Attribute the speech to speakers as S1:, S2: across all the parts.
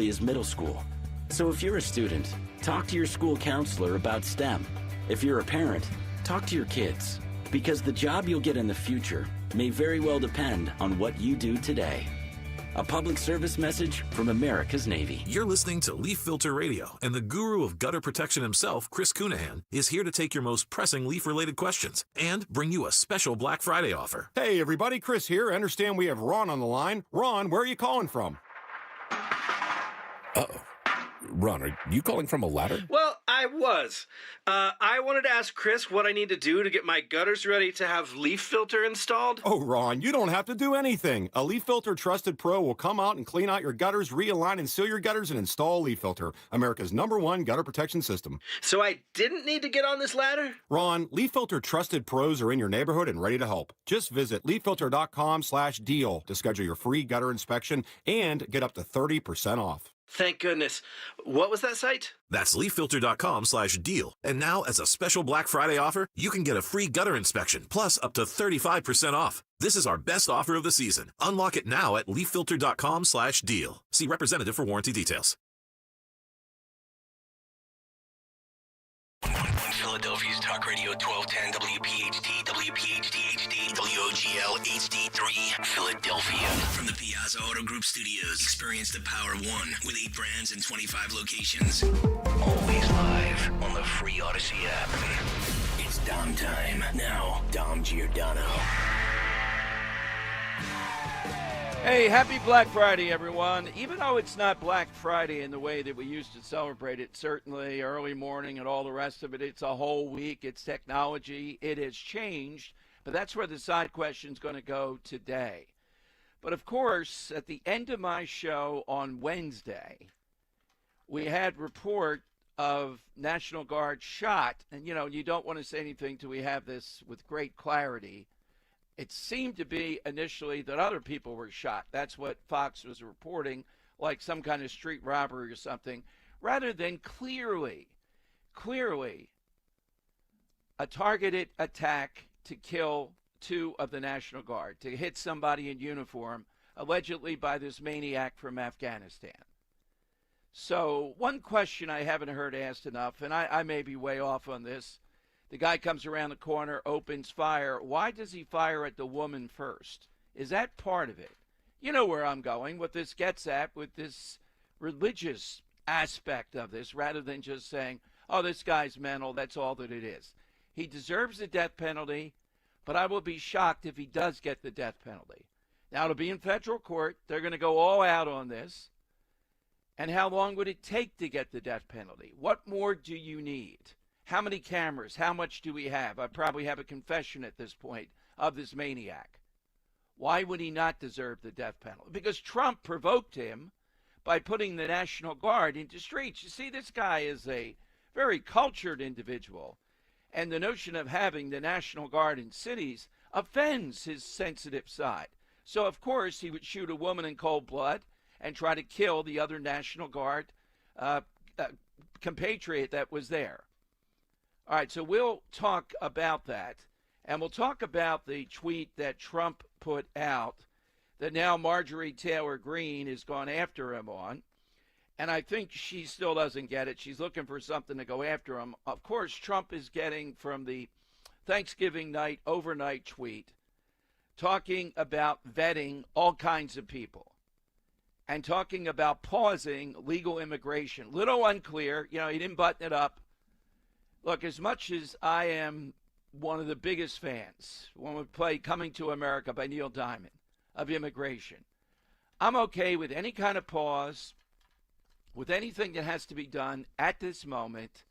S1: is middle school. So if you're a student, talk to your school counselor about STEM. If you're a parent, talk to your kids. Because the job you'll get in the future may very well depend on what you do today. A public service message from America's Navy.
S2: You're listening to Leaf Filter Radio, and the guru of gutter protection himself, Chris Cunahan, is here to take your most pressing leaf-related questions and bring you a special Black Friday offer.
S3: Hey, everybody, Chris here. I understand we have Ron on the line. Ron, where are you calling from?
S4: Uh-oh. Ron, are you calling from a ladder?
S5: Well, I was. I wanted to ask Chris what I need to do to get my gutters ready to have leaf filter installed.
S3: Oh, Ron, you don't have to do anything. A Leaf Filter Trusted Pro will come out and clean out your gutters, realign and seal your gutters, and install Leaf Filter, America's #1 gutter protection system.
S5: So I didn't need to get on this ladder?
S3: Ron, Leaf Filter Trusted Pros are in your neighborhood and ready to help. Just visit leaffilter.com/deal to schedule your free gutter inspection and get up to 30% off.
S5: Thank goodness. What was that site?
S2: That's leaffilter.com/deal. And now, as a special Black Friday offer, you can get a free gutter inspection, plus up to 35% off. This is our best offer of the season. Unlock it now at leaffilter.com/deal. See representative for warranty details.
S6: Philadelphia's Talk Radio 1210 WPHT, WPHT HD, WOGL HD3, Philadelphia. From the Piazza Auto Group Studios, experience the power of one with 8 brands and 25 locations. Always live on the free Odyssey app. It's Dom time. Now, Dom Giordano.
S7: Hey, happy Black Friday, everyone. Even though it's not Black Friday in the way that we used to celebrate it, certainly early morning and all the rest of it, it's a whole week, it's technology, it has changed, but that's where the side question's going to go today. But of course, at the end of my show on Wednesday, we had report of National Guard shot, and you don't want to say anything till we have this with great clarity. It seemed to be initially that other people were shot. That's what Fox was reporting, like some kind of street robbery or something, rather than clearly a targeted attack to kill 2 of the National Guard, to hit somebody in uniform, allegedly by this maniac from Afghanistan. So one question I haven't heard asked enough, and I may be way off on this, the guy comes around the corner, opens fire. Why does he fire at the woman first? Is that part of it? You know where I'm going, what this gets at with this religious aspect of this, rather than just saying, oh, this guy's mental, that's all that it is. He deserves the death penalty, but I will be shocked if he does get the death penalty. Now, to be in federal court, they're going to go all out on this. And how long would it take to get the death penalty? What more do you need? How many cameras? How much do we have? I probably have a confession at this point of this maniac. Why would he not deserve the death penalty? Because Trump provoked him by putting the National Guard into streets. You see, this guy is a very cultured individual, and the notion of having the National Guard in cities offends his sensitive side. So, of course, he would shoot a woman in cold blood and try to kill the other National Guard compatriot that was there. All right, so we'll talk about that, and we'll talk about the tweet that Trump put out that now Marjorie Taylor Greene has gone after him on, and I think she still doesn't get it. She's looking for something to go after him. Of course, Trump is getting from the Thanksgiving night overnight tweet talking about vetting all kinds of people and talking about pausing legal immigration. Little unclear. He didn't button it up. Look, as much as I am one of the biggest fans when we play Coming to America by Neil Diamond of immigration, I'm okay with any kind of pause, with anything that has to be done at this moment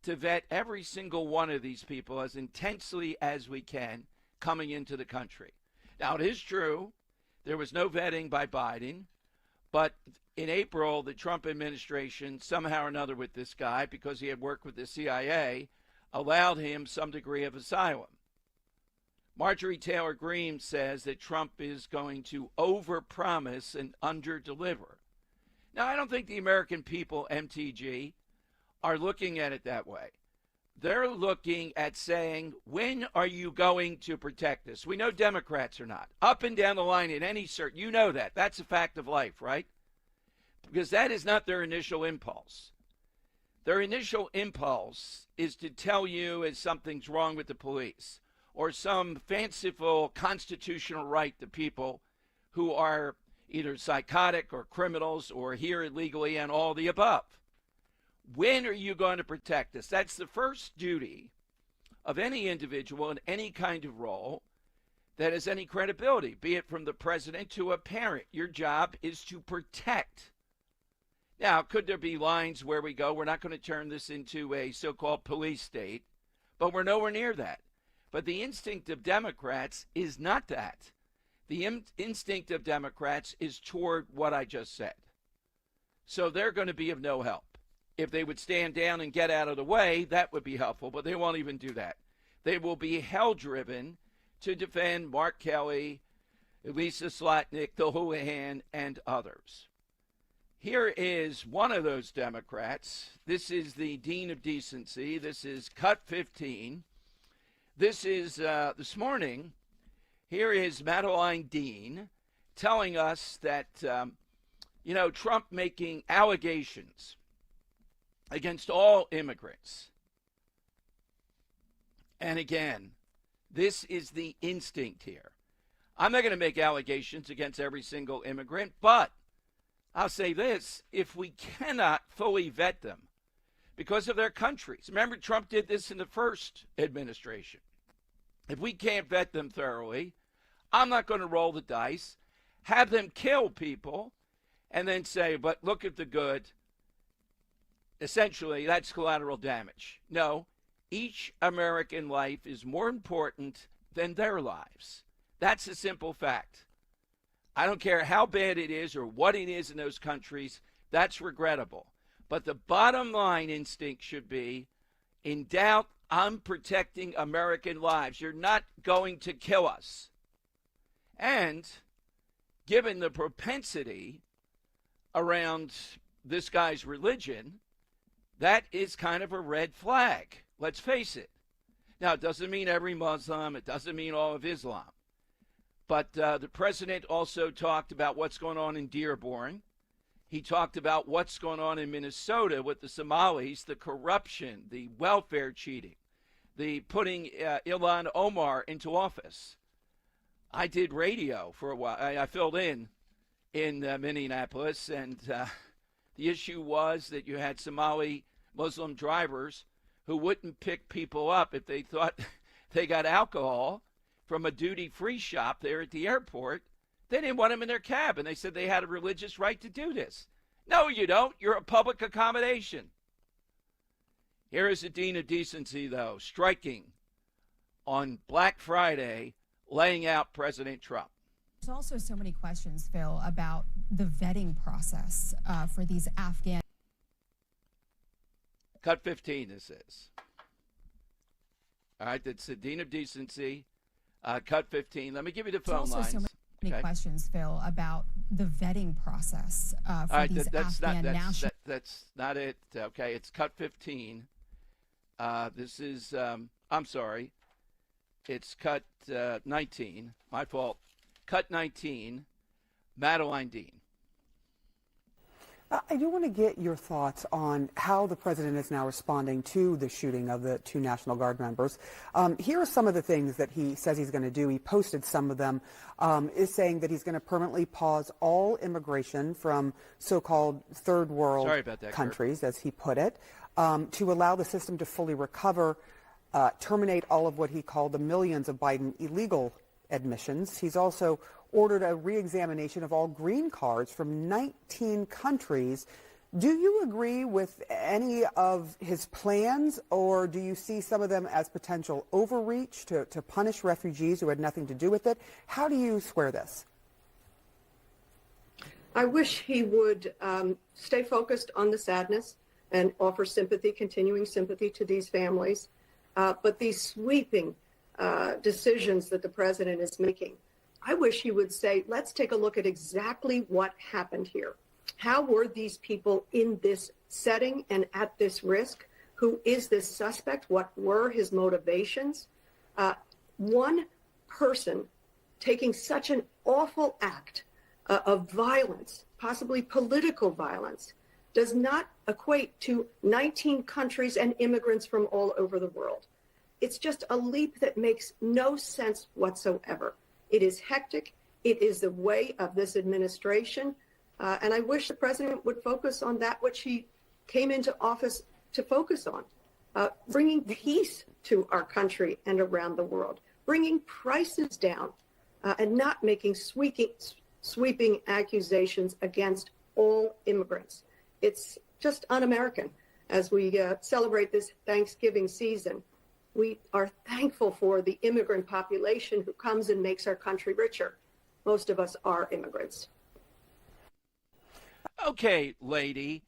S7: to vet every single one of these people as intensely as we can coming into the country. Now, it is true there was no vetting by Biden, but in April, the Trump administration, somehow or another with this guy, because he had worked with the CIA, allowed him some degree of asylum. Marjorie Taylor Greene says that Trump is going to overpromise and underdeliver. Now, I don't think the American people, MTG, are looking at it that way. They're looking at saying, when are you going to protect us? We know Democrats are not. Up and down the line in any cert, you know that. That's a fact of life, right? because that is not their initial impulse. Their initial impulse is to tell you as something's wrong with the police or some fanciful constitutional right to people who are either psychotic or criminals or here illegally and all the above. When are you going to protect us? That's the first duty of any individual in any kind of role that has any credibility, be it from the president to a parent. Your job is to protect. Now, could there be lines where we go, we're not going to turn this into a so-called police state, but we're nowhere near that. But the instinct of Democrats is not that. The instinct of Democrats is toward what I just said. So they're going to be of no help. If they would stand down and get out of the way, that would be helpful, but they won't even do that. They will be hell-driven to defend Mark Kelly, Lisa Slotnick, the Houlihan, and others. Here is one of those Democrats. This is the Dean of Decency. This is Cut 15. This is this morning. Here is Madeline Dean telling us that, Trump making allegations against all immigrants. And again, this is the instinct here. I'm not going to make allegations against every single immigrant, but I'll say this, if we cannot fully vet them because of their countries. Remember, Trump did this in the first administration. If we can't vet them thoroughly, I'm not going to roll the dice, have them kill people, and then say, but look at the good. Essentially, that's collateral damage. No, each American life is more important than their lives. That's a simple fact. I don't care how bad it is or what it is in those countries. That's regrettable. But the bottom line instinct should be, in doubt, I'm protecting American lives. You're not going to kill us. And given the propensity around this guy's religion, that is kind of a red flag. Let's face it. Now, it doesn't mean every Muslim. It doesn't mean all of Islam. But the president also talked about what's going on in Dearborn. He talked about what's going on in Minnesota with the Somalis, the corruption, the welfare cheating, the putting Ilhan Omar into office. I did radio for a while. I filled in Minneapolis, and the issue was that you had Somali Muslim drivers who wouldn't pick people up if they thought they got alcohol from a duty-free shop there at the airport. They didn't want them in their cab, and they said they had a religious right to do this. No, you don't. You're a public accommodation. Here is the Dean of Decency, though, striking on Black Friday, laying out President Trump.
S8: There's also so many questions, Phil, about the vetting process for these Afghan.
S7: Cut 15, this is. All right, that's the Dean of Decency. Cut 15. Let me give you the phone lines.
S8: So many questions, Phil, about the vetting process for these Afghan nationals.
S7: That's not it. Okay, it's cut 15. This is, I'm sorry, it's cut 19. My fault. Cut 19, Madeline Dean.
S9: I do want to get your thoughts on how the president is now responding to the shooting of the two National Guard members. Here are some of the things that he says he's going to do. He posted some of them, is saying that he's going to permanently pause all immigration from so-called third world countries, Kurt, as he put it, to allow the system to fully recover, terminate all of what he called the millions of Biden illegal admissions. He's also ordered a re-examination of all green cards from 19 countries. Do you agree with any of his plans, or do you see some of them as potential overreach to punish refugees who had nothing to do with it? How do you square this?
S10: I wish he would stay focused on the sadness and offer sympathy, continuing sympathy to these families. But these sweeping decisions that the president is making, I wish he would say, let's take a look at exactly what happened here. How were these people in this setting and at this risk? Who is this suspect? What were his motivations? One person taking such an awful act of violence, possibly political violence does not equate to 19 countries and immigrants from all over the world. It's just a leap that makes no sense whatsoever. It is hectic. It is the way of this administration. And I wish the president would focus on that which he came into office to focus on, bringing peace to our country and around the world, bringing prices down, and not making sweeping accusations against all immigrants. It's just un-American. As we celebrate this Thanksgiving season, we are thankful for the immigrant population who comes and makes our country richer. Most of us are immigrants.
S7: Okay, lady.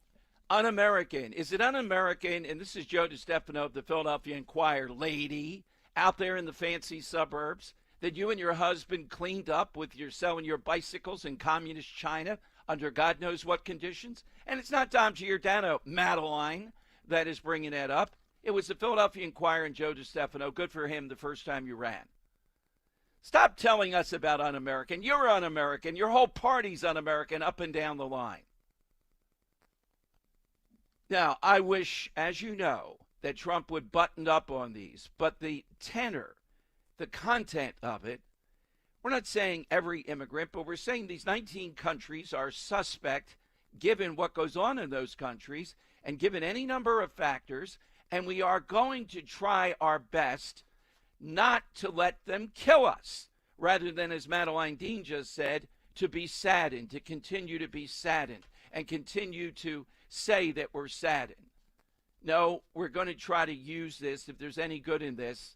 S7: Un-American. Is it un-American? And this is Joe DiStefano of the Philadelphia Inquirer, lady, out there in the fancy suburbs, that you and your husband cleaned up with your selling your bicycles in communist China under God knows what conditions? And it's not Dom Giordano, Madeline, that is bringing that up. It was the Philadelphia Inquirer and Joe DiStefano. Good for him the first time you ran. Stop telling us about un-American. You're un-American. Your whole party's un-American up and down the line. Now, I wish, as you know, that Trump would button up on these, but the tenor, the content of it, we're not saying every immigrant, but we're saying these 19 countries are suspect given what goes on in those countries and given any number of factors, and we are going to try our best not to let them kill us, rather than, as Madeline Dean just said, to be saddened, to continue to be saddened, and continue to say that we're saddened. No, we're going to try to use this, if there's any good in this,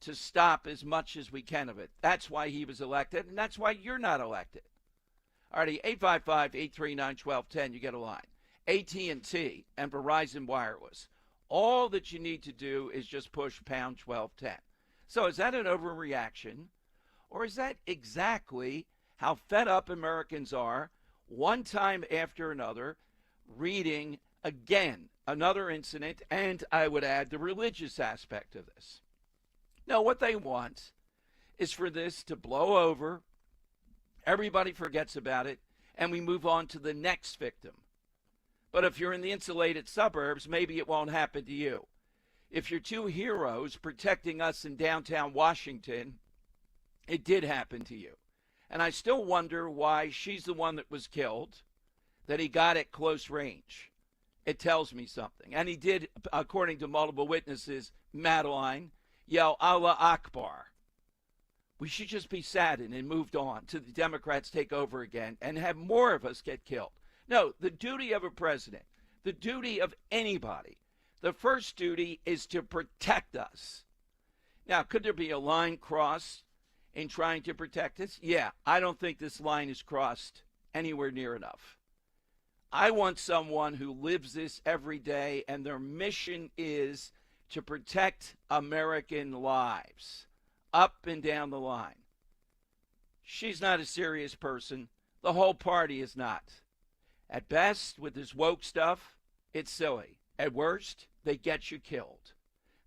S7: to stop as much as we can of it. That's why he was elected, and that's why you're not elected. Alrighty, 855-839-1210, you get a line. AT&T and Verizon Wireless. All that you need to do is just push pound 1210. So is that an overreaction, or is that exactly how fed up Americans are, one time after another, reading again another incident, and I would add the religious aspect of this? No, what they want is for this to blow over, everybody forgets about it, and we move on to the next victim. But if you're in the insulated suburbs, maybe it won't happen to you. If you're two heroes protecting us in downtown Washington, it did happen to you. And I still wonder why she's the one that was killed, that he got at close range. It tells me something. And he did, according to multiple witnesses, Madeline, yell Allah Akbar. We should just be saddened and moved on to the Democrats take over again and have more of us get killed. No, the duty of a president, the duty of anybody, the first duty is to protect us. Now, could there be a line crossed in trying to protect us? Yeah, I don't think this line is crossed anywhere near enough. I want someone who lives this every day, and their mission is to protect American lives up and down the line. She's not a serious person. The whole party is not. At best, with this woke stuff, it's silly. At worst, they get you killed.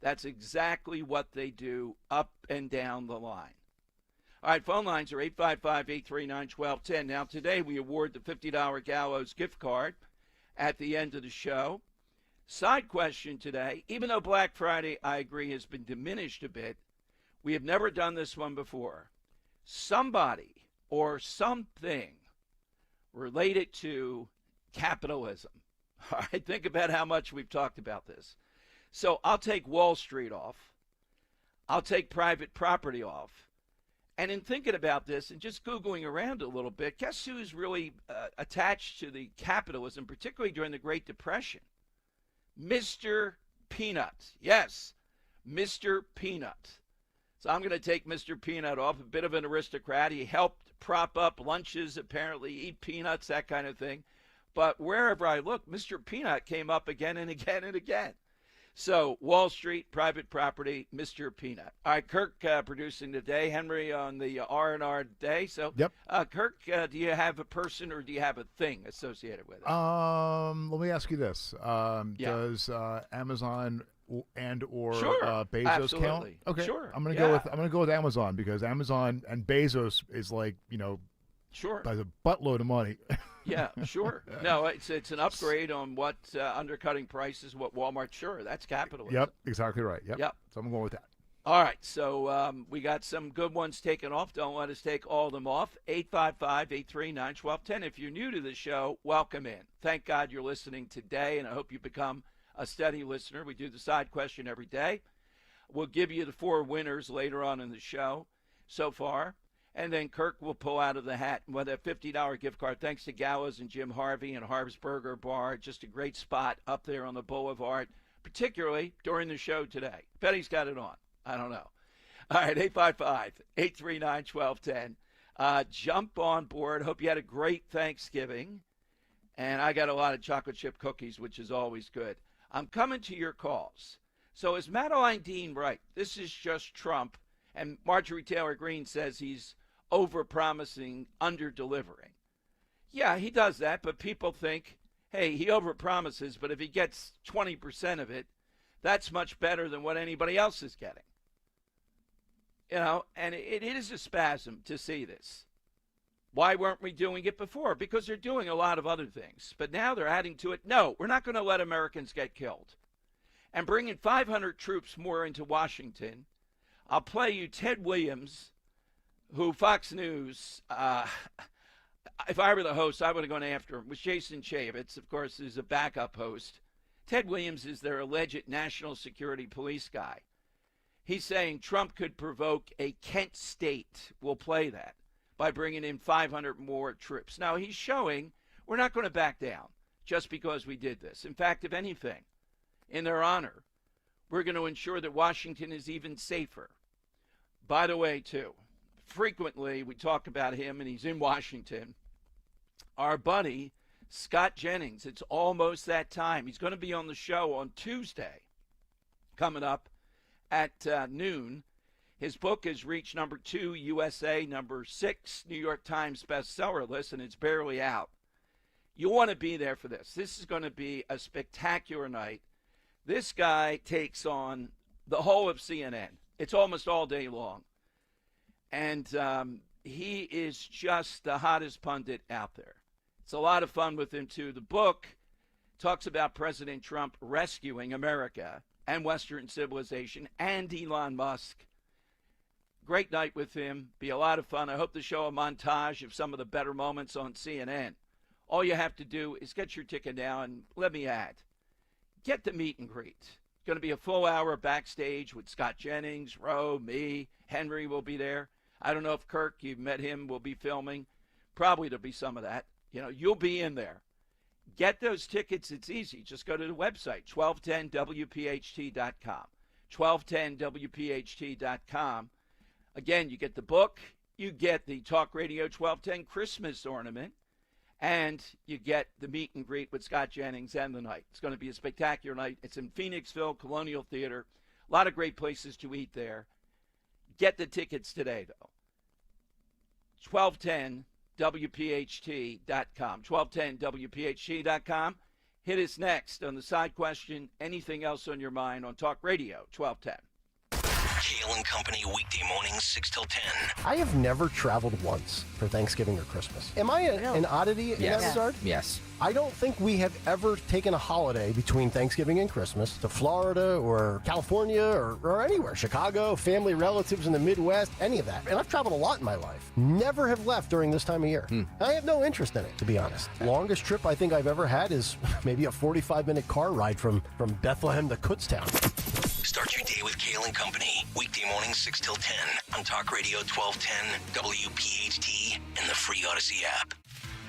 S7: That's exactly what they do up and down the line. All right, phone lines are 855-839-1210. Now, today we award the $50 Gallows gift card at the end of the show. Side question today, even though Black Friday, I agree, has been diminished a bit, we have never done this one before. Somebody or something related to capitalism. All right, think about how much we've talked about this. So I'll take Wall Street off. I'll take private property off. And in thinking about this and just Googling around a little bit, guess who's really attached to the capitalism, particularly during the Great Depression? Mr. Peanut. Yes, Mr. Peanut. So I'm going to take Mr. Peanut off, a bit of an aristocrat. He helped prop up lunches, apparently, eat peanuts, that kind of thing. But wherever I look, Mr. Peanut came up again and again and again. So Wall Street, private property, Mr. Peanut. All right, Kirk producing today, Henry on the R&R day. So, yep. Kirk, do you have a person or do you have a thing associated with it?
S11: Let me ask you this. Does Amazon and or Bezos
S7: absolutely.
S11: Count? Okay,
S7: sure.
S11: I'm gonna go with Amazon, because Amazon and Bezos is like,
S7: sure,
S11: has a buttload of money.
S7: Yeah, sure. No, it's an upgrade on what undercutting prices, what Walmart. Sure, that's capitalism.
S11: Yep, exactly right. Yep. So I'm going with that.
S7: All right, so we got some good ones taken off. Don't let us take all of them off. 855-839-1210. If you're new to the show, welcome in. Thank God you're listening today, and I hope you become a steady listener. We do the side question every day. We'll give you the 4 winners later on in the show so far, and then Kirk will pull out of the hat with a $50 gift card. Thanks to Gallows and Jim Harvey and Harv's Burger Bar. Just a great spot up there on the boulevard, particularly during the show today. Betty's got it on. I don't know. All right, 855-839-1210. Jump on board. Hope you had a great Thanksgiving. And I got a lot of chocolate chip cookies, which is always good. I'm coming to your calls. So is Madeline Dean right? This is just Trump. And Marjorie Taylor Greene says he's over-promising, under-delivering. Yeah, he does that, but people think, hey, he over-promises, but if he gets 20% of it, that's much better than what anybody else is getting. You know, and it is a spasm to see this. Why weren't we doing it before? Because they're doing a lot of other things. But now they're adding to it, no, we're not going to let Americans get killed. And bringing 500 troops more into Washington, I'll play you Ted Williams, who Fox News, if I were the host, I would have gone after him. It was Jason Chaffetz, of course, is a backup host. Ted Williams is their alleged national security police guy. He's saying Trump could provoke a Kent state. We'll play that by bringing in 500 more troops. Now, he's showing we're not going to back down just because we did this. In fact, if anything, in their honor, we're going to ensure that Washington is even safer. By the way, too, frequently we talk about him, and he's in Washington. Our buddy, Scott Jennings, it's almost that time. He's going to be on the show on Tuesday, coming up at noon. His book has reached number 2 USA, number 6 New York Times bestseller list, and it's barely out. You want to be there for this. This is going to be a spectacular night. This guy takes on the whole of CNN. It's almost all day long. And he is just the hottest pundit out there. It's a lot of fun with him, too. The book talks about President Trump rescuing America and Western civilization and Elon Musk. Great night with him. Be a lot of fun. I hope to show a montage of some of the better moments on CNN. All you have to do is get your ticket now, and let me add, get the meet and greet. It's going to be a full hour backstage with Scott Jennings, Roe, me, Henry will be there. I don't know if Kirk, you've met him, will be filming. Probably there'll be some of that. You know, you'll be in there. Get those tickets. It's easy. Just go to the website, 1210WPHT.com. 1210WPHT.com. Again, you get the book, you get the Talk Radio 1210 Christmas ornament, and you get the meet and greet with Scott Jennings and the night. It's going to be a spectacular night. It's in Phoenixville, Colonial Theater. A lot of great places to eat there. Get the tickets today, though. 1210WPHT.com. 1210WPHT.com. Hit us next on the side question. Anything else on your mind on Talk Radio 1210.
S6: Kale and Company, weekday mornings, 6 till 10.
S12: I have never traveled once for Thanksgiving or Christmas. Am I an oddity in that regard?
S13: Yes.
S12: I don't think we have ever taken a holiday between Thanksgiving and Christmas to Florida or California or anywhere. Chicago, family, relatives in the Midwest, any of that. And I've traveled a lot in my life. Never have left during this time of year. I have no interest in it, to be honest. Longest trip I think I've ever had is maybe a 45-minute car ride from Bethlehem to Kutztown.
S6: Start your day with Kale and Company. Weekday mornings, 6 till 10 on Talk Radio 1210, WPHT, and the free Odyssey app.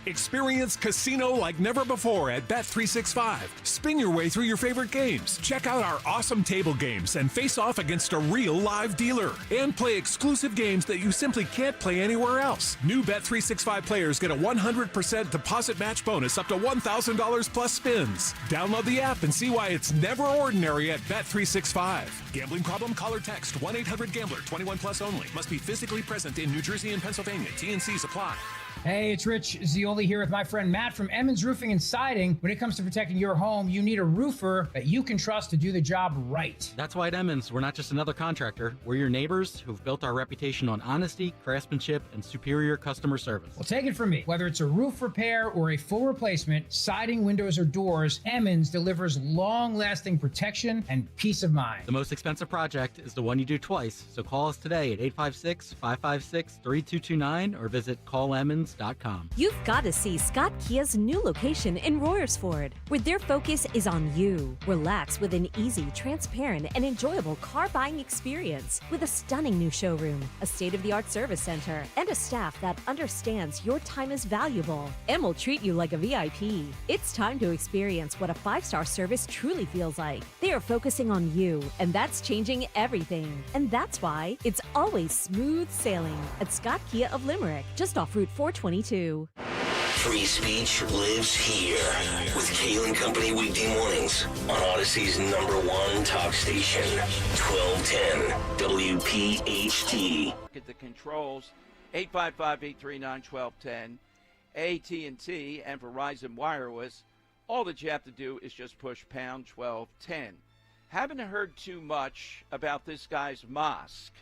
S14: Experience casino like never before at Bet365. Spin your way through your favorite games. Check out our awesome table games and face off against a real live dealer. And play exclusive games that you simply can't play anywhere else. New Bet365 players get a 100% deposit match bonus up to $1,000 plus spins. Download the app and see why it's never ordinary at Bet365. Gambling problem? Call or text 1-800-GAMBLER. 21 plus only. Must be physically present in New Jersey and Pennsylvania. T&Cs apply.
S13: Hey, it's Rich Zioli here with my friend Matt from Emmons Roofing and Siding. When it comes to protecting your home, you need a roofer that you can trust to do the job right.
S15: That's why at Emmons, we're not just another contractor. We're your neighbors who've built our reputation on honesty, craftsmanship, and superior customer service.
S13: Well, take it from me. Whether it's a roof repair or a full replacement, siding, windows, or doors, Emmons delivers long-lasting protection and peace of mind.
S15: The most expensive project is the one you do twice, so call us today at 856-556-3229 or visit callemmons.com.
S16: You've got to see Scott Kia's new location in Royersford, where their focus is on you. Relax with an easy, transparent, and enjoyable car buying experience with a stunning new showroom, a state-of-the-art service center, and a staff that understands your time is valuable and will treat you like a VIP. It's time to experience what a 5-star service truly feels like. They are focusing on you, and that's changing everything. And that's why it's always smooth sailing at Scott Kia of Limerick, just off Route 422.
S6: Free speech lives here with Kayla and Company weekday mornings on Odyssey's #1 talk station, 1210 WPHT.
S7: At the controls, 855-839-1210, AT&T and Verizon Wireless. All that you have to do is just push pound 1210. Haven't heard too much about this guy's mosque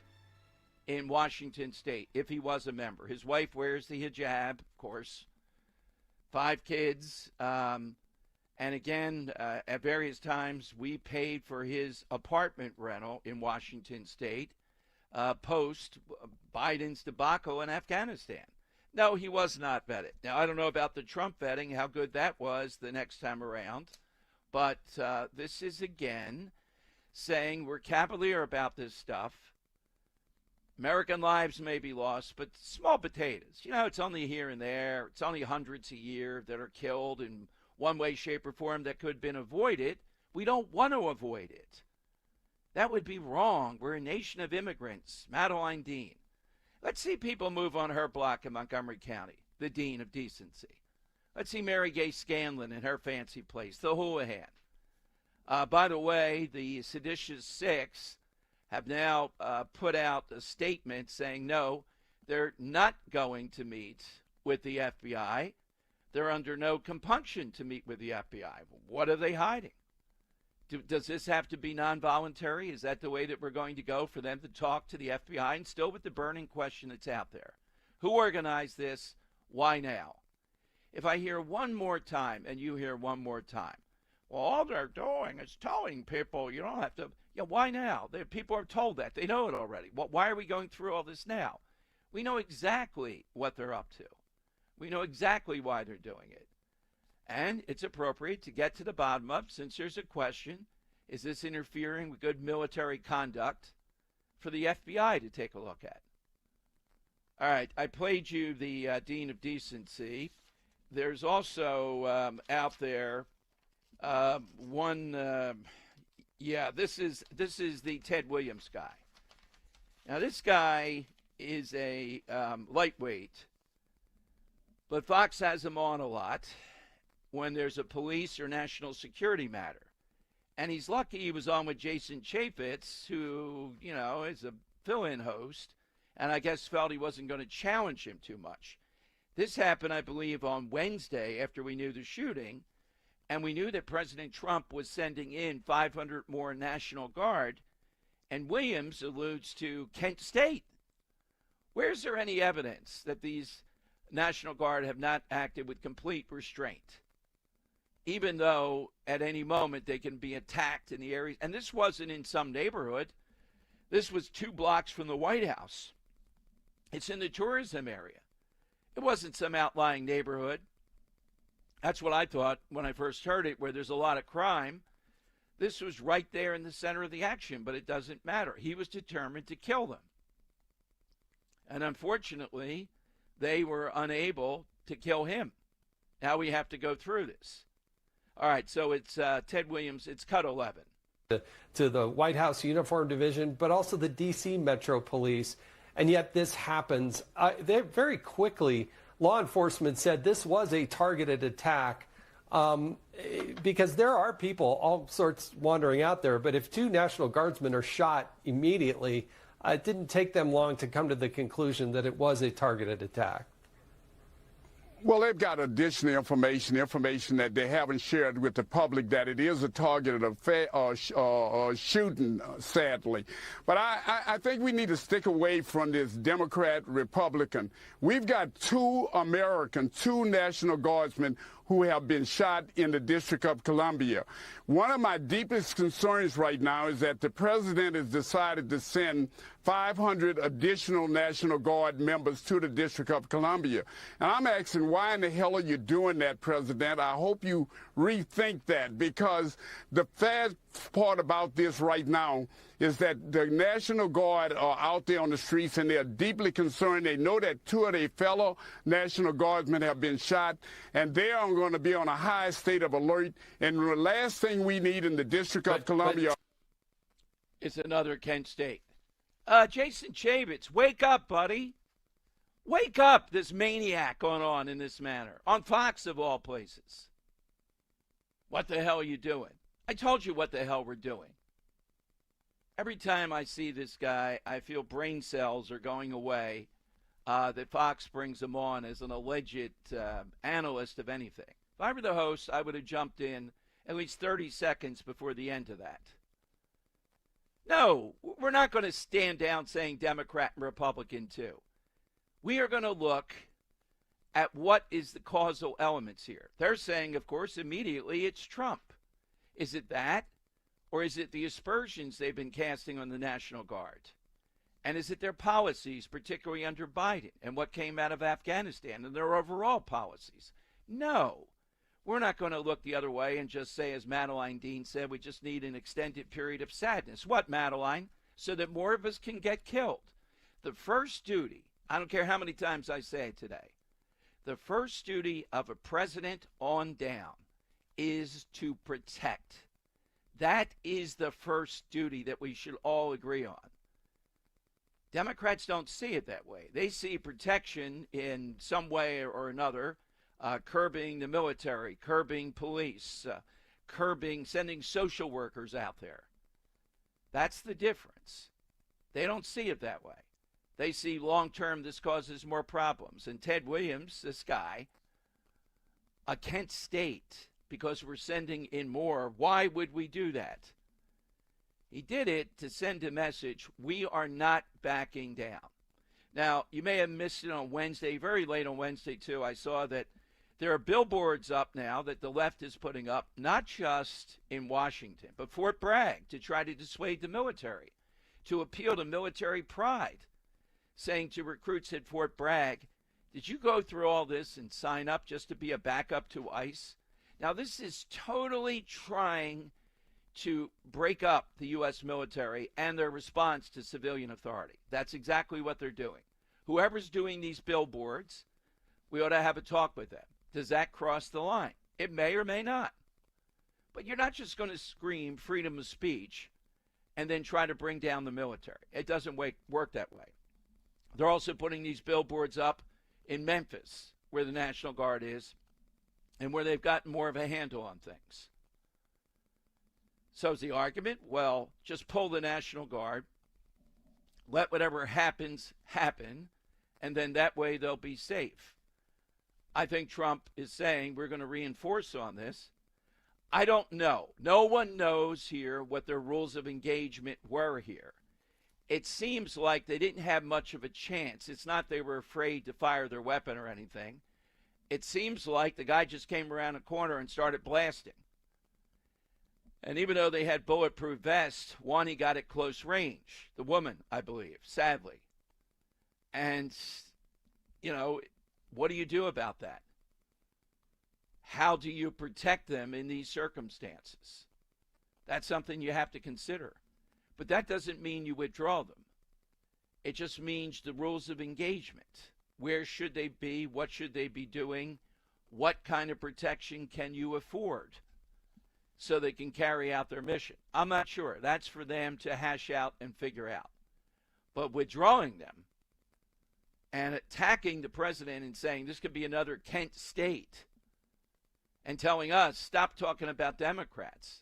S7: in Washington State, if he was a member. His wife wears the hijab, of course. 5 kids. And again, at various times, we paid for his apartment rental in Washington State post Biden's debacle in Afghanistan. No, he was not vetted. Now, I don't know about the Trump vetting, how good that was the next time around. But this is, again, saying we're cavalier about this stuff. American lives may be lost, but small potatoes. You know, it's only here and there. It's only hundreds a year that are killed in one way, shape, or form that could have been avoided. We don't want to avoid it. That would be wrong. We're a nation of immigrants. Madeline Dean. Let's see people move on her block in Montgomery County, the Dean of Decency. Let's see Mary Gay Scanlon in her fancy place, the Houlihan. By the way, the seditious 6 have now put out a statement saying, no, they're not going to meet with the FBI. They're under no compunction to meet with the FBI. What are they hiding? Does this have to be non-voluntary? Is that the way that we're going to go for them to talk to the FBI? And still with the burning question that's out there. Who organized this? Why now? If I hear one more time and you hear one more time, well, all they're doing is telling people you don't have to. Yeah, why now? People are told that. They know it already. Why are we going through all this now? We know exactly what they're up to. We know exactly why they're doing it. And it's appropriate to get to the bottom of, since there's a question, is this interfering with good military conduct, for the FBI to take a look at? All right, I played you the Dean of Decency. There's also out there this is the Ted Williams guy. Now, this guy is a lightweight, but Fox has him on a lot when there's a police or national security matter. And he's lucky he was on with Jason Chaffetz, who, you know, is a fill-in host, and I guess felt he wasn't going to challenge him too much. This happened, I believe, on Wednesday after we knew the shooting. And we knew that President Trump was sending in 500 more National Guard. And Williams alludes to Kent State. Where's there any evidence that these National Guard have not acted with complete restraint? Even though at any moment they can be attacked in the areas. And this wasn't in some neighborhood. This was 2 blocks from the White House. It's in the tourism area. It wasn't some outlying neighborhood. That's what I thought when I first heard it, where there's a lot of crime. This was right there in the center of the action, but it doesn't matter. He was determined to kill them. And unfortunately, they were unable to kill him. Now we have to go through this. All right, so it's Ted Williams. It's cut 11.
S17: To the White House Uniform Division, but also the D.C. Metro Police. And yet this happens. They very quickly, law enforcement said this was a targeted attack because there are people, all sorts, wandering out there. But if 2 National Guardsmen are shot immediately, it didn't take them long to come to the conclusion that it was a targeted attack.
S18: Well, they've got additional information that they haven't shared with the public, that it is a targeted shooting, sadly. But I think we need to stick away from this Democrat-Republican. We've got two National Guardsmen who have been shot in the District of Columbia. One of my deepest concerns right now is that the president has decided to send 500 additional National Guard members to the District of Columbia. And I'm asking, why in the hell are you doing that, President? I hope you rethink that, because the sad part about this right now is that the National Guard are out there on the streets and they're deeply concerned. They know that two of their fellow National Guardsmen have been shot, and they are going to be on a high state of alert. And the last thing we need in the District of Columbia
S7: is another Kent State. Jason Chaffetz, wake up, buddy. Wake up, this maniac going on in this manner. On Fox, of all places. What the hell are you doing? I told you what the hell we're doing. Every time I see this guy, I feel brain cells are going away, that Fox brings him on as an alleged analyst of anything. If I were the host, I would have jumped in at least 30 seconds before the end of that. No, we're not going to stand down saying Democrat and Republican too. We are going to look at what is the causal elements here. They're saying, of course, immediately it's Trump. Is it that? Or is it the aspersions they've been casting on the National Guard? And is it their policies, particularly under Biden, and what came out of Afghanistan and their overall policies? No. We're not going to look the other way and just say, as Madeline Dean said, we just need an extended period of sadness. What, Madeline? So that more of us can get killed. The first duty, I don't care how many times I say it today, the first duty of a president on down is to protect. That is the first duty that we should all agree on. Democrats don't see it that way. They see protection in some way or another, curbing the military, curbing police, curbing sending social workers out there. That's the difference. They don't see it that way. They see long-term this causes more problems. And Ted Williams, this guy, a Kent State, because we're sending in more. Why would we do that? He did it to send a message. We are not backing down. Now, you may have missed it on Wednesday, very late on Wednesday, too. I saw that there are billboards up now that the left is putting up, not just in Washington, but Fort Bragg, to try to dissuade the military, to appeal to military pride, saying to recruits at Fort Bragg, did you go through all this and sign up just to be a backup to ICE? Now, this is totally trying to break up the U.S. military and their response to civilian authority. That's exactly what they're doing. Whoever's doing these billboards, we ought to have a talk with them. Does that cross the line? It may or may not. But you're not just going to scream freedom of speech and then try to bring down the military. It doesn't work that way. They're also putting these billboards up in Memphis, where the National Guard is, and where they've gotten more of a handle on things. So's the argument, well, just pull the National Guard, let whatever happens happen, and then that way they'll be safe. I think Trump is saying we're going to reinforce on this. I don't know. No one knows here what their rules of engagement were here. It seems like they didn't have much of a chance. It's not they were afraid to fire their weapon or anything. It seems like the guy just came around a corner and started blasting. And even though they had bulletproof vests, one, he got at close range. The woman, I believe, sadly. And, you know, what do you do about that? How do you protect them in these circumstances? That's something you have to consider. But that doesn't mean you withdraw them. It just means the rules of engagement. Where should they be? What should they be doing? What kind of protection can you afford so they can carry out their mission? I'm not sure. That's for them to hash out and figure out. But withdrawing them and attacking the president and saying this could be another Kent State and telling us, stop talking about Democrats.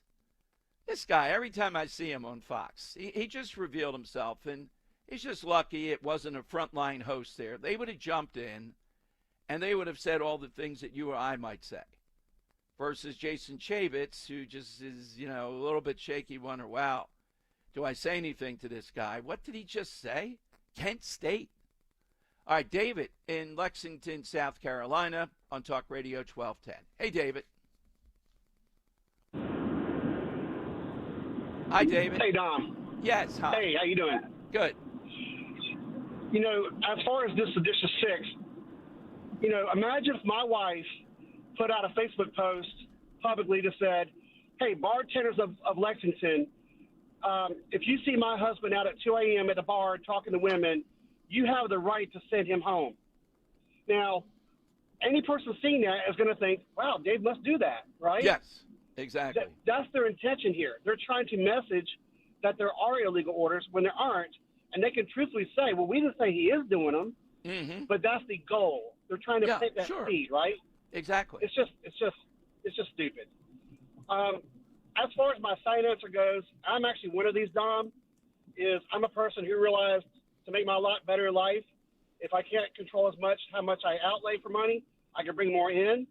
S7: This guy, every time I see him on Fox, he just revealed himself, and he's just lucky it wasn't a frontline host there. They would have jumped in and they would have said all the things that you or I might say. Versus Jason Chaffetz, who just is, a little bit shaky, wonder, wow, do I say anything to this guy? What did he just say? Kent State. All right, David in Lexington, South Carolina, on Talk Radio 1210. Hey, David. Hi, David.
S19: Hey, Dom.
S7: Yes, hi.
S19: Hey, how you doing?
S7: Good.
S19: As far as this edition 6, imagine if my wife put out a Facebook post publicly that said, hey, bartenders of Lexington, if you see my husband out at 2 a.m. at the bar talking to women, you have the right to send him home. Now, any person seeing that is going to think, wow, Dave must do that, right?
S7: Yes, exactly.
S19: That's their intention here. They're trying to message that there are illegal orders when there aren't, and they can truthfully say, well, we didn't say he is doing them, but that's the goal. They're trying to take that speed, right?
S7: Exactly.
S19: It's just stupid. As far as my side answer goes, I'm actually one of these, Dom, is I'm a person who realized to make my lot better in life, if I can't control as much how much I outlay for money, I can bring more in.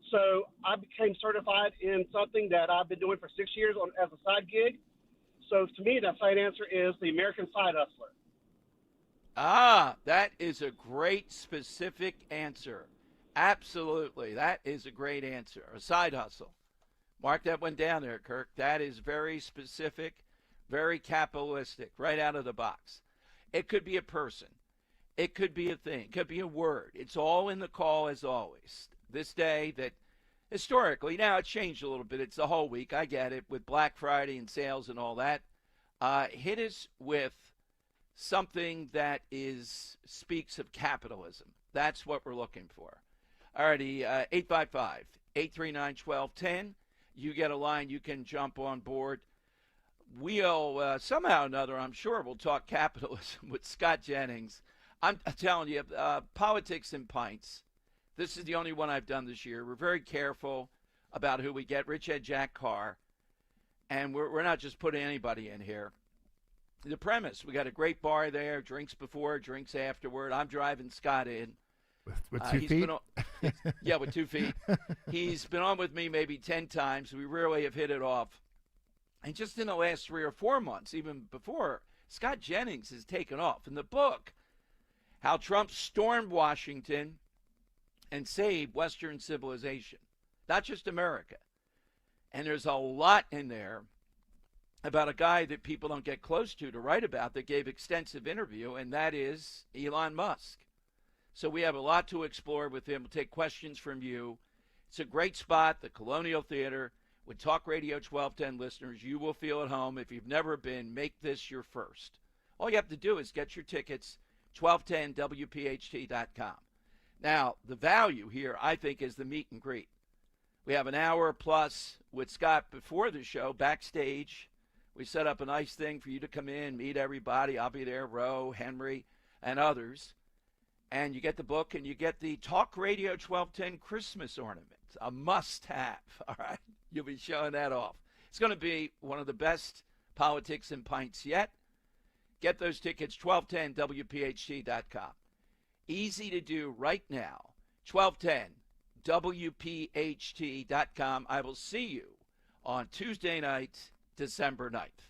S19: So I became certified in something that I've been doing for 6 years as a side gig. So to me, that side answer is the American Side Hustler.
S7: Ah, that is a great specific answer. Absolutely. That is a great answer. A side hustle. Mark that one down there, Kirk. That is very specific, very capitalistic, right out of the box. It could be a person. It could be a thing. It could be a word. It's all in the call as always. This day that historically, now it's changed a little bit. It's the whole week. I get it with Black Friday and sales and all that. Hit us with something that speaks of capitalism. That's what we're looking for. Alrighty, 855-839-1210. You get a line, you can jump on board. We'll, somehow or another, I'm sure we'll talk capitalism with Scott Jennings. I'm telling you, Politics and Pints. This is the only one I've done this year. We're very careful about who we get. Rich Ed Jack Carr. And we're not just putting anybody in here. The premise, we got a great bar there, drinks before, drinks afterward. I'm driving Scott in.
S11: With 2 feet?
S7: Yeah, with 2 feet. He's been on with me maybe 10 times. We really have hit it off. And just in the last 3 or 4 months, even before, Scott Jennings has taken off. In the book, How Trump Stormed Washington and Saved Western Civilization. Not just America. And there's a lot in there about a guy that people don't get close to write about that gave extensive interview, and that is Elon Musk. So we have a lot to explore with him. We'll take questions from you. It's a great spot, the Colonial Theater. With Talk Radio 1210 listeners, you will feel at home. If you've never been, make this your first. All you have to do is get your tickets, 1210WPHT.com. Now, the value here, I think, is the meet and greet. We have an hour plus with Scott before the show, backstage. We set up a nice thing for you to come in, meet everybody. I'll be there, Roe, Henry, and others. And you get the book, and you get the Talk Radio 1210 Christmas ornament, a must-have, all right? You'll be showing that off. It's going to be one of the best Politics and Pints yet. Get those tickets, 1210WPHT.com. Easy to do right now, 1210WPHT.com. I will see you on Tuesday night, December 9th.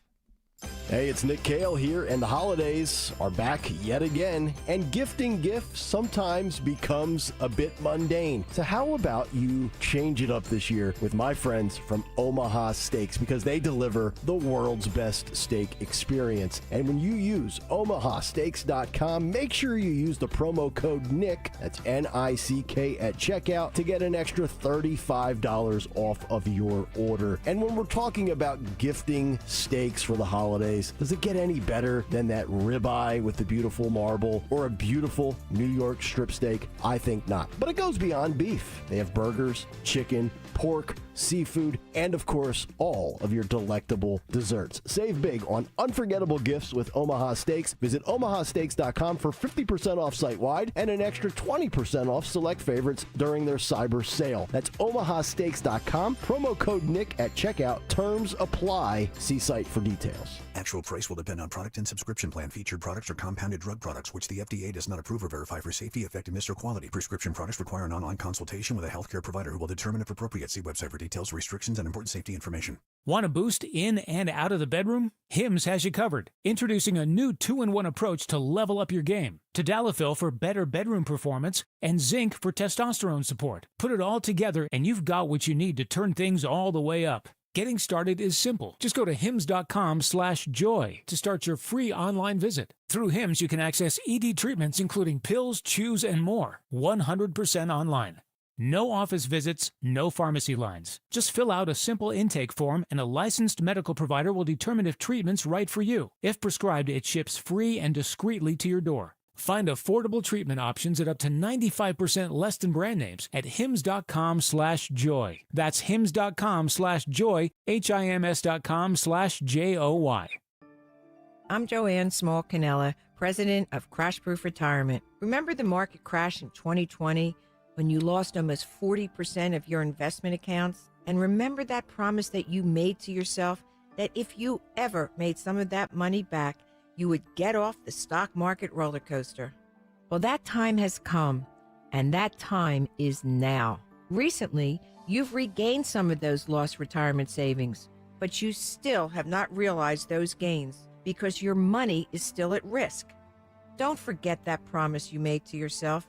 S12: Hey, it's Nick Cale here, and the holidays are back yet again, and gifting gifts sometimes becomes a bit mundane. So how about you change it up this year with my friends from Omaha Steaks, because they deliver the world's best steak experience. And when you use omahasteaks.com, make sure you use the promo code NICK, that's N-I-C-K, at checkout to get an extra $35 off of your order. And when we're talking about gifting steaks for the holidays, does it get any better than that ribeye with the beautiful marble or a beautiful New York strip steak? I think not. But it goes beyond beef. They have burgers, chicken, pork, seafood, and of course, all of your delectable desserts. Save big on unforgettable gifts with Omaha Steaks. Visit omahasteaks.com for 50% off site-wide and an extra 20% off select favorites during their cyber sale. That's omahasteaks.com. Promo code Nick at checkout. Terms apply. See site for details.
S20: Actual price will depend on product and subscription plan. Featured products are compounded drug products, which the FDA does not approve or verify for safety, effectiveness, or quality. Prescription products require an online consultation with a healthcare provider who will determine if appropriate. See website for details, restrictions, and important safety information.
S21: Want a boost in and out of the bedroom? Hims has you covered. Introducing a new 2-in-1 approach to level up your game. Tadalafil for better bedroom performance and zinc for testosterone support. Put it all together and you've got what you need to turn things all the way up. Getting started is simple. Just go to hims.com/joy to start your free online visit. Through Hims, you can access ED treatments including pills, chews, and more. 100% online. No office visits, no pharmacy lines. Just fill out a simple intake form and a licensed medical provider will determine if treatment's right for you. If prescribed, it ships free and discreetly to your door. Find affordable treatment options at up to 95% less than brand names at hims.com/joy. That's hims.com/joy, hims.com/joy.
S22: I'm Joanne Small Canella, president of Crash Proof Retirement. Remember the market crash in 2020 when you lost almost 40% of your investment accounts? And remember that promise that you made to yourself that if you ever made some of that money back, you would get off the stock market roller coaster. Well, that time has come, and that time is now. Recently, you've regained some of those lost retirement savings, but you still have not realized those gains because your money is still at risk. Don't forget that promise you made to yourself.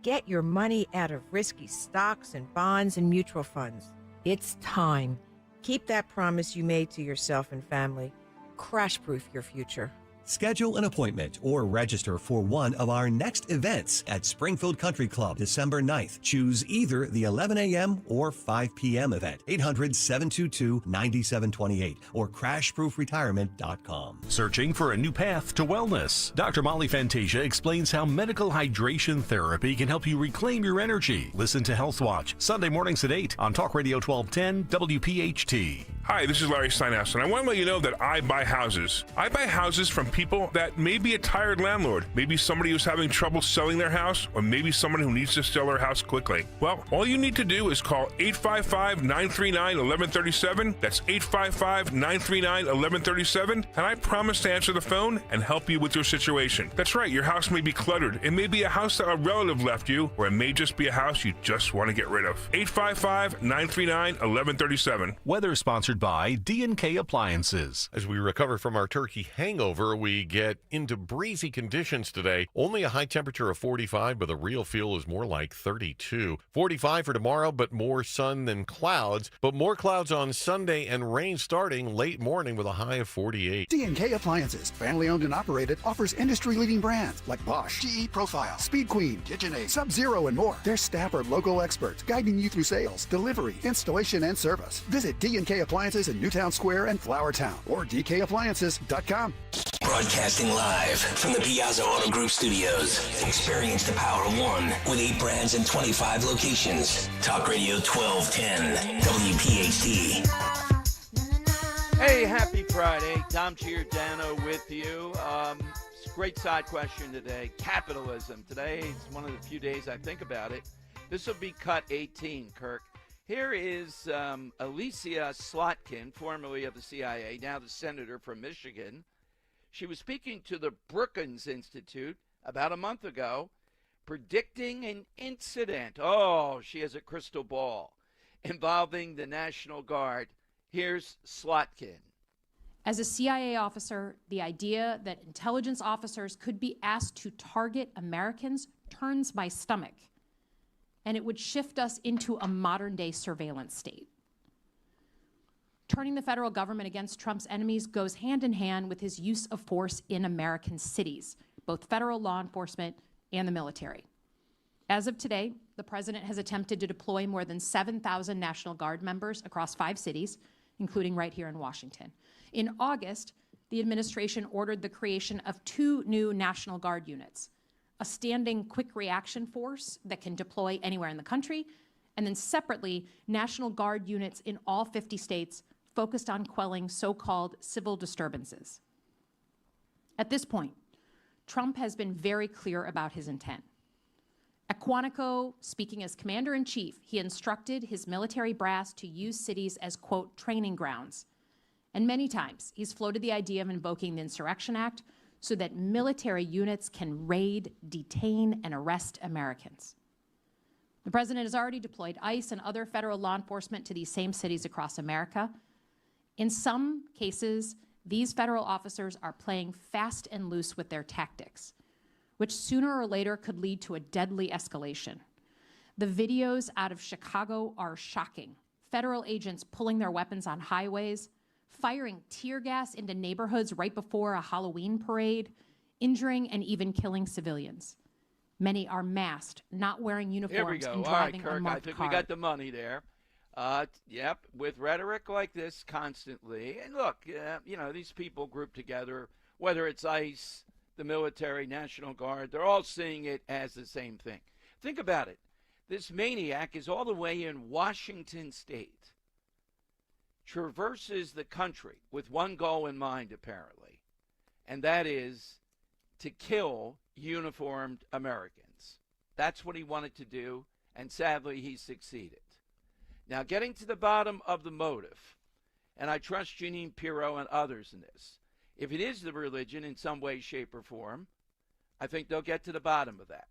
S22: Get your money out of risky stocks and bonds and mutual funds. It's time. Keep that promise you made to yourself and family. Crash-proof your future.
S23: Schedule an appointment or register for one of our next events at Springfield Country Club, December 9th. Choose either the 11 a.m. or 5 p.m. event, 800-722-9728 or crashproofretirement.com.
S24: Searching for a new path to wellness? Dr. Molly Fantasia explains how medical hydration therapy can help you reclaim your energy. Listen to Health Watch, Sunday mornings at 8 on Talk Radio 1210 WPHT.
S25: Hi, this is Larry Steinhaus, and I want to let you know that I buy houses. I buy houses from people that may be a tired landlord, maybe somebody who's having trouble selling their house, or maybe someone who needs to sell their house quickly. Well, all you need to do is call 855-939-1137. That's 855-939-1137, and I promise to answer the phone and help you with your situation. That's right, your house may be cluttered. It may be a house that a relative left you, or it may just be a house you just want to get rid of. 855-939-1137.
S24: Weather sponsored by D&K Appliances.
S26: As we recover from our turkey hangover, we get into breezy conditions today. Only a high temperature of 45, but the real feel is more like 32. 45 for tomorrow, but more sun than clouds. But more clouds on Sunday and rain starting late morning with a high of 48.
S27: D&K Appliances, family owned and operated, offers industry-leading brands like Bosch, GE Profile, Speed Queen, KitchenAid, Sub-Zero, and more. Their staff are local experts guiding you through sales, delivery, installation, and service. Visit D&K Appliances in Newtown Square and Flourtown or dkappliances.com.
S6: Broadcasting live from the Piazza Auto Group studios. Experience the power of one with 8 brands and 25 locations. Talk Radio 1210 WPHT.
S7: Hey, happy Friday. Tom Giordano with you. Great side question today. Capitalism. Today is one of the few days I think about it. This will be cut 18, Kirk. Here is Alicia Slotkin, formerly of the CIA, now the senator from Michigan. She was speaking to the Brookings Institute about a month ago, predicting an incident. Oh, she has a crystal ball involving the National Guard. Here's Slotkin.
S28: As a CIA officer, the idea that intelligence officers could be asked to target Americans turns my stomach. And it would shift us into a modern-day surveillance state. Turning the federal government against Trump's enemies goes hand in hand with his use of force in American cities, both federal law enforcement and the military. As of today, the president has attempted to deploy more than 7,000 National Guard members across 5 cities, including right here in Washington. In August, the administration ordered the creation of 2 new National Guard units, a standing quick reaction force that can deploy anywhere in the country, and then separately, National Guard units in all 50 states focused on quelling so-called civil disturbances. At this point, Trump has been very clear about his intent. At Quantico, speaking as commander-in-chief, he instructed his military brass to use cities as, quote, training grounds. And many times, he's floated the idea of invoking the Insurrection Act so that military units can raid, detain, and arrest Americans. The president has already deployed ICE and other federal law enforcement to these same cities across America. In some cases, these federal officers are playing fast and loose with their tactics, which sooner or later could lead to a deadly escalation. The videos out of Chicago are shocking. Federal agents pulling their weapons on highways, firing tear gas into neighborhoods right before a Halloween parade, injuring and even killing civilians. Many are masked, not wearing uniforms, and driving
S7: All right, Kirk,
S28: unmarked
S7: I think
S28: cars.
S7: we got the money there. Yep, with rhetoric like this constantly. And look, these people grouped together, whether it's ICE, the military, National Guard, they're all seeing it as the same thing. Think about it. This maniac is all the way in Washington State, traverses the country with one goal in mind, apparently, and that is to kill uniformed Americans. That's what he wanted to do, and sadly, he succeeded. Now, getting to the bottom of the motive, and I trust Jeanine Pirro and others in this, if it is the religion in some way, shape, or form, I think they'll get to the bottom of that.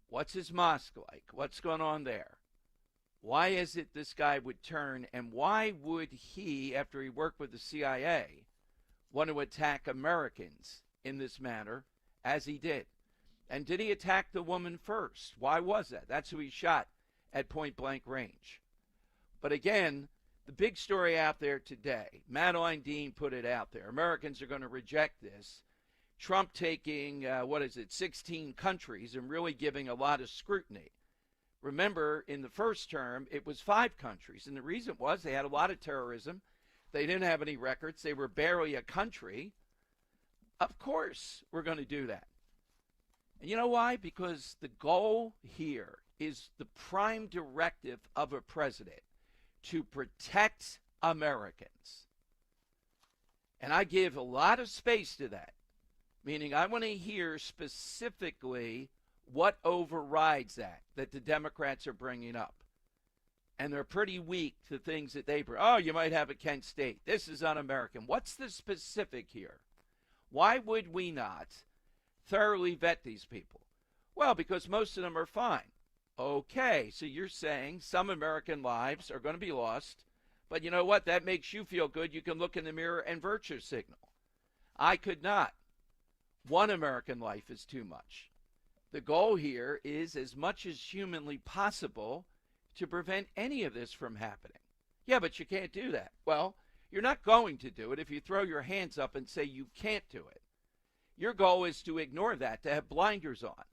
S7: What's his mosque like? What's going on there? Why is it this guy would turn, and why would he, after he worked with the CIA, want to attack Americans in this manner, as he did? And did he attack the woman first? Why was that? That's who he shot at point-blank range. But again, the big story out there today, Madeline Dean put it out there. Americans are going to reject this. Trump taking, 16 countries and really giving a lot of scrutiny. Remember, in the first term, it was 5 countries. And the reason was they had a lot of terrorism. They didn't have any records. They were barely a country. Of course, we're going to do that. And you know why? Because the goal here is the prime directive of a president to protect Americans. And I give a lot of space to that, meaning I want to hear specifically what overrides that the Democrats are bringing up. And they're pretty weak to things that they bring. Oh, you might have a Kent State. This is un-American. What's the specific here? Why would we not thoroughly vet these people? Well, because most of them are fine. Okay, so you're saying some American lives are going to be lost, but you know what? That makes you feel good. You can look in the mirror and virtue signal. I could not. One American life is too much. The goal here is, as much as humanly possible, to prevent any of this from happening. Yeah, but you can't do that. Well, you're not going to do it if you throw your hands up and say you can't do it. Your goal is to ignore that, to have blinders on,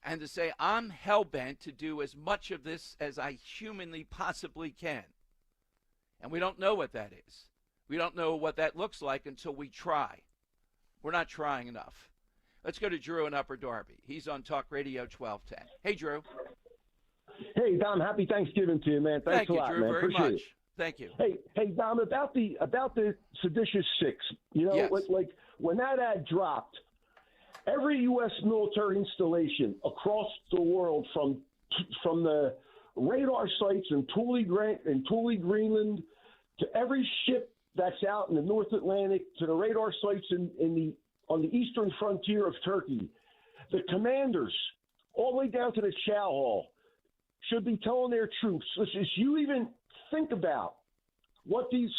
S7: and to say, I'm hell-bent to do as much of this as I humanly possibly can. And we don't know what that is. We don't know what that looks like until we try. We're not trying enough. Let's go to Drew in Upper Darby. He's on Talk Radio 1210. Hey, Drew.
S1: Hey, Dom. Happy Thanksgiving to you, man. Thanks
S7: Thank you,
S1: a lot,
S7: Drew,
S1: man.
S7: very
S1: Appreciate
S7: much.
S1: it.
S7: Thank you.
S1: Hey, Dom. About the seditious 6. You know,
S7: Yes.
S1: like when that ad dropped, every U.S. military installation across the world, from the radar sites in Thule, Greenland, to every ship that's out in the North Atlantic, to the radar sites on the eastern frontier of Turkey, the commanders, all the way down to the chow hall, should be telling their troops, listen, if you even think about what these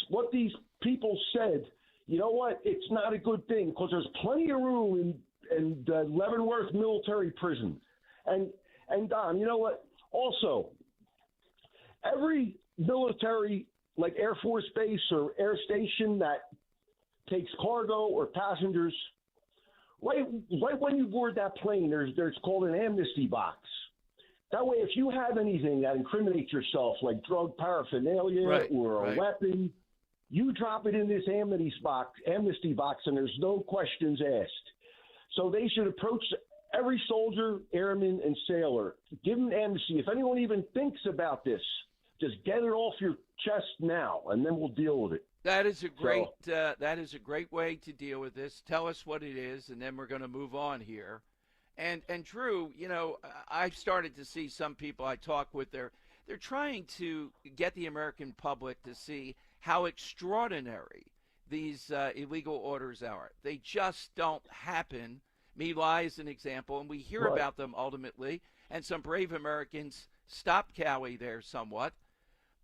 S1: people said, you know what? It's not a good thing, because there's plenty of room in the Leavenworth military prison. And Don, you know what? Also, every military, like Air Force base or air station that takes cargo or passengers, right when you board that plane, there's called an amnesty box. That way, if you have anything that incriminates yourself, like drug paraphernalia or a weapon, you drop it in this amnesty box, and there's no questions asked. So they should approach every soldier, airman, and sailor, give them amnesty. If anyone even thinks about this, just get it off your chest now, and then we'll deal with it.
S7: That is a great way to deal with this. Tell us what it is, and then we're going to move on here. And Drew, you know, I've started to see some people I talk with, they're trying to get the American public to see how extraordinary these illegal orders are. They just don't happen. My Lai is an example, and we hear about them ultimately, and some brave Americans stop Cowie there somewhat.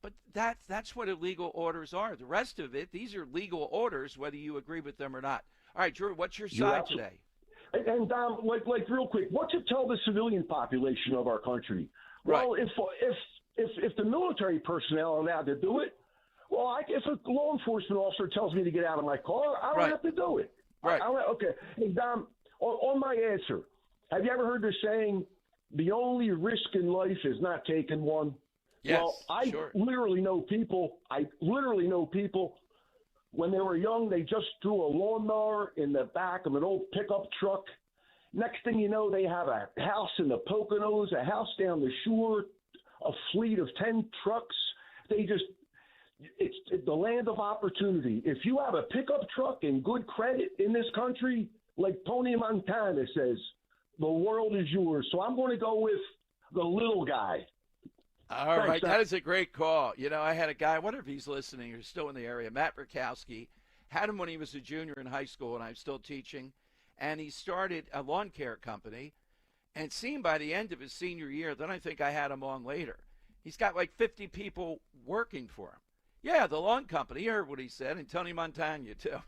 S7: But that's what illegal orders are. The rest of it, these are legal orders, whether you agree with them or not. All right, Drew, what's your side today?
S1: And Dom, like real quick, what to tell the civilian population of our country?
S7: Right.
S1: Well, if the military personnel are allowed to do it, well, if a law enforcement officer tells me to get out of my car, I don't have to do it.
S7: Right.
S1: Okay. Hey, Dom, on my answer, have you ever heard the saying, the only risk in life is not taking one?
S7: Yes,
S1: well, I literally know people, when they were young, they just threw a lawnmower in the back of an old pickup truck. Next thing you know, they have a house in the Poconos, a house down the shore, a fleet of 10 trucks. It's the land of opportunity. If you have a pickup truck and good credit in this country, like Tony Montana says, the world is yours. So I'm going to go with the little guy.
S7: All right, that is a great call. You know, I had a guy, I wonder if he's listening or still in the area, Matt Rakowski, had him when he was a junior in high school, and I'm still teaching, and he started a lawn care company, and seen by the end of his senior year, then I think I had him on later. He's got like 50 people working for him. Yeah, the lawn company, you heard what he said, and Tony Montana, too.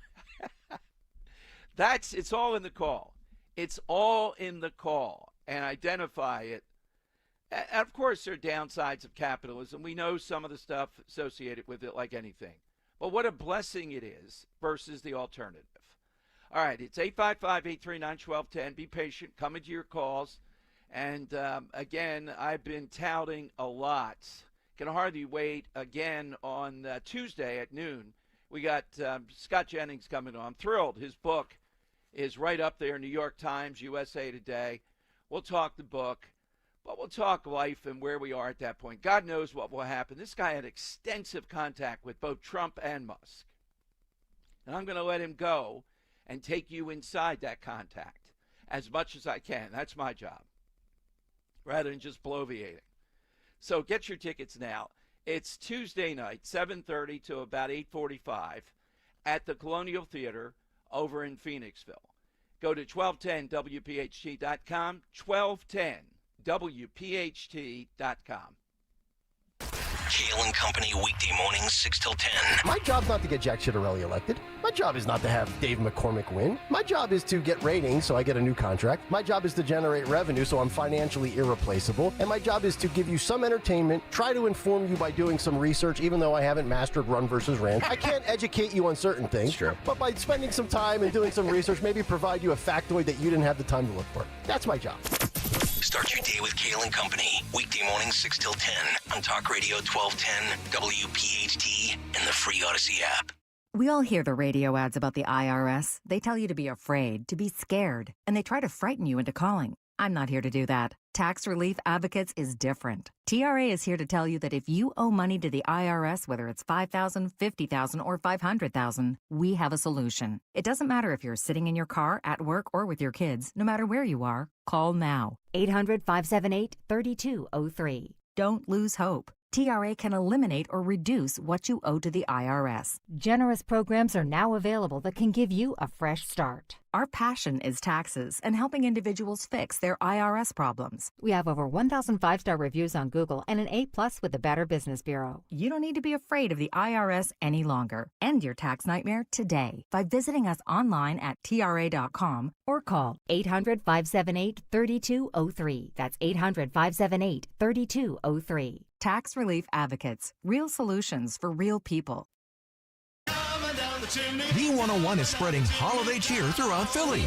S7: It's all in the call. It's all in the call, and identify it. And of course, there are downsides of capitalism. We know some of the stuff associated with it, like anything. But what a blessing it is versus the alternative. All right, it's 855-839-1210. Be patient. Come into your calls. And, again, I've been touting a lot. Can hardly wait. Again, on Tuesday at noon, we got Scott Jennings coming on. I'm thrilled. His book is right up there, New York Times, USA Today. We'll talk the book. But we'll talk life and where we are at that point. God knows what will happen. This guy had extensive contact with both Trump and Musk. And I'm going to let him go and take you inside that contact as much as I can. That's my job, rather than just bloviating. So get your tickets now. It's Tuesday night, 7:30 to about 8:45 at the Colonial Theater over in Phoenixville. Go to 1210WPHT.com, 1210WPHT.com.
S6: Kale and Company, weekday mornings, 6 till 10.
S12: My job's not to get Jack Ciattarelli elected. My job is not to have Dave McCormick win. My job is to get ratings so I get a new contract. My job is to generate revenue so I'm financially irreplaceable. And my job is to give you some entertainment, try to inform you by doing some research, even though I haven't mastered run versus ran. I can't educate you on certain things. True. But by spending some time and doing some research, maybe provide you a factoid that you didn't have the time to look for. That's my job.
S6: Start your day with Kale and Company, weekday mornings 6 till 10 on Talk Radio 1210, WPHT, and the free Odyssey app.
S2: We all hear the radio ads about the IRS. They tell you to be afraid, to be scared, and they try to frighten you into calling. I'm not here to do that. Tax Relief Advocates is different. TRA is here to tell you that if you owe money to the IRS, whether it's $5,000, $50,000, or $500,000, we have a solution. It doesn't matter if you're sitting in your car, at work, or with your kids. No matter where you are, call now. 800-578-3203. Don't lose hope. TRA can eliminate or reduce what you owe to the IRS.
S3: Generous programs are now available that can give you a fresh start.
S2: Our passion is taxes and helping individuals fix their IRS problems.
S3: We have over 1,000 5-star reviews on Google and an A+ with the Better Business Bureau.
S2: You don't need to be afraid of the IRS any longer. End your tax nightmare today by visiting us online at TRA.com or call
S3: 800-578-3203. That's 800-578-3203.
S2: Tax Relief Advocates. Real solutions for real people.
S4: B101 is spreading holiday cheer throughout Philly.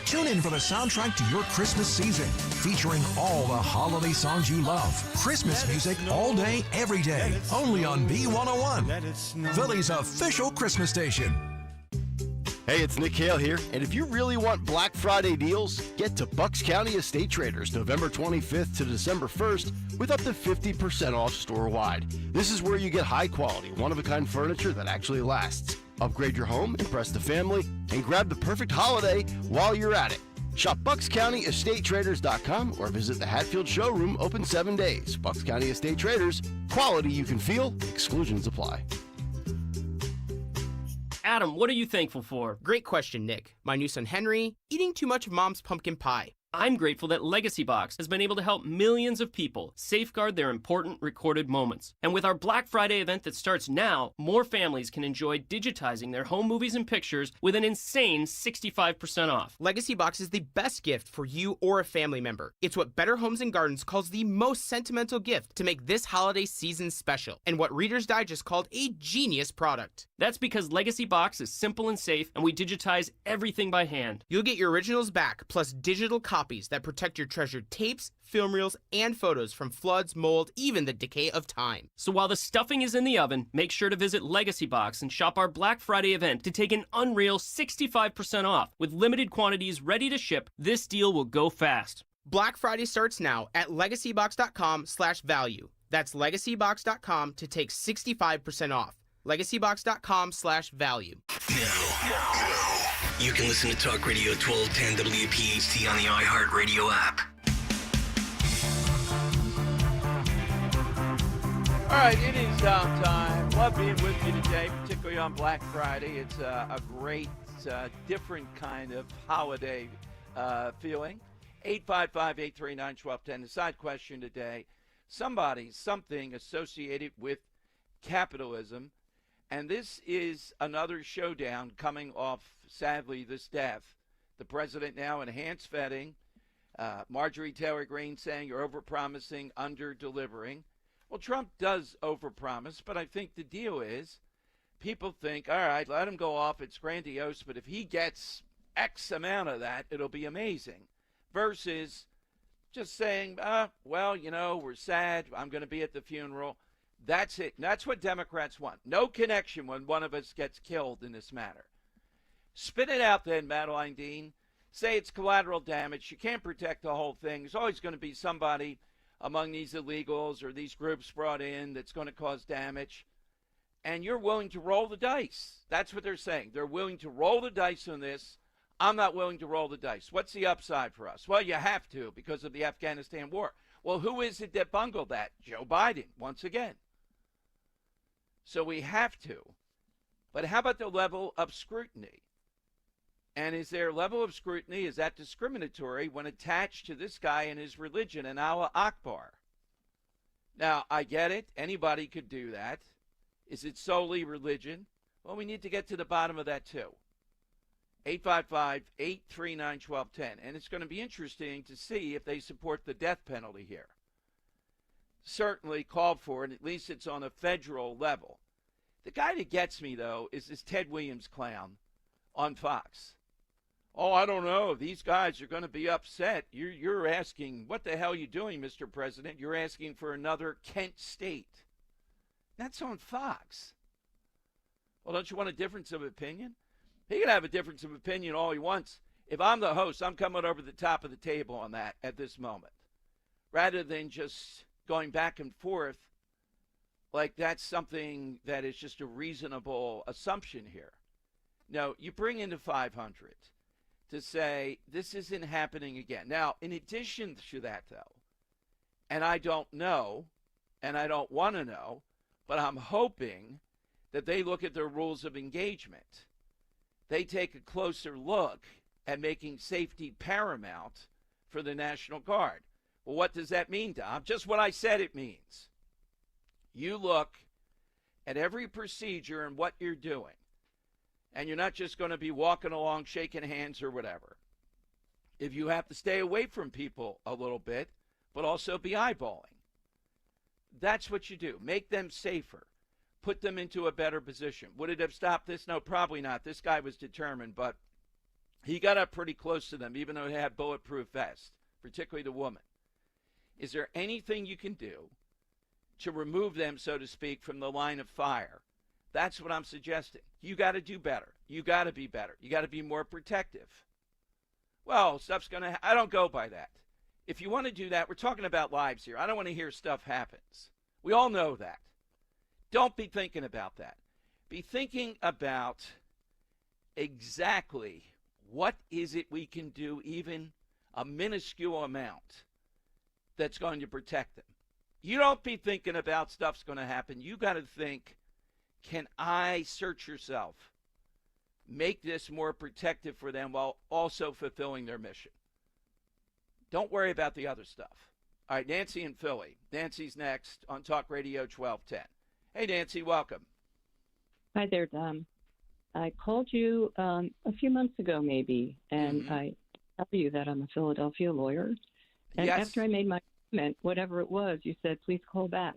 S4: Tune in for the soundtrack to your Christmas season, featuring all the holiday songs you love. Christmas music all day, every day, only on B101, Philly's official Christmas station.
S5: Hey, it's Nick Hale here, and if you really want Black Friday deals, get to Bucks County Estate Traders November 25th to December 1st with up to 50% off store-wide. This is where you get high-quality, one-of-a-kind furniture that actually lasts. Upgrade your home, impress the family, and grab the perfect holiday while you're at it. Shop BucksCountyEstateTraders.com or visit the Hatfield showroom, open 7 days. Bucks County Estate Traders, quality you can feel, exclusions apply.
S8: Adam, what are you thankful for?
S9: Great question, Nick. My new son Henry, eating too much of Mom's pumpkin pie.
S8: I'm grateful that Legacy Box has been able to help millions of people safeguard their important recorded moments. And with our Black Friday event that starts now, more families can enjoy digitizing their home movies and pictures with an insane 65% off.
S9: Legacy Box is the best gift for you or a family member. It's what Better Homes and Gardens calls the most sentimental gift to make this holiday season special, and what Reader's Digest called a genius product.
S8: That's because Legacy Box is simple and safe, and we digitize everything by hand.
S9: You'll get your originals back, plus digital copies that protect your treasured tapes, film reels, and photos from floods, mold, even the decay of time.
S8: So while the stuffing is in the oven, make sure to visit Legacy Box and shop our Black Friday event to take an unreal 65% off. With limited quantities ready to ship, this deal will go fast.
S9: Black Friday starts now at legacybox.com/value. That's legacybox.com to take 65% off. legacybox.com/value.
S6: Now, you can listen to Talk Radio 1210 WPHT on the iHeartRadio app.
S7: All right, it is time. Love being with you today, particularly on Black Friday. It's a great, different kind of holiday feeling. 855-839-1210. The side question today, something associated with capitalism. And this is another showdown coming off, sadly, this death. The president now enhanced vetting. Marjorie Taylor Greene saying you're overpromising, under-delivering. Well, Trump does overpromise, but I think the deal is people think, all right, let him go off. It's grandiose, but if he gets X amount of that, it'll be amazing. Versus just saying, well, you know, we're sad. I'm going to be at the funeral. That's it. That's what Democrats want. No connection when one of us gets killed in this matter. Spit it out then, Madeline Dean. Say it's collateral damage. You can't protect the whole thing. There's always going to be somebody among these illegals or these groups brought in that's going to cause damage. And you're willing to roll the dice. That's what they're saying. They're willing to roll the dice on this. I'm not willing to roll the dice. What's the upside for us? Well, you have to because of the Afghanistan war. Well, who is it that bungled that? Joe Biden, once again. So we have to. But how about the level of scrutiny? And is there a level of scrutiny? Is that discriminatory when attached to this guy and his religion and Allah Akbar? Now, I get it. Anybody could do that. Is it solely religion? Well, we need to get to the bottom of that, too. 855-839-1210. And it's going to be interesting to see if they support the death penalty here. Certainly called for, and at least it's on a federal level. The guy that gets me, though, is this Ted Williams clown on Fox. Oh, I don't know. These guys are going to be upset. You're asking, what the hell are you doing, Mr. President? You're asking for another Kent State. That's on Fox. Well, don't you want a difference of opinion? He can have a difference of opinion all he wants. If I'm the host, I'm coming over the top of the table on that at this moment. Rather than just going back and forth like that's something that is just a reasonable assumption here. No, you bring in the 500 to say this isn't happening again. Now, in addition to that, though, and I don't know, and I don't want to know, but I'm hoping that they look at their rules of engagement. They take a closer look at making safety paramount for the National Guard. Well, what does that mean, Dom? Just what I said it means. You look at every procedure and what you're doing, and you're not just going to be walking along, shaking hands or whatever. If you have to stay away from people a little bit, but also be eyeballing. That's what you do. Make them safer. Put them into a better position. Would it have stopped this? No, probably not. This guy was determined, but he got up pretty close to them, even though he had bulletproof vests, particularly the woman. Is there anything you can do to remove them, so to speak, from the line of fire That's what I'm suggesting. You got to do better. You got to be better. You got to be more protective. Well, stuff's going to I don't go by that. If you want to do that, we're talking about lives here. I don't want to hear stuff happens. We all know that. Don't be thinking about that. Be thinking about exactly what is it we can do, even a minuscule amount, that's going to protect them. You don't be thinking about stuff's going to happen. You got to think, can I search yourself, make this more protective for them while also fulfilling their mission? Don't worry about the other stuff. All right, Nancy in Philly. Nancy's next on Talk Radio 1210. Hey, Nancy, welcome.
S10: Hi there, Dom. I called you a few months ago, maybe, and I tell you that I'm a Philadelphia lawyer. And after I made my comment, whatever it was, you said, please call back.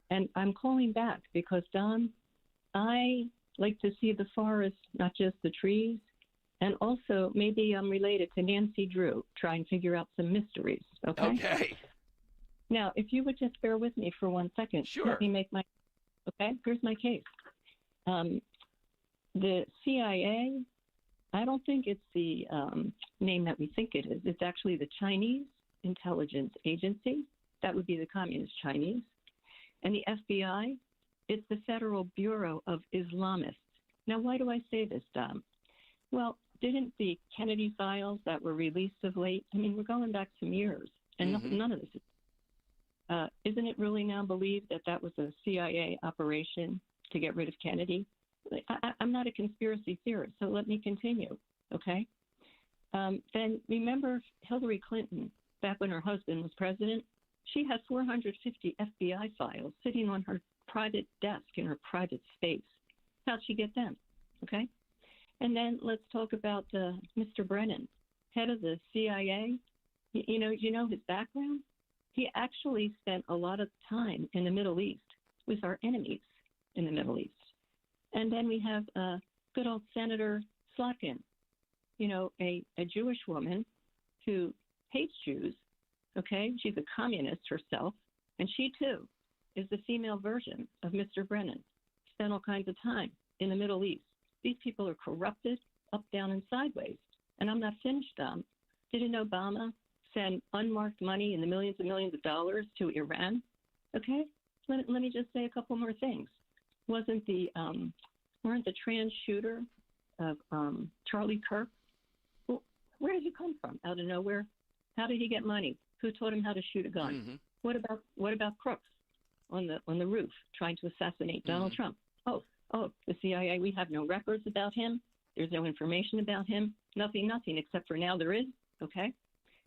S10: And I'm calling back because, Dom, I like to see the forest, not just the trees. And also, maybe I'm related to Nancy Drew, try and figure out some mysteries, okay?
S7: Okay.
S10: Now, if you would just bear with me for 1 second.
S7: Sure.
S10: Let me make my, okay? Here's my case. The CIA, I don't think it's the name that we think it is. It's actually the Chinese Intelligence Agency. That would be the Communist Chinese. And the FBI, it's the Federal Bureau of Islamists. Now, why do I say this, Dom? Well, didn't the Kennedy files that were released of late, I mean, we're going back some years, and none of this is. Isn't it really now believed that that was a CIA operation to get rid of Kennedy? I'm not a conspiracy theorist, so let me continue, okay? Then remember Hillary Clinton, back when her husband was president, she had 450 FBI files sitting on her private desk in her private space. How'd she get them, okay? And then let's talk about Mr. Brennan, head of the CIA. You know his background? He actually spent a lot of time in the Middle East with our enemies in the Middle East. And then we have good old Senator Slotkin, a Jewish woman who hates Jews, okay? She's a communist herself, and she, too, is the female version of Mr. Brennan. Spent all kinds of time in the Middle East. These people are corrupted up, down, and sideways. And I'm not finished, Dom. Didn't Obama send unmarked money in the millions and millions of dollars to Iran? Okay? Let me just say a couple more things. Weren't the trans shooter of Charlie Kirk? Well, where did he come from? Out of nowhere? How did he get money? Who taught him how to shoot a gun? What about Crooks on the roof trying to assassinate Donald Trump? Oh, the CIA, we have no records about him. There's no information about him. Nothing, except for now there is, okay?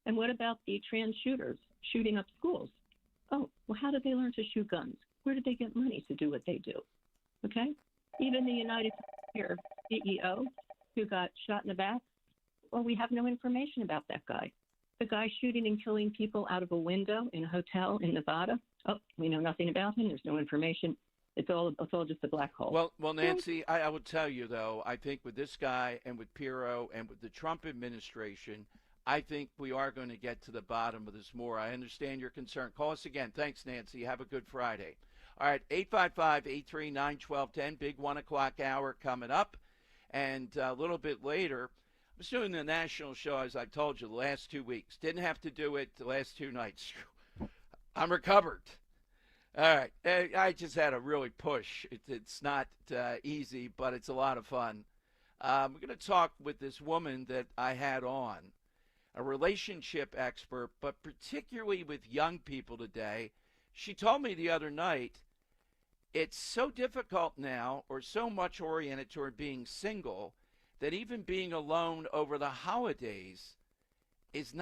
S10: And what about the trans shooters shooting up schools? Oh, well, how did they learn to shoot guns? Where did they get money to do what they do? Okay? Even the United States CEO who got shot in the back, well, we have no information about that guy. The guy shooting and killing people out of a window in a hotel in Nevada, oh, we know nothing about him. There's no information. It's all just a black hole.
S7: Well, Nancy, I will tell you, though, I think with this guy and with Pirro and with the Trump administration, I think we are going to get to the bottom of this more. I understand your concern. Call us again. Thanks, Nancy. Have a good Friday. All right, 855-839-1210, big 1 o'clock hour coming up. And a little bit later, I was doing the national show, as I told you, the last 2 weeks. Didn't have to do it the last 2 nights. I'm recovered. All right. I just had to really push. It's not easy, but it's a lot of fun. We're going to talk with this woman that I had on, a relationship expert, but particularly with young people today. She told me the other night, it's so difficult now, or so much oriented toward being single, that even being alone over the holidays is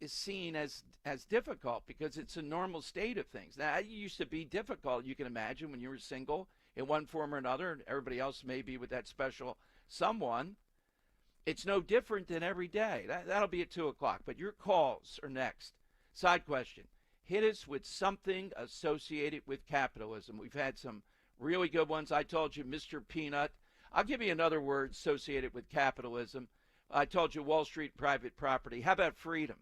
S7: seen as difficult because it's a normal state of things. Now, it used to be difficult, you can imagine, when you were single in one form or another, and everybody else may be with that special someone. It's no different than every day. That'll be at 2 o'clock. But your calls are next. Side question. Hit us with something associated with capitalism. We've had some really good ones. I told you Mr. Peanut. I'll give you another word associated with capitalism. I told you Wall Street private property. How about freedom?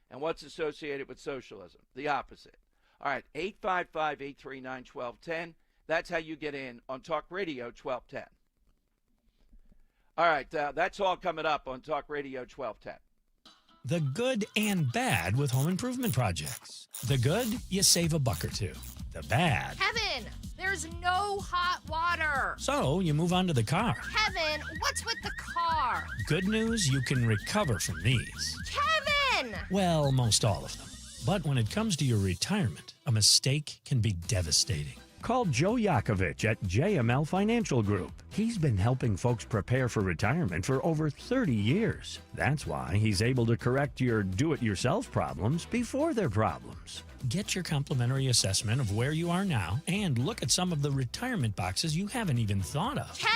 S7: And what's associated with socialism? The opposite. All right, 855-839-1210. That's how you get in on Talk Radio 1210. All right, that's all coming up on Talk Radio 1210.
S21: The good and bad with home improvement projects. The good, you save a buck or two. The bad,
S11: Kevin, there's no hot water.
S21: so you move on to the car.
S11: Kevin, what's with the car?
S21: Good news, you can recover from these.
S11: Kevin!
S21: Well, most all of them. But when it comes to your retirement, a mistake can be devastating. Call Joe Yakovich at JML Financial Group. He's been helping folks prepare for retirement for over 30 years. That's why he's able to correct your do-it-yourself problems before they're problems. Get your complimentary assessment of where you are now and look at some of the retirement boxes you haven't even thought of.
S11: Kevin!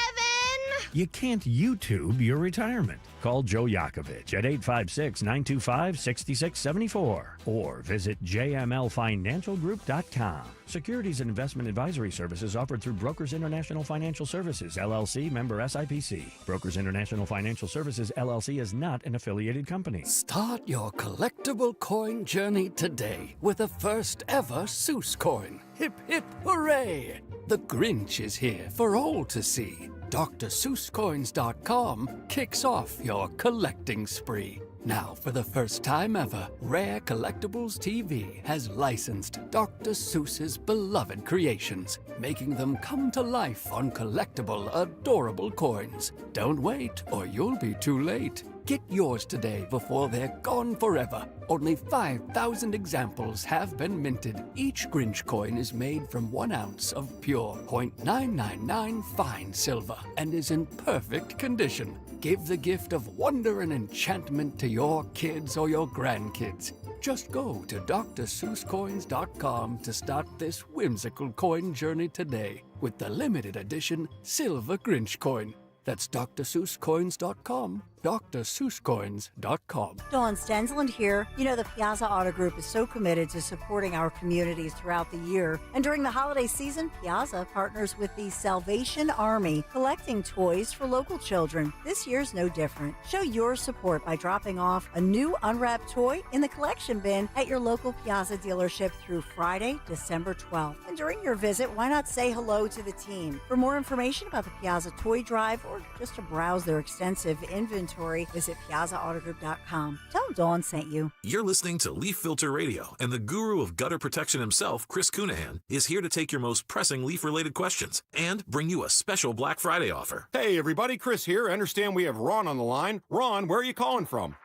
S21: You can't YouTube your retirement. Call Joe Yakovich at 856-925-6674 or visit jmlfinancialgroup.com. Securities and investment advisory services offered through Brokers International Financial Services, LLC, member SIPC. Brokers International Financial Services, LLC is not an affiliated company.
S13: Start your collectible coin journey today with the first ever Seuss coin. Hip, hip, hooray! The Grinch is here for all to see. DrSeussCoins.com kicks off your collecting spree. Now, for the first time ever, Rare Collectibles TV has licensed Dr. Seuss's beloved creations, making them come to life on collectible, adorable coins. Don't wait, or you'll be too late. Get yours today before they're gone forever. Only 5,000 examples have been minted. Each Grinch coin is made from 1 ounce of pure .999 fine silver and is in perfect condition. Give the gift of wonder and enchantment to your kids or your grandkids. Just go to DrSeussCoins.com to start this whimsical coin journey today with the limited edition Silver Grinch coin. That's DrSeussCoins.com, DrSeussCoins.com.
S14: Dawn Stensland here. You know, the Piazza Auto Group is so committed to supporting our communities throughout the year. And during the holiday season, Piazza partners with the Salvation Army, collecting toys for local children. This year's no different. Show your support by dropping off a new unwrapped toy in the collection bin at your local Piazza dealership through Friday, December 12th. And during your visit, why not say hello to the team? For more information about the Piazza Toy Drive or just to browse their extensive inventory, visit PiazzaAutogroup.com. Tell them Dawn sent you.
S15: You're listening to Leaf Filter Radio, and the guru of gutter protection himself, Chris Cunahan, is here to take your most pressing leaf-related questions and bring you a special Black Friday offer.
S16: Hey, everybody, Chris here. I understand we have Ron on the line. Ron, where are you calling from?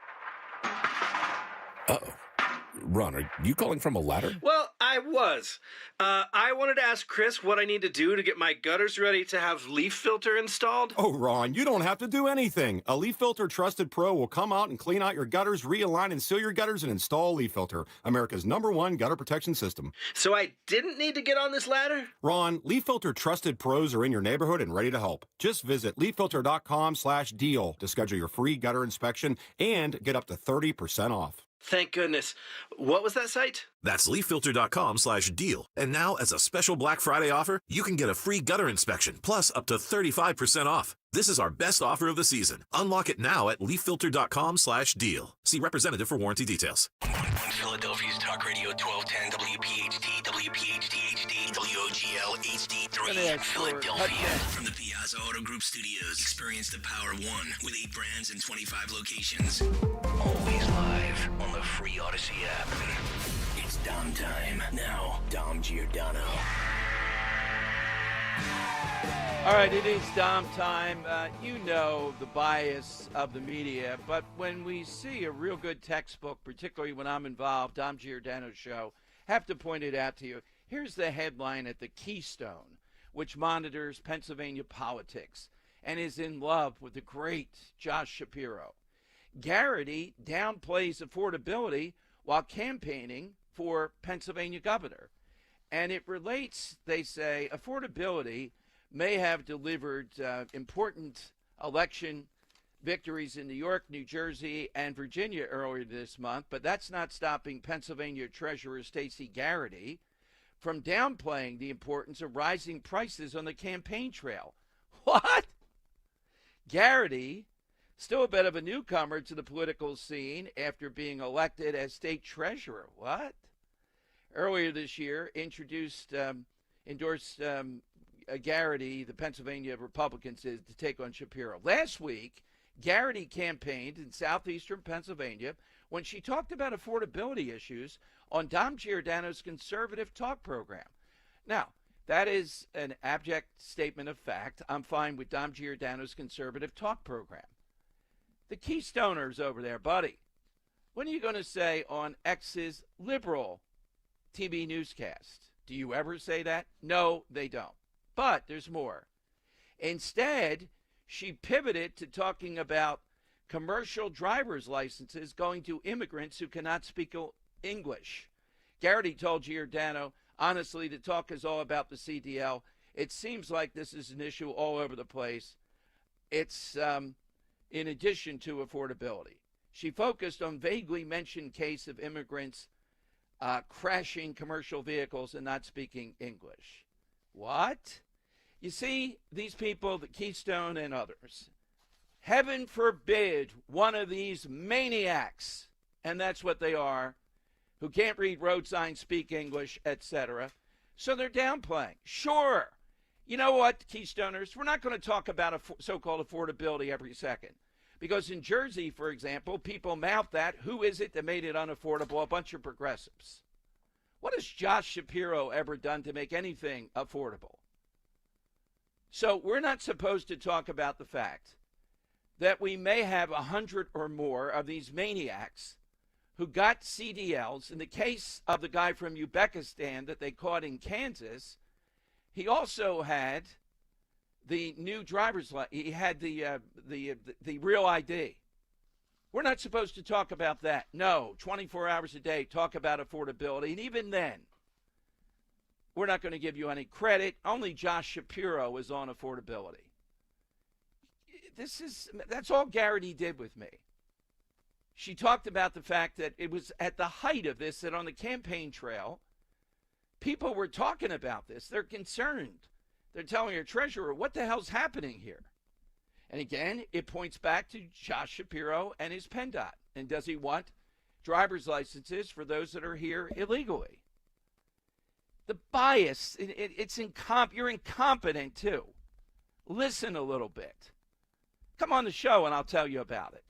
S17: Uh-oh. Ron, are you calling from a ladder?
S18: Well, I was. I wanted to ask Chris what I need to do to get my gutters ready to have leaf filter installed.
S16: Oh, Ron, you don't have to do anything. A Leaf Filter Trusted Pro will come out and clean out your gutters, realign and seal your gutters, and install Leaf Filter, America's #1 gutter protection system.
S18: So I didn't need to get on this ladder?
S16: Ron, Leaf Filter Trusted Pros are in your neighborhood and ready to help. Just visit leaffilter.com/deal to schedule your free gutter inspection and get up to 30% off.
S18: Thank goodness. What was that site?
S15: That's leaffilter.com/deal. And now, as a special Black Friday offer, you can get a free gutter inspection, plus up to 35% off. This is our best offer of the season. Unlock it now at leaffilter.com/deal. See representative for warranty details.
S6: Philadelphia's Talk Radio 1210 WPHT, WPHT HD, WOGL HD3, Philadelphia. From the Piazza Auto Group Studios, experience the Power of One with 8 brands and 25 locations. Always live on the free Odyssey app. It's Dom time. Now, Dom Giordano.
S7: All right, it is Dom time. You know the bias of the media, but when we see a real good textbook, particularly when I'm involved, Dom Giordano's show, have to point it out to you. Here's the headline at the Keystone, which monitors Pennsylvania politics and is in love with the great Josh Shapiro. Garrity downplays affordability while campaigning for Pennsylvania governor. And it relates, they say, affordability may have delivered important election victories in New York, New Jersey, and Virginia earlier this month, but that's not stopping Pennsylvania Treasurer Stacey Garrity from downplaying the importance of rising prices on the campaign trail. What? Garrity, still a bit of a newcomer to the political scene after being elected as state treasurer. What? Earlier this year, endorsed Garrity, the Pennsylvania Republicans, is to take on Shapiro. Last week, Garrity campaigned in southeastern Pennsylvania when she talked about affordability issues on Dom Giordano's conservative talk program. Now, that is an abject statement of fact. I'm fine with Dom Giordano's conservative talk program. The Keystoners over there, buddy, what are you going to say on X's liberal TV newscast? Do you ever say that? No, they don't. But there's more. Instead, she pivoted to talking about commercial driver's licenses going to immigrants who cannot speak English. Garrity told Giordano, honestly, the talk is all about the CDL. It seems like this is an issue all over the place. It's in addition to affordability. She focused on vaguely mentioned case of immigrants crashing commercial vehicles and not speaking English. What? You see, these people, the Keystone and others, heaven forbid one of these maniacs, and that's what they are, who can't read road signs, speak English, etc. So they're downplaying. Sure. You know what, Keystoners? We're not going to talk about so-called affordability every second. Because in Jersey, for example, people mouth that. Who is it that made it unaffordable? A bunch of progressives. What has Josh Shapiro ever done to make anything affordable? So we're not supposed to talk about the fact that we may have 100 or more of these maniacs who got CDLs. In the case of the guy from Uzbekistan that they caught in Kansas, he also had the new driver's license. He had the real ID. We're not supposed to talk about that. No, 24 hours a day, talk about affordability. And even then, we're not going to give you any credit. Only Josh Shapiro is on affordability. That's all Garrity did with me. She talked about the fact that it was at the height of this, that on the campaign trail, people were talking about this. They're concerned. They're telling her treasurer, what the hell's happening here? And again, it points back to Josh Shapiro and his PennDOT. And does he want driver's licenses for those that are here illegally? The bias, you're incompetent too. Listen a little bit. Come on the show and I'll tell you about it.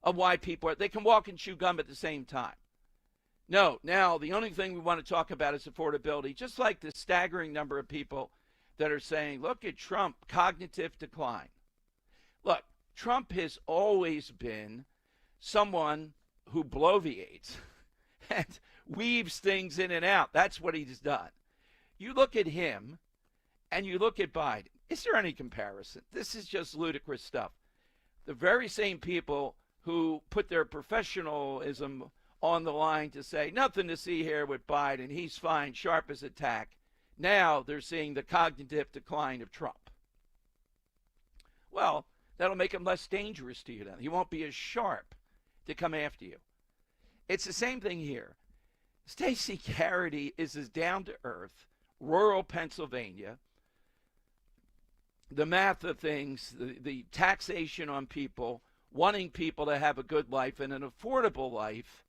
S7: Of why they can walk and chew gum at the same time. No, now the only thing we want to talk about is affordability, just like the staggering number of people that are saying, look at Trump, cognitive decline. Look, Trump has always been someone who bloviates and weaves things in and out. That's what he's done. You look at him and you look at Biden. Is there any comparison? This is just ludicrous stuff. The very same people who put their professionalism on the line to say, nothing to see here with Biden, he's fine, sharp as a tack. Now they're seeing the cognitive decline of Trump. Well, that'll make him less dangerous to you then. He won't be as sharp to come after you. It's the same thing here. Stacey Garrity is as down-to-earth, rural Pennsylvania. The math of things, the taxation on people, wanting people to have a good life and an affordable life.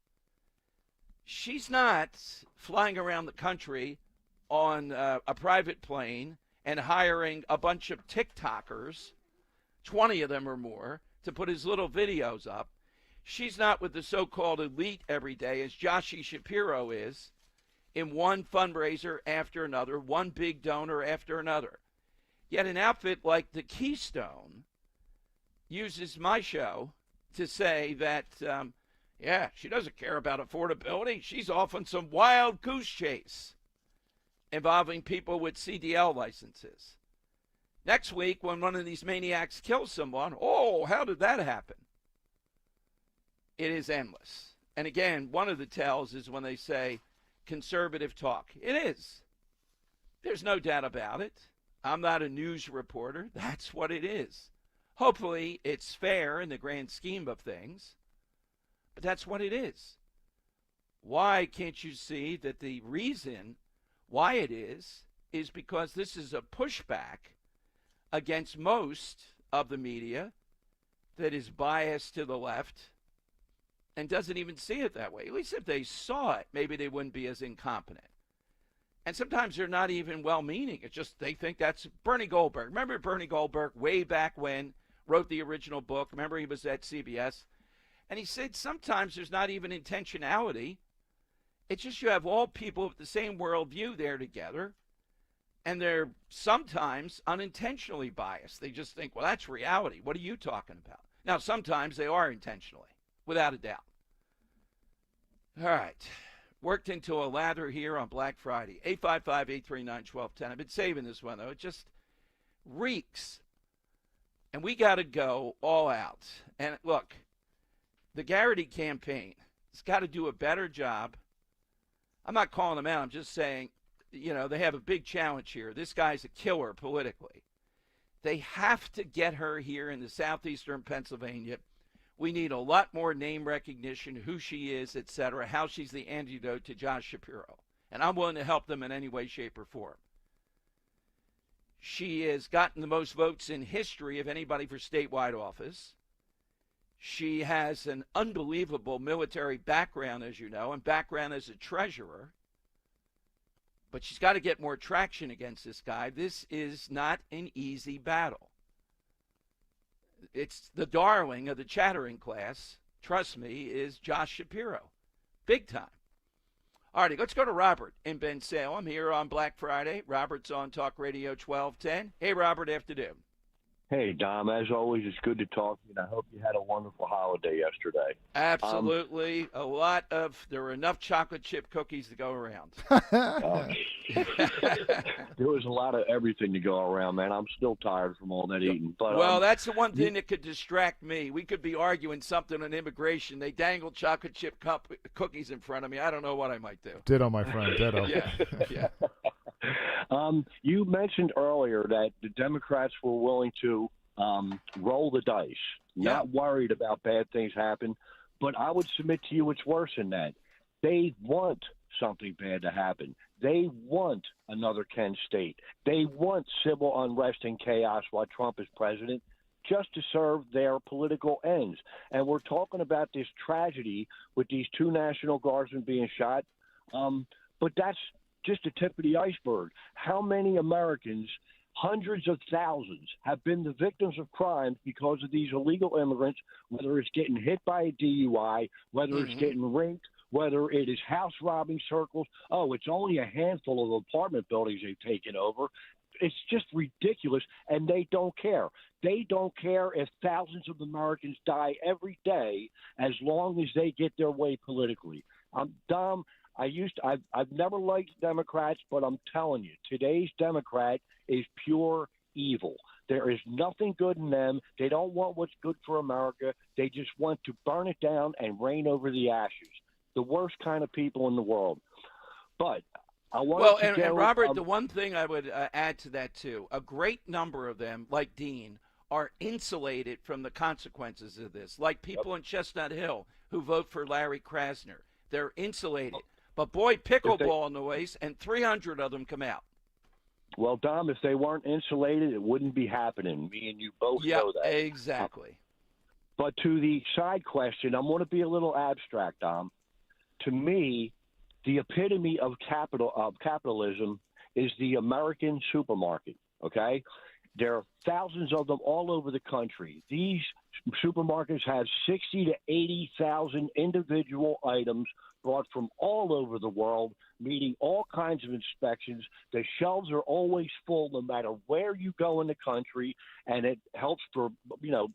S7: She's not flying around the country on a private plane and hiring a bunch of TikTokers, 20 of them or more, to put his little videos up. She's not with the so-called elite every day, as Joshie Shapiro is, in one fundraiser after another, one big donor after another. Yet an outfit like the Keystone uses my show to say that, yeah, she doesn't care about affordability. She's off on some wild goose chase involving people with CDL licenses. Next week, when one of these maniacs kills someone, oh, how did that happen? It is endless. And again, one of the tells is when they say conservative talk. It is. There's no doubt about it. I'm not a news reporter. That's what it is. Hopefully, it's fair in the grand scheme of things, but that's what it is. Why can't you see that the reason why it is because this is a pushback against most of the media that is biased to the left and doesn't even see it that way. At least if they saw it, maybe they wouldn't be as incompetent. And sometimes they're not even well-meaning. It's just they think that's Bernie Goldberg. Remember Bernie Goldberg way back when, wrote the original book. Remember he was at CBS? And he said sometimes there's not even intentionality. It's just you have all people with the same worldview there together, and they're sometimes unintentionally biased. They just think, well, that's reality. What are you talking about? Now, sometimes they are intentionally, without a doubt. All right. Worked into a lather here on Black Friday. 855-839-1210. I've been saving this one, though. It just reeks. And we got to go all out. And look, the Garrity campaign has got to do a better job. I'm not calling them out. I'm just saying, you know, they have a big challenge here. This guy's a killer politically. They have to get her here in the southeastern Pennsylvania. We need a lot more name recognition, who she is, etc., how she's the antidote to Josh Shapiro. And I'm willing to help them in any way, shape, or form. She has gotten the most votes in history of anybody for statewide office. She has an unbelievable military background, as you know, and background as a treasurer. But she's got to get more traction against this guy. This is not an easy battle. It's the darling of the chattering class, trust me, is Josh Shapiro. Big time. All righty, let's go to Robert in Ben Salem here on Black Friday. Robert's on Talk Radio 1210. Hey, Robert, afternoon.
S19: Hey, Dom. As always, it's good to talk to you, and I hope you had a wonderful holiday yesterday.
S7: Absolutely. There were enough chocolate chip cookies to go around.
S19: There was a lot of everything to go around, man. I'm still tired from all that eating. But
S7: well, that's the one thing that could distract me. We could be arguing something on immigration. They dangled chocolate chip cookies in front of me. I don't know what I might do.
S20: Ditto, my friend. Ditto.
S7: Yeah.
S19: You mentioned earlier that the Democrats were willing to roll the dice, not worried about bad things happen. But I would submit to you it's worse than that. They want something bad to happen. They want another Kent State. They want civil unrest and chaos while Trump is president, just to serve their political ends. And we're talking about this tragedy with these two National Guardsmen being shot. But that's just the tip of the iceberg. How many Americans, hundreds of thousands, have been the victims of crimes because of these illegal immigrants, whether it's getting hit by a DUI, whether it's getting raped, whether it is house robbing circles. Oh, it's only a handful of apartment buildings they've taken over. It's just ridiculous, and they don't care. They don't care if thousands of Americans die every day as long as they get their way politically. Dom, I've never liked Democrats, but I'm telling you, today's Democrat is pure evil. There is nothing good in them. They don't want what's good for America. They just want to burn it down and reign over the ashes. The worst kind of people in the world. But I want to
S7: and Robert, the one thing I would add to that too, a great number of them, like Dean, are insulated from the consequences of this. Like people in Chestnut Hill who vote for Larry Krasner, they're insulated. But boy, pickleball noise, and 300 of them come out.
S19: Well, Dom, if they weren't insulated, it wouldn't be happening. Me and you both know that.
S7: Exactly.
S19: But to the side question, I'm going to be a little abstract, Dom. To me, the epitome of capitalism is the American supermarket, okay? There are thousands of them all over the country. These supermarkets have 60 to 80,000 individual items brought from all over the world, meeting all kinds of inspections. The shelves are always full no matter where you go in the country, and it helps for,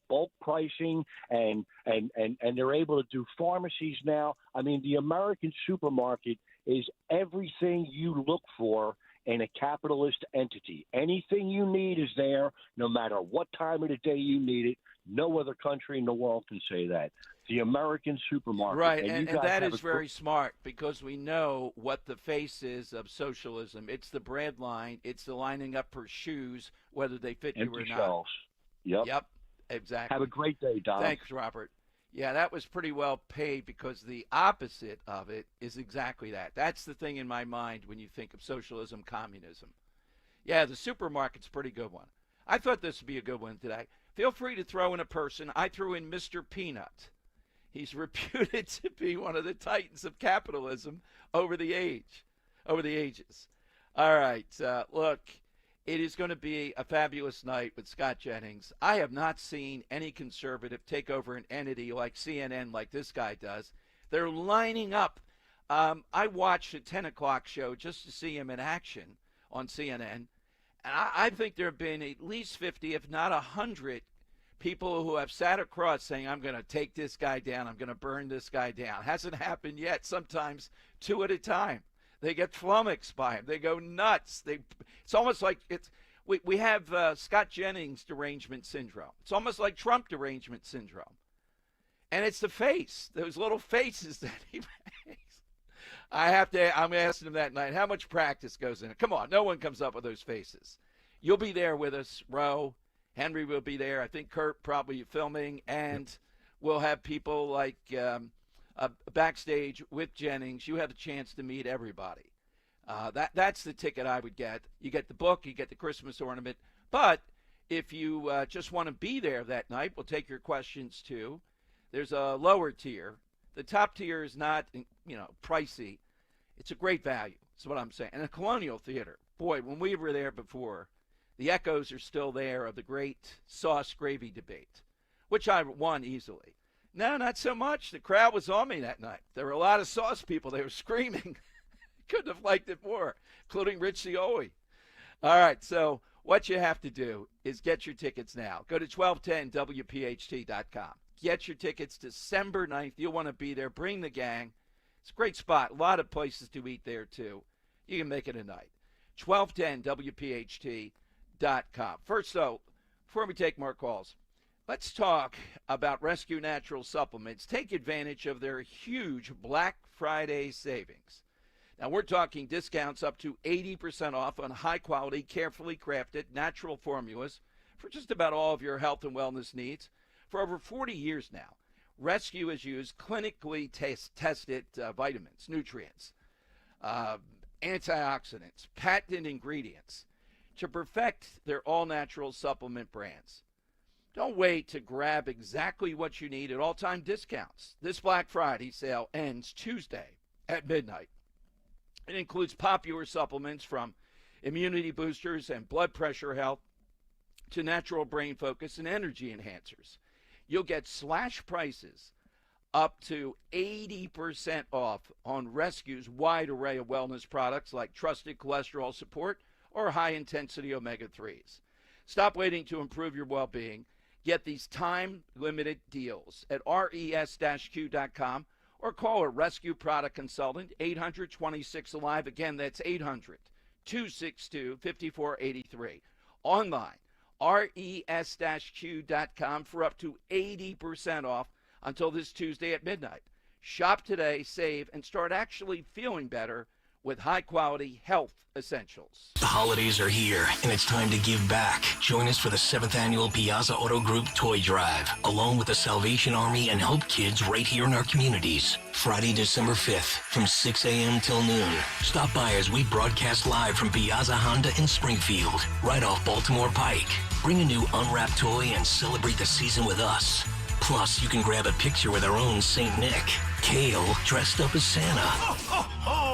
S19: bulk pricing, and they're able to do pharmacies now. I mean, the American supermarket is everything you look for in a capitalist entity. Anything you need is there, no matter what time of the day you need it. No other country in the world can say that. The American supermarket.
S7: Right, and that is very smart, because we know what the face is of socialism. It's the bread line. It's the lining up for shoes, whether they fit you or not.
S19: Shelves. Yep,
S7: exactly.
S19: Have a great day, Don.
S7: Thanks, Robert. Yeah, that was pretty well paid, because the opposite of it is exactly that. That's the thing in my mind when you think of socialism, communism. Yeah, the supermarket's a pretty good one. I thought this would be a good one today. Feel free to throw in a person. I threw in Mr. Peanut. He's reputed to be one of the titans of capitalism over the ages. All right. Look, it is going to be a fabulous night with Scott Jennings. I have not seen any conservative take over an entity like CNN like this guy does. They're lining up. I watched a 10 o'clock show just to see him in action on CNN. And I think there have been at least 50, if not 100, people who have sat across saying, I'm going to take this guy down. I'm going to burn this guy down. Hasn't happened yet. Sometimes 2 at a time. They get flummoxed by him. They go nuts. It's almost like we have Scott Jennings derangement syndrome. It's almost like Trump derangement syndrome. And it's the face, those little faces that he makes. I'm asking him that night, how much practice goes in it? Come on, no one comes up with those faces. You'll be there with us, Roe. Henry will be there. I think Kurt probably filming. And we'll have people like backstage with Jennings. You have a chance to meet everybody. That's the ticket I would get. You get the book, you get the Christmas ornament. But if you just want to be there that night, we'll take your questions too. There's a lower tier. The top tier is not, pricey. It's a great value. That's what I'm saying. And the Colonial Theater, boy, when we were there before, the echoes are still there of the great sauce gravy debate, which I won easily. No, not so much. The crowd was on me that night. There were a lot of sauce people. They were screaming. Couldn't have liked it more, including Rich Cioli. All right, so what you have to do is get your tickets now. Go to 1210WPHT.com. Get your tickets December 9th. You'll want to be there. Bring the gang. It's a great spot. A lot of places to eat there, too. You can make it a night. 1210WPHT.com. First, though, before we take more calls, let's talk about Rescue Natural Supplements. Take advantage of their huge Black Friday savings. Now, we're talking discounts up to 80% off on high-quality, carefully crafted natural formulas for just about all of your health and wellness needs. For over 40 years now, Rescue has used clinically tested vitamins, nutrients, antioxidants, patented ingredients to perfect their all-natural supplement brands. Don't wait to grab exactly what you need at all-time discounts. This Black Friday sale ends Tuesday at midnight. It includes popular supplements from immunity boosters and blood pressure health to natural brain focus and energy enhancers. You'll get slash prices up to 80% off on Rescue's wide array of wellness products like trusted cholesterol support or high-intensity omega-3s. Stop waiting to improve your well-being. Get these time-limited deals at res-q.com or call a Rescue product consultant, 800-26-ALIVE. Again, that's 800-262-5483. Online, res-q.com for up to 80% off until this Tuesday at midnight. Shop today, save, and start actually feeling better with high-quality health essentials.
S6: The holidays are here, and it's time to give back. Join us for the 7th Annual Piazza Auto Group Toy Drive, along with the Salvation Army and Help Kids right here in our communities. Friday, December 5th, from 6 a.m. till noon. Stop by as we broadcast live from Piazza Honda in Springfield, right off Baltimore Pike. Bring a new unwrapped toy and celebrate the season with us. Plus, you can grab a picture with our own St. Nick, Kale dressed up as Santa,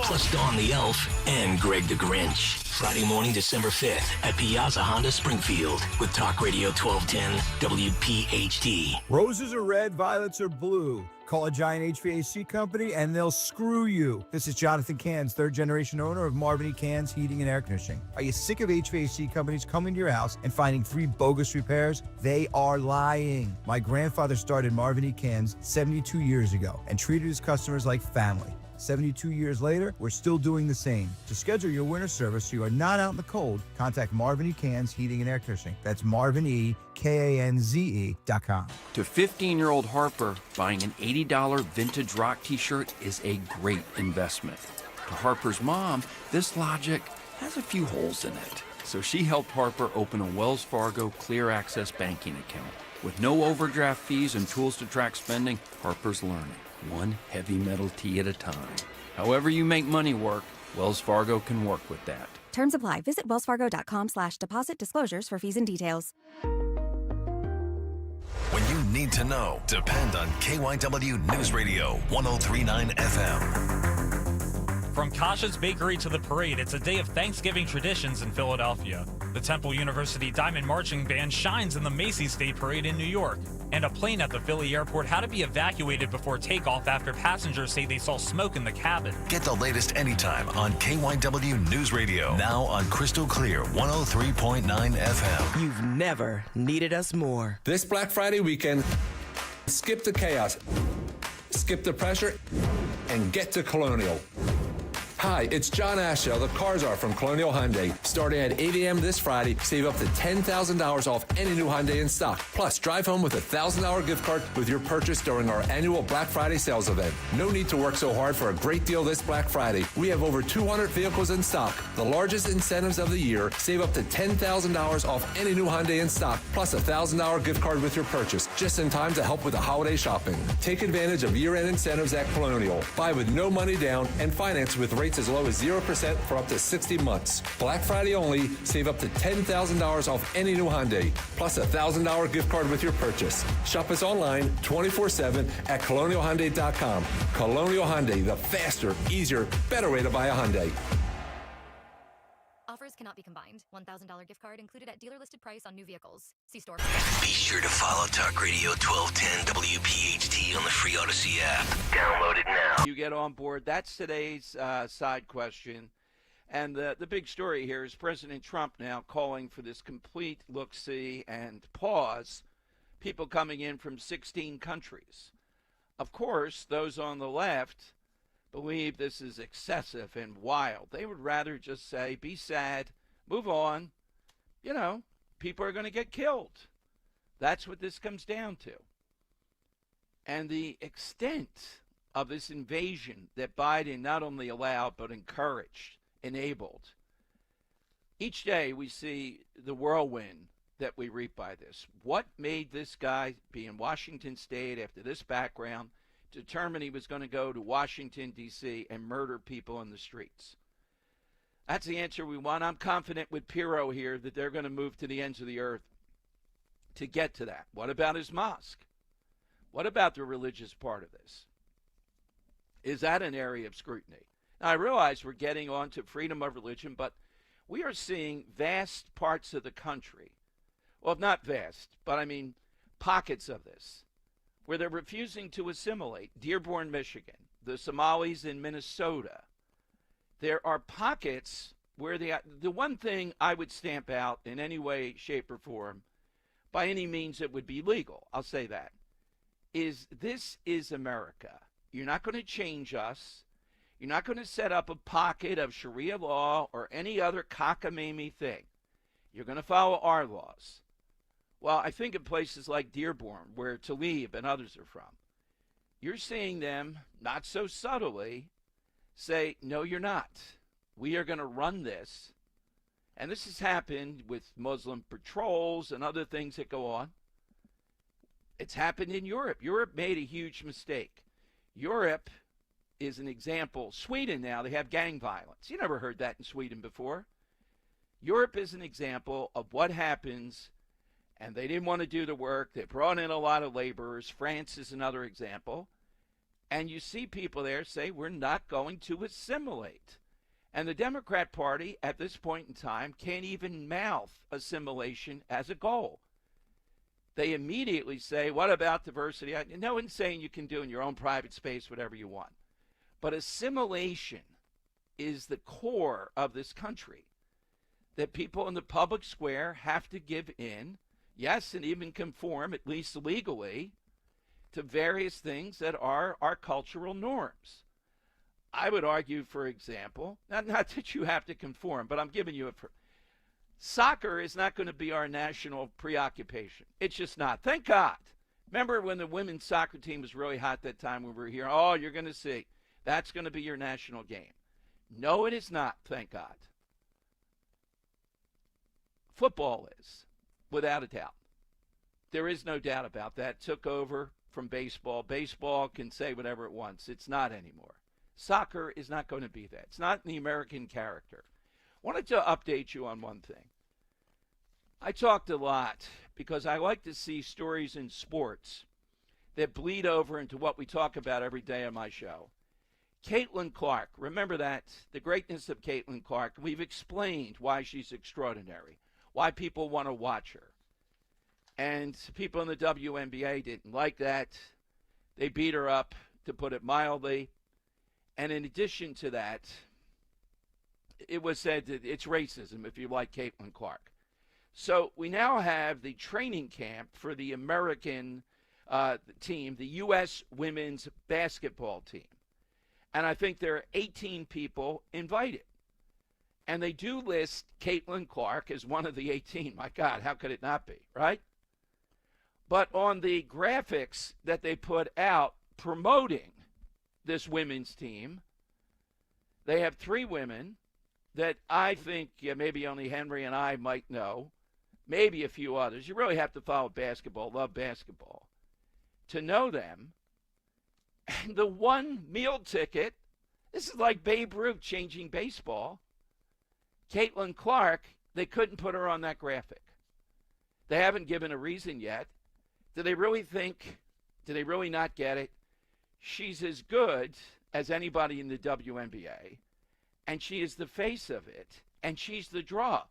S6: plus Dawn the Elf and Greg the Grinch. Friday morning, December 5th at Piazza Honda Springfield with Talk Radio 1210 WPHT.
S20: Roses are red, violets are blue. Call a Giant HVAC company and they'll screw you. This is Jonathan Cans, third generation owner of Marvin E. Cans Heating and Air Conditioning. Are you sick of HVAC companies coming to your house and finding free bogus repairs? They are lying. My grandfather started Marvin E. Cans 72 years ago and treated his customers like family. 72 years later, we're still doing the same. To schedule your winter service so you are not out in the cold, contact Marvin E. Cans Heating and Air Conditioning. That's MarvinEKanze.com.
S22: To 15-year-old Harper, buying an $80 vintage rock t-shirt is a great investment. To Harper's mom, this logic has a few holes in it. So she helped Harper open a Wells Fargo Clear Access banking account. With no overdraft fees and tools to track spending, Harper's learning. One heavy metal tee at a time. However you make money work, Wells Fargo can work with that.
S23: Terms apply. Visit wellsfargo.com/deposit disclosures for fees and details.
S4: When you need to know, depend on KYW News Radio 103.9 FM.
S1: From Kasha's Bakery to the parade, it's a day of Thanksgiving traditions in Philadelphia. The Temple University Diamond Marching Band shines in the Macy's State Parade in New York. And a plane at the Philly airport had to be evacuated before takeoff after passengers say they saw smoke in the cabin.
S3: Get the latest anytime on KYW News Radio. Now on Crystal Clear 103.9 FM.
S12: You've never needed us more.
S17: This Black Friday weekend, skip the chaos, skip the pressure, and get to Colonial. Hi, it's John Ashdale, the car czar from Colonial Hyundai. Starting at 8 a.m. this Friday, save up to $10,000 off any new Hyundai in stock. Plus, drive home with a $1,000 gift card with your purchase during our annual Black Friday sales event. No need to work so hard for a great deal this Black Friday. We have over 200 vehicles in stock. The largest incentives of the year. Save up to $10,000 off any new Hyundai in stock, plus a $1,000 gift card with your purchase, just in time to help with the holiday shopping. Take advantage of year-end incentives at Colonial. Buy with no money down and finance with rates as low as 0% for up to 60 months. Black Friday only, save up to $10,000 off any new Hyundai, plus a $1,000 gift card with your purchase. Shop us online 24/7 at colonialhyundai.com. Colonial Hyundai, the faster, easier, better way to buy a Hyundai.
S24: Offers cannot be combined. $1,000 gift card included at dealer listed price on new vehicles. See store.
S6: Be sure to follow Talk Radio 1210 WPHT on the free Odyssey app. Download it now.
S7: You get on board. That's today's side question. And the big story here is President Trump now calling for this complete look-see and pause. People coming in from 16 countries. Of course, those on the left believe this is excessive and wild. They would rather just say, be sad, move on. You know, people are going to get killed. That's what this comes down to. And the extent of this invasion that Biden not only allowed but encouraged, enabled. Each day we see the whirlwind that we reap by this. What made this guy be in Washington State after this background determined he was going to go to Washington, D.C. and murder people in the streets? That's the answer we want. I'm confident with Pirro here that they're going to move to the ends of the earth to get to that. What about his mosque? What about the religious part of this? Is that an area of scrutiny? Now, I realize we're getting on to freedom of religion, but we are seeing vast parts of the country, well, not vast, but I mean pockets of this, where they're refusing to assimilate. Dearborn, Michigan, the Somalis in Minnesota. There are pockets where the one thing I would stamp out in any way, shape, or form, by any means it would be legal, I'll say that, is this is America. You're not going to change us. You're not going to set up a pocket of Sharia law or any other cockamamie thing. You're going to follow our laws. Well, I think in places like Dearborn, where Talib and others are from, you're seeing them, not so subtly, say, no, you're not. We are going to run this. And this has happened with Muslim patrols and other things that go on. It's happened in Europe. Europe made a huge mistake. Europe is an example. Sweden now, they have gang violence. You never heard that in Sweden before. Europe is an example of what happens, and they didn't want to do the work. They brought in a lot of laborers. France is another example. And you see people there say, we're not going to assimilate. And the Democrat Party, at this point in time, can't even mouth assimilation as a goal. They immediately say, what about diversity? No one's saying you can do in your own private space whatever you want. But assimilation is the core of this country, that people in the public square have to give in, yes, and even conform, at least legally, to various things that are our cultural norms. I would argue, for example, not that you have to conform, but I'm giving you soccer is not going to be our national preoccupation. It's just not. Thank God. Remember when the women's soccer team was really hot that time when we were here? Oh, you're going to see. That's going to be your national game. No, it is not, thank God. Football is, without a doubt. There is no doubt about that. It took over from baseball. Baseball can say whatever it wants. It's not anymore. Soccer is not going to be that. It's not in the American character. I wanted to update you on one thing. I talked a lot because I like to see stories in sports that bleed over into what we talk about every day on my show. Caitlin Clark, remember that, the greatness of Caitlin Clark. We've explained why she's extraordinary, why people want to watch her. And people in the WNBA didn't like that. They beat her up, to put it mildly. And in addition to that, it was said that it's racism if you like Caitlin Clark. So we now have the training camp for the American team, the U.S. women's basketball team. And I think there are 18 people invited. And they do list Caitlin Clark as one of the 18. My God, how could it not be, right? But on the graphics that they put out promoting this women's team, they have 3 women that I think maybe only Henry and I might know, maybe a few others. You really have to follow basketball, love basketball, to know them. And the one meal ticket, this is like Babe Ruth changing baseball. Caitlin Clark, they couldn't put her on that graphic. They haven't given a reason yet. Do they really think, do they really not get it? She's as good as anybody in the WNBA, and she is the face of it, and she's the draw.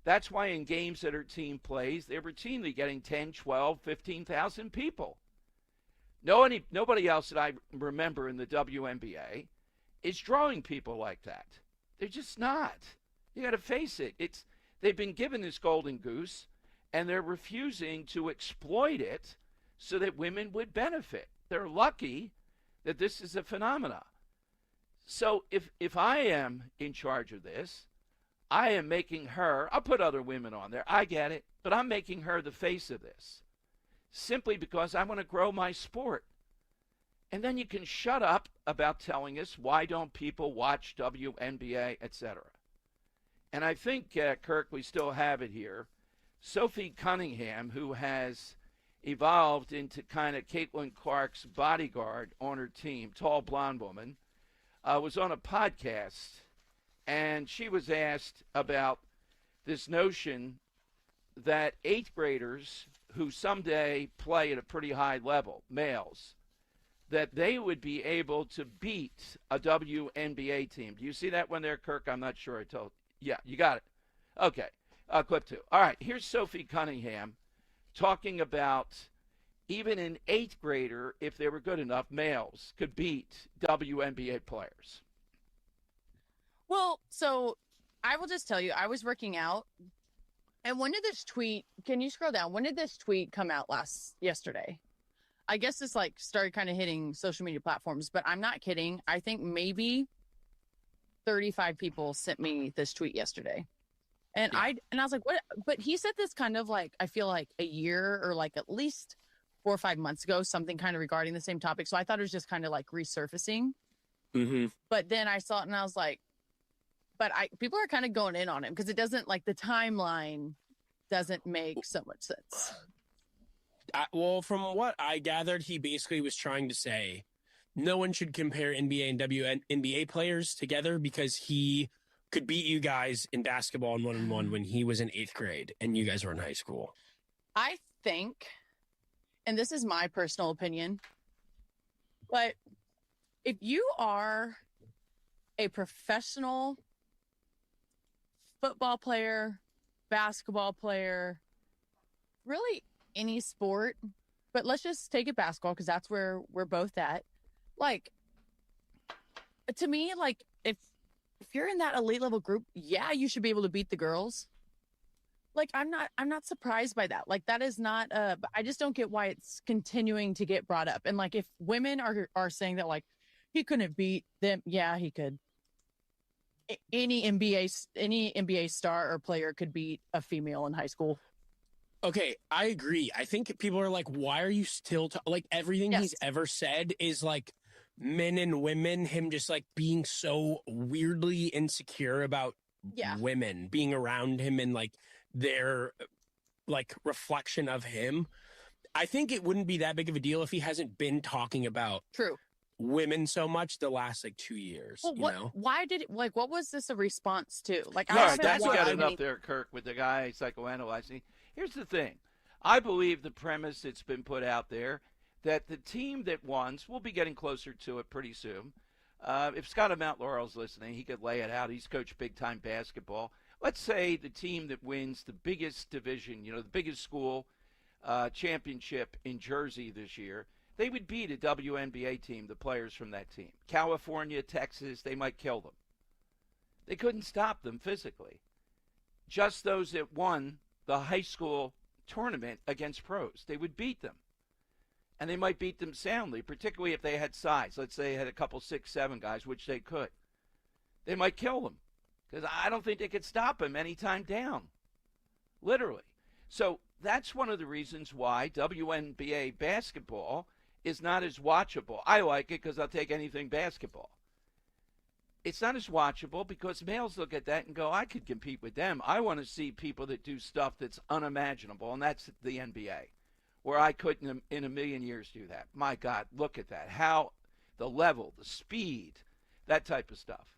S7: That's why in games that her team plays, they're routinely getting 10, 12, 15,000 people. Nobody else that I remember in the WNBA is drawing people like that. They're just not. You got to face it. They've been given this golden goose, and they're refusing to exploit it so that women would benefit. They're lucky that this is a phenomenon. So if I am in charge of this, I am making her, I'll put other women on there, I get it, but I'm making her the face of this, simply because I want to grow my sport. And then you can shut up about telling us why don't people watch WNBA, etc. And I think, Kirk, we still have it here. Sophie Cunningham, who has evolved into kind of Caitlin Clark's bodyguard on her team, tall blonde woman, was on a podcast, and she was asked about this notion that 8th graders who someday play at a pretty high level, males, that they would be able to beat a WNBA team. Do you see that one there, Kirk? I'm not sure I told. Yeah, you got it. Okay, clip 2. All right, here's Sophie Cunningham talking about even an 8th grader, if they were good enough, males could beat WNBA players.
S2: Well, so I will just tell you, I was working out, and when did this tweet, can you scroll down? When did this tweet come out yesterday? I guess this started kind of hitting social media platforms, but I'm not kidding. I think maybe 35 people sent me this tweet yesterday. And yeah. I was like, what? But he said this kind of I feel like a year or at least 4 or 5 months ago, something kind of regarding the same topic. So I thought it was just kind of resurfacing.
S5: Mm-hmm.
S2: But then I saw it and I was like, people are kind of going in on him because it doesn't the timeline doesn't make so much sense.
S5: Well, from what I gathered, he basically was trying to say no one should compare NBA and WNBA players together because he could beat you guys in basketball in 1-on-1 when he was in 8th grade and you guys were in high school.
S2: I think, and this is my personal opinion, but if you are a professional football player, basketball player, really any sport, but let's just take it basketball because that's where we're both at. To me, if you're in that elite level group, yeah, you should be able to beat the girls. I'm not surprised by that. That is not I just don't get why it's continuing to get brought up. And if women are saying that he couldn't beat them, yeah, he could. Any NBA star or player could beat a female in high school.
S5: Okay, I agree. I think people are why are you still everything he's ever said is men and women, him just being so weirdly insecure about women being around him and their reflection of him. I think it wouldn't be that big of a deal if he hasn't been talking about women so much the last 2 years.
S2: Well, why did it what was this a response to?
S7: That's got enough there, Kirk, with the guy psychoanalyzing. Here's the thing. I believe the premise that's been put out there that the team that won, we'll be getting closer to it pretty soon, If Scott of Mount Laurel's listening, he could lay it out. He's coached big-time basketball. Let's say the team that wins the biggest division, the biggest school championship in Jersey this year, they would beat a WNBA team, the players from that team. California, Texas, they might kill them. They couldn't stop them physically. Just those that won the high school tournament against pros, they would beat them. And they might beat them soundly, particularly if they had size. Let's say they had a couple 6'7" guys, which they could. They might kill them because I don't think they could stop them anytime down, literally. So that's one of the reasons why WNBA basketball is not as watchable. I like it because I'll take anything basketball. It's not as watchable because males look at that and go, I could compete with them. I want to see people that do stuff that's unimaginable, and that's the NBA, where I couldn't in a million years do that. My God, look at that. How the level, the speed, that type of stuff.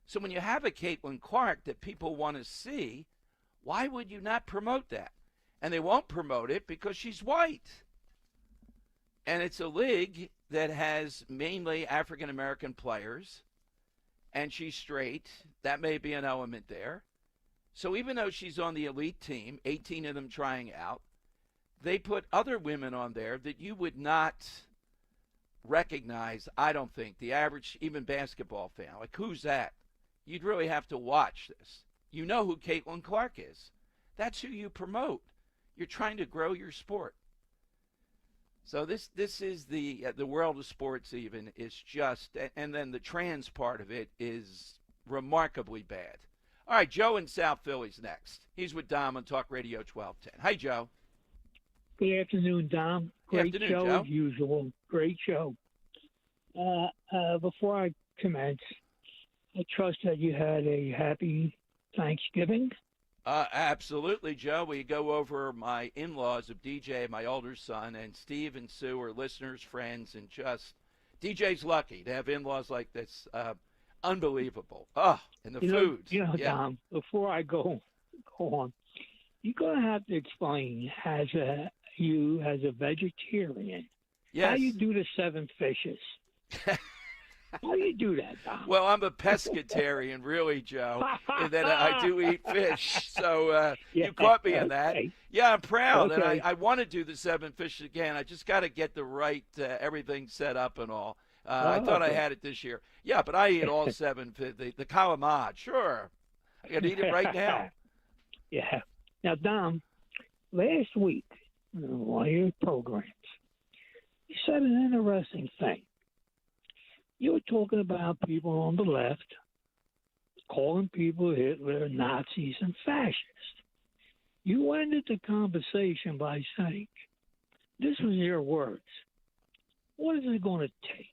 S7: So when you have a Caitlin Clark that people want to see, why would you not promote that? And they won't promote it because she's white. And it's a league that has mainly African-American players, and she's straight. That may be an element there. So even though she's on the elite team, 18 of them trying out, they put other women on there that you would not recognize, I don't think, the average, even basketball fan. Like, who's that? You'd really have to watch this. You know who Caitlin Clark is. That's who you promote. You're trying to grow your sport. So this is the world of sports even is just, and then the trans part of it is remarkably bad. All right, Joe in South Philly's next. He's with Dom on Talk Radio 1210. Hi, Joe.
S8: Good afternoon, Dom. Great
S7: afternoon,
S8: show
S7: Joe.
S8: as usual. Great show. Before I commence, I trust that you had a happy Thanksgiving.
S7: Absolutely, Joe. We go over my in-laws of DJ, my older son, and Steve and Sue are listeners, friends, and just DJ's lucky to have in-laws like this. Unbelievable. Oh, and the food. Yeah.
S8: Dom, before I go on, you're going to have to explain as a vegetarian how you do the 7 fishes. How do you do that, Dom?
S7: Well, I'm a pescatarian, really, Joe, and then I do eat fish. So you caught me in that. Yeah, I'm proud, and I want to do the 7 fishes again. I just got to get the right everything set up and all. I thought I had it this year. Yeah, but I eat all 7 fish. The calamari, sure. I can eat it right now.
S8: Yeah. Now, Dom, last week on one of your programs, you said an interesting thing. You were talking about people on the left calling people Hitler, Nazis, and fascists. You ended the conversation by saying, this was your words, what is it going to take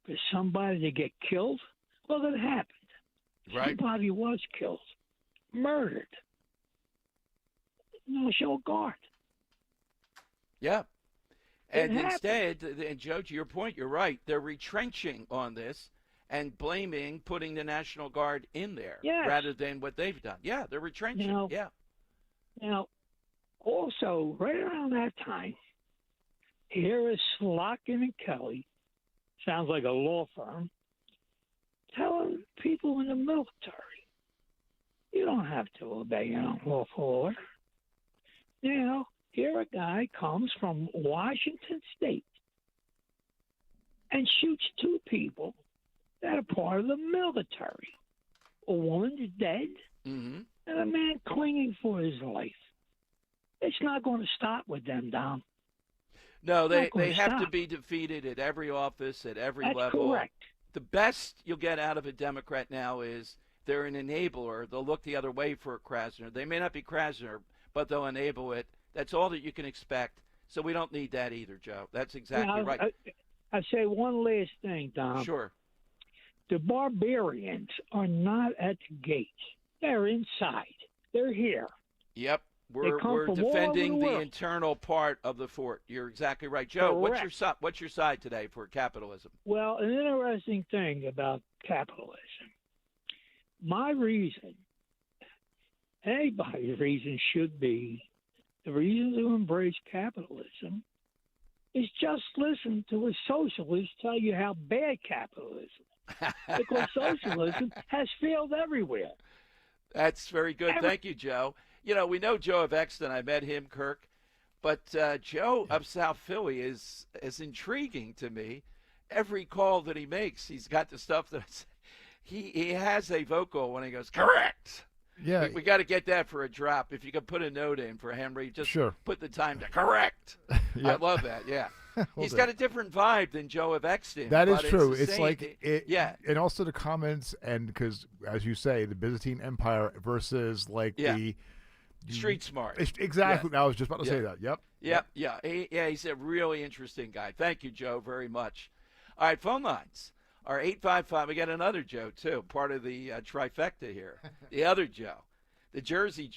S8: for somebody to get killed? Well, it happened.
S7: Right.
S8: Somebody was killed, murdered. National Guard.
S7: Yeah. And instead, and Joe, to your point, you're right. They're retrenching on this and putting the National Guard in there rather than what they've done. Yeah, they're retrenching.
S8: Now, also, right around that time, here is Slotkin and Kelly, sounds like a law firm, telling people in the military, you don't have to obey an unlawful order. Now, here a guy comes from Washington State and shoots 2 people that are part of the military. A woman is dead and a man clinging for his life. It's not going to stop with them, Dom.
S7: No, they have to be defeated at every office, at every
S8: That's
S7: level.
S8: correct.
S7: The best you'll get out of a Democrat now is they're an enabler. They'll look the other way for a Krasner. They may not be Krasner, but they'll enable it. That's all that you can expect. So we don't need that either, Joe. That's exactly right.
S8: I say one last thing, Dom.
S7: Sure.
S8: The barbarians are not at the gates. They're inside. They're here.
S7: Yep. We're defending the internal part of the fort. You're exactly right. Joe, what's your side today for capitalism?
S8: Well, an interesting thing about capitalism. My reason, anybody's reason should be, the reason to embrace capitalism is just listen to a socialist tell you how bad capitalism is. Because socialism has failed everywhere.
S7: That's very good. Thank you, Joe. You know, we know Joe of Exton. I met him, Kirk. But Joe of South Philly is intriguing to me. Every call that he makes, he's got the stuff that he has a vocal when he goes, correct.
S9: Yeah.
S7: We got to get that for a drop. If you could put a note in for Henry, just
S9: Sure.
S7: put the time to correct. I love that, yeah. He's got a different vibe than Joe of Exton.
S9: That is
S7: but
S9: true.
S7: It's
S9: It's like
S7: yeah.
S9: and also the comments, and because as you say, the Byzantine Empire versus like the
S7: Street smart.
S9: Exactly.
S7: Yeah.
S9: I was just about to say that. Yep.
S7: Yeah. He's a really interesting guy. Thank you, Joe, very much. All right, phone lines are 855. We got another Joe too, part of the trifecta here. The other Joe, the Jersey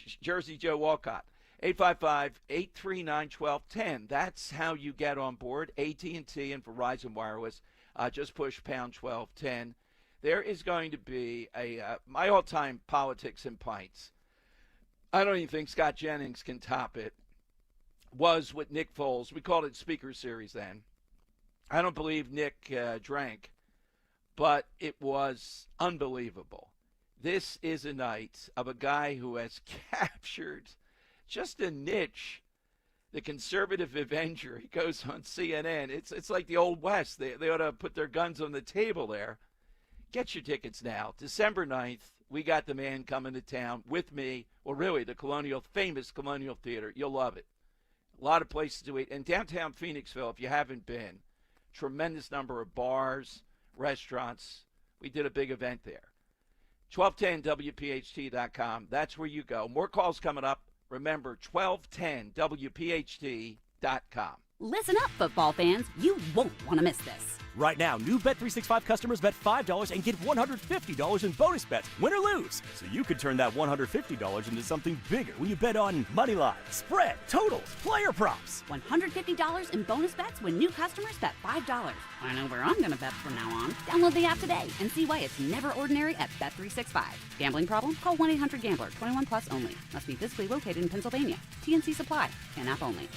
S7: Joe Walcott. 855-839-1210. That's how you get on board. AT&T and Verizon Wireless. Just push pound 1210. There is going to be my all-time politics and pints. I don't even think Scott Jennings can top it. Was with Nick Foles. We called it Speaker Series then. I don't believe Nick drank, but it was unbelievable. This is a night of a guy who has captured just a niche, the conservative Avenger. He goes on CNN. It's like the Old West. They ought to put their guns on the table there. Get your tickets now. December 9th, we got the man coming to town with me. Well, really, the famous Colonial Theater. You'll love it. A lot of places to eat. And downtown Phoenixville, if you haven't been, tremendous number of bars, restaurants. We did a big event there. 1210WPHT.com. That's where you go. More calls coming up. Remember, 1210WPHT.com.
S10: Listen up, football fans. You won't want to miss this.
S11: Right now, new Bet365 customers bet $5 and get $150 in bonus bets, win or lose. So you could turn that $150 into something bigger when you bet on money line, spread, totals, player props.
S10: $150 in bonus bets when new customers bet $5. I know where I'm going to bet from now on. Download the app today and see why it's never ordinary at Bet365. Gambling problem? Call 1-800-GAMBLER. 21 plus only. Must be physically located in Pennsylvania. TNC Supply. And app only.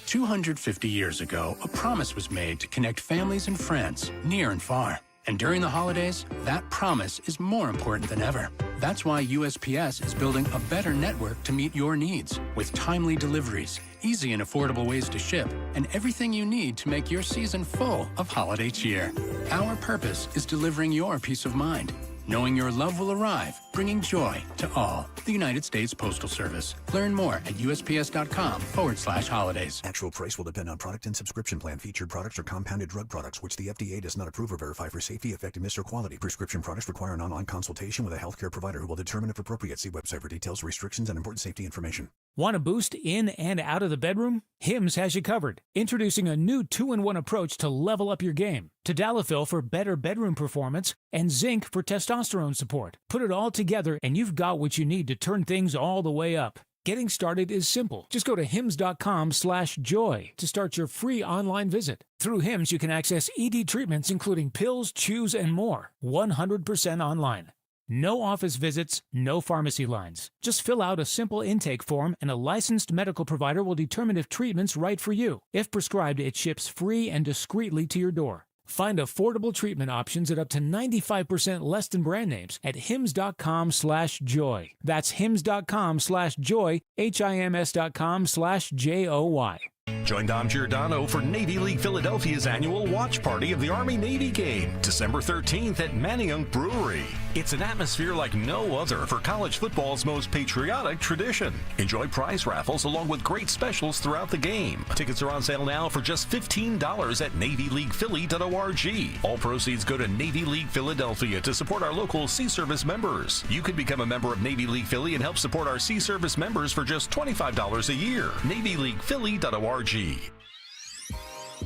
S21: 250 years ago, a promise was made to connect families and friends near and far. And during the holidays, that promise is more important than ever. That's why USPS is building a better network to meet your needs with timely deliveries, easy and affordable ways to ship, and everything you need to make your season full of holiday cheer. Our purpose is delivering your peace of mind, knowing your love will arrive, bringing joy to all. The United States Postal Service. Learn more at USPS.com/holidays.
S25: Actual price will depend on product and subscription plan. Featured products are compounded drug products, which the FDA does not approve or verify for safety, effectiveness, or quality. Prescription products require an online consultation with a healthcare provider who will determine if appropriate. See website for details, restrictions, and important safety information.
S26: Want a boost in and out of the bedroom? Hims has you covered. Introducing a new 2-in-1 approach to level up your game. Tadalafil for better bedroom performance and zinc for testosterone support. Put it all together and you've got what you need to turn things all the way up. Getting started is simple. Just go to hims.com/joy to start your free online visit. Through Hims, you can access ED treatments including pills, chews, and more. 100% online. No office visits, no pharmacy lines. Just fill out a simple intake form and a licensed medical provider will determine if treatment's right for you. If prescribed, it ships free and discreetly to your door. Find affordable treatment options at up to 95% less than brand names at hims.com/joy. That's hims.com/joy, HIMS.com/JOY.
S3: Join Dom Giordano for Navy League Philadelphia's annual watch party of the Army-Navy game, December 13th at Manayunk Brewery. It's an atmosphere like no other for college football's most patriotic tradition. Enjoy prize raffles along with great specials throughout the game. Tickets are on sale now for just $15 at NavyLeaguePhilly.org. All proceeds go to Navy League Philadelphia to support our local Sea Service members. You can become a member of Navy League Philly and help support our Sea Service members for just $25 a year. NavyLeaguePhilly.org.
S27: Hey,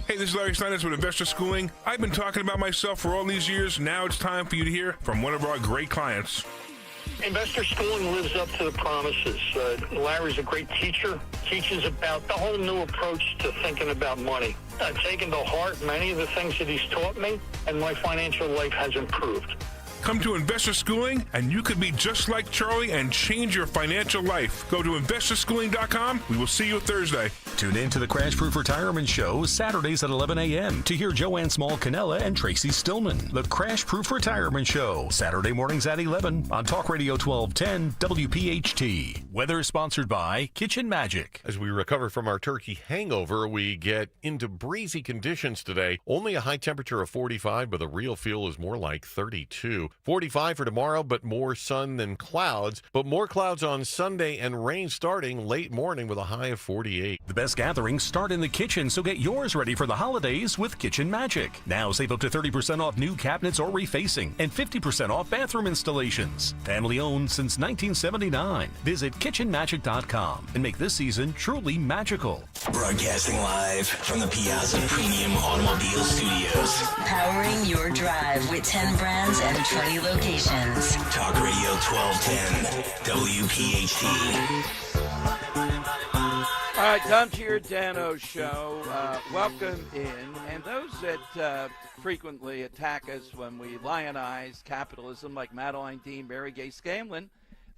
S27: this is Larry Steinitz with Investor Schooling. I've been talking about myself for all these years. Now it's time for you to hear from one of our great clients.
S28: Investor Schooling lives up to the promises. Larry's a great teacher, teaches about the whole new approach to thinking about money. I've taken to heart many of the things that he's taught me, and my financial life has improved.
S27: Come to Investor Schooling, and you could be just like Charlie and change your financial life. Go to investorschooling.com. We will see you Thursday.
S3: Tune in to the Crash Proof Retirement Show Saturdays at 11 a.m. to hear Joanne Small-Canella and Tracy Stillman. The Crash Proof Retirement Show, Saturday mornings at 11 on Talk Radio 1210 WPHT. Weather is sponsored by Kitchen Magic.
S13: As we recover from our turkey hangover, we get into breezy conditions today. Only a high temperature of 45, but the real feel is more like 32. 45 for tomorrow, but more sun than clouds. But more clouds on Sunday and rain starting late morning with a high of 48.
S3: The best gatherings start in the kitchen, so get yours ready for the holidays with Kitchen Magic. Now save up to 30% off new cabinets or refacing and 50% off bathroom installations. Family owned since 1979. Visit kitchenmagic.com and make this season truly magical.
S6: Broadcasting live from the Piazza Premium Automobile Studios.
S14: Powering your drive with 10 brands and 20 locations.
S6: Talk Radio 1210 WPHT.
S7: All right, Tom Giordano Show. Welcome in. And those that frequently attack us when we lionize capitalism, like Madeline Dean, Mary Gay Scanlon,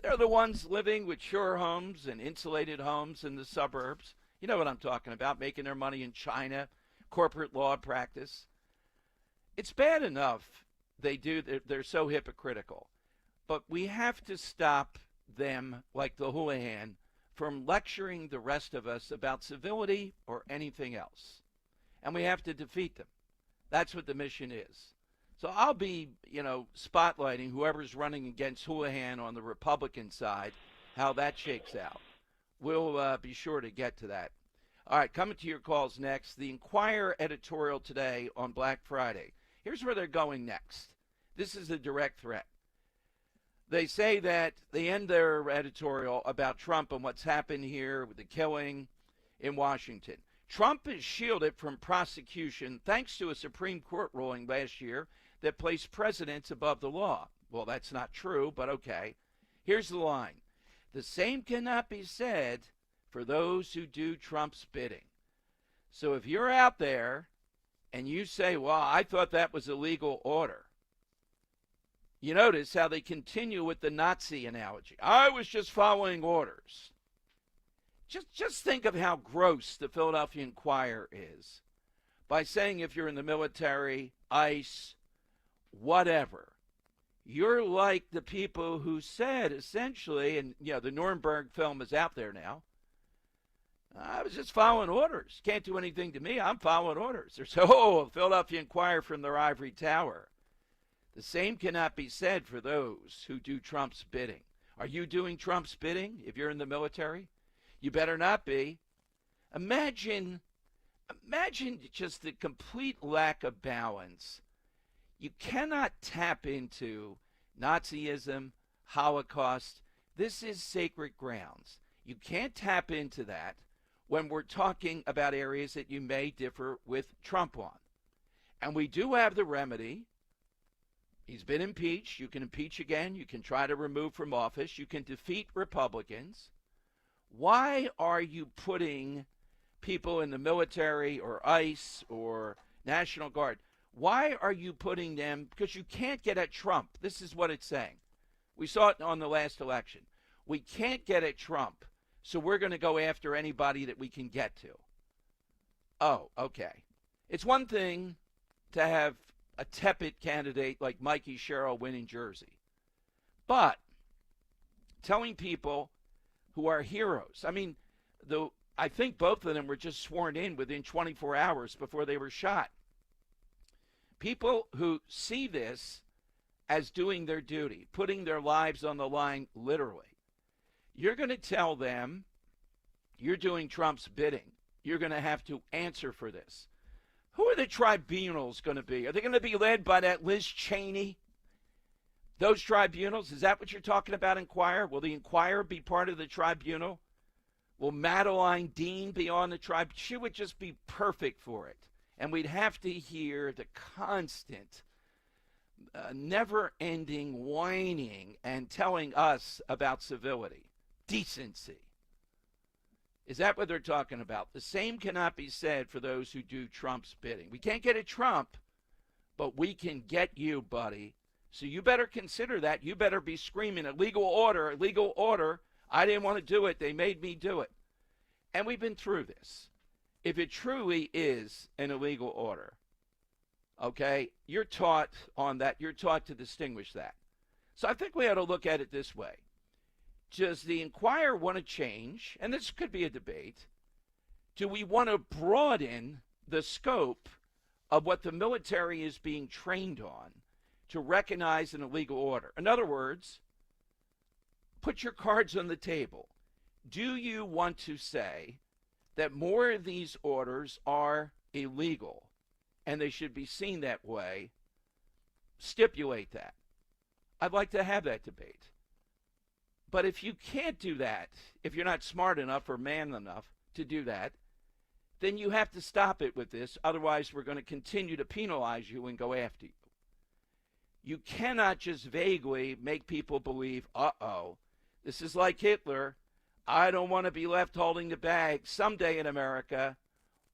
S7: they're the ones living with shore homes and insulated homes in the suburbs. You know what I'm talking about, making their money in China, corporate law practice. It's bad enough they're so hypocritical. But we have to stop them, like the Houlihan, from lecturing the rest of us about civility or anything else. And we have to defeat them. That's what the mission is. So I'll be, spotlighting whoever's running against Houlihan on the Republican side, how that shakes out. We'll be sure to get to that. All right, coming to your calls next. The Inquirer editorial today on Black Friday. Here's where they're going next. This is a direct threat. They say that they end their editorial about Trump and what's happened here with the killing in Washington. Trump is shielded from prosecution thanks to a Supreme Court ruling last year that placed presidents above the law. Well, that's not true, but okay. Here's the line. The same cannot be said for those who do Trump's bidding. So if you're out there and you say, well, I thought that was a legal order, you notice how they continue with the Nazi analogy. I was just following orders. Just think of how gross the Philadelphia Inquirer is by saying if you're in the military, ICE, whatever, you're like the people who said essentially, and the Nuremberg film is out there now, I was just following orders. Can't do anything to me. I'm following orders. There's a Philadelphia Inquirer from their ivory tower. The same cannot be said for those who do Trump's bidding. Are you doing Trump's bidding if you're in the military? You better not be. Imagine just the complete lack of balance. You cannot tap into Nazism, Holocaust. This is sacred grounds. You can't tap into that when we're talking about areas that you may differ with Trump on. And we do have the remedy. He's been impeached. You can impeach again. You can try to remove from office. You can defeat Republicans. Why are you putting people in the military or ICE or National Guard? Why are you putting them? Because you can't get at Trump. This is what it's saying. We saw it on the last election. We can't get at Trump, so we're going to go after anybody that we can get to. Oh, okay. It's one thing to have a tepid candidate like Mikey Sherrill win in Jersey. But telling people who are heroes, I think both of them were just sworn in within 24 hours before they were shot. People who see this as doing their duty, putting their lives on the line literally, you're going to tell them you're doing Trump's bidding. You're going to have to answer for this. Who are the tribunals going to be? Are they going to be led by that Liz Cheney? Those tribunals, is that what you're talking about, Inquirer? Will the Inquirer be part of the tribunal? Will Madeline Dean be on the tribe? She would just be perfect for it. And we'd have to hear the constant, never-ending whining and telling us about civility, decency. Is that what they're talking about? The same cannot be said for those who do Trump's bidding. We can't get at Trump, but we can get you, buddy. So you better consider that. You better be screaming, illegal order, illegal order. I didn't want to do it. They made me do it. And we've been through this. If it truly is an illegal order, okay, you're taught on that. You're taught to distinguish that. So I think we ought to look at it this way. Does the Inquirer want to change? And this could be a debate. Do we want to broaden the scope of what the military is being trained on to recognize an illegal order? In other words, put your cards on the table. Do you want to say that more of these orders are illegal and they should be seen that way? Stipulate that. I'd like to have that debate. But if you can't do that, if you're not smart enough or man enough to do that, then you have to stop it with this. Otherwise, we're going to continue to penalize you and go after you. You cannot just vaguely make people believe, uh-oh, this is like Hitler. I don't want to be left holding the bag. Someday in America,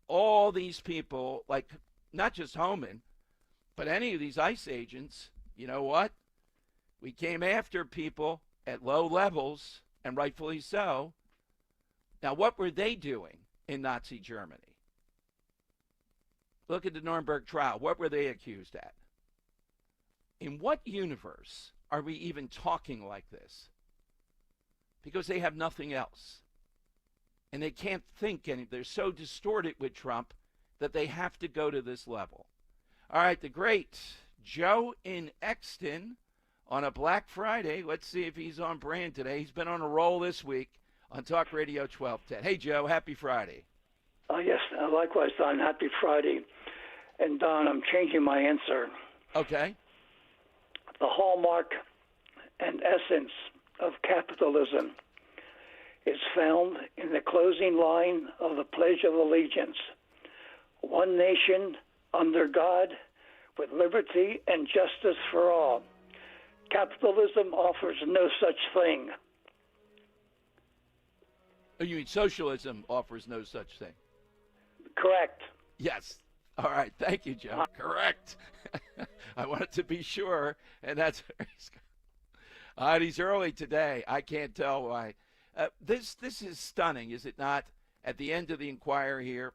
S7: all these people, like not just Homan, but any of these ICE agents, you know what? We came after people at low levels, and rightfully so. Now, what were they doing in Nazi Germany? Look at the Nuremberg trial. What were they accused at? In what universe are we even talking like this? Because they have nothing else. And they can't think any. They're so distorted with Trump that they have to go to this level. All right, the great Joe in Exton on a Black Friday. Let's see if he's on brand today. He's been on a roll this week on Talk Radio 1210. Hey, Joe, happy Friday.
S4: Yes, likewise, Don. Happy Friday. And, Don, I'm changing my answer.
S7: Okay.
S4: The hallmark and essence of capitalism is found in the closing line of the Pledge of Allegiance. One nation under God with liberty and justice for all. Capitalism offers no such thing.
S7: Oh, you mean socialism offers no such thing?
S4: Correct.
S7: Yes. All right. Thank you, Joe. Correct. I wanted to be sure, and that's where he's going. He's early today. I can't tell why. This is stunning, is it not? At the end of the Inquirer here,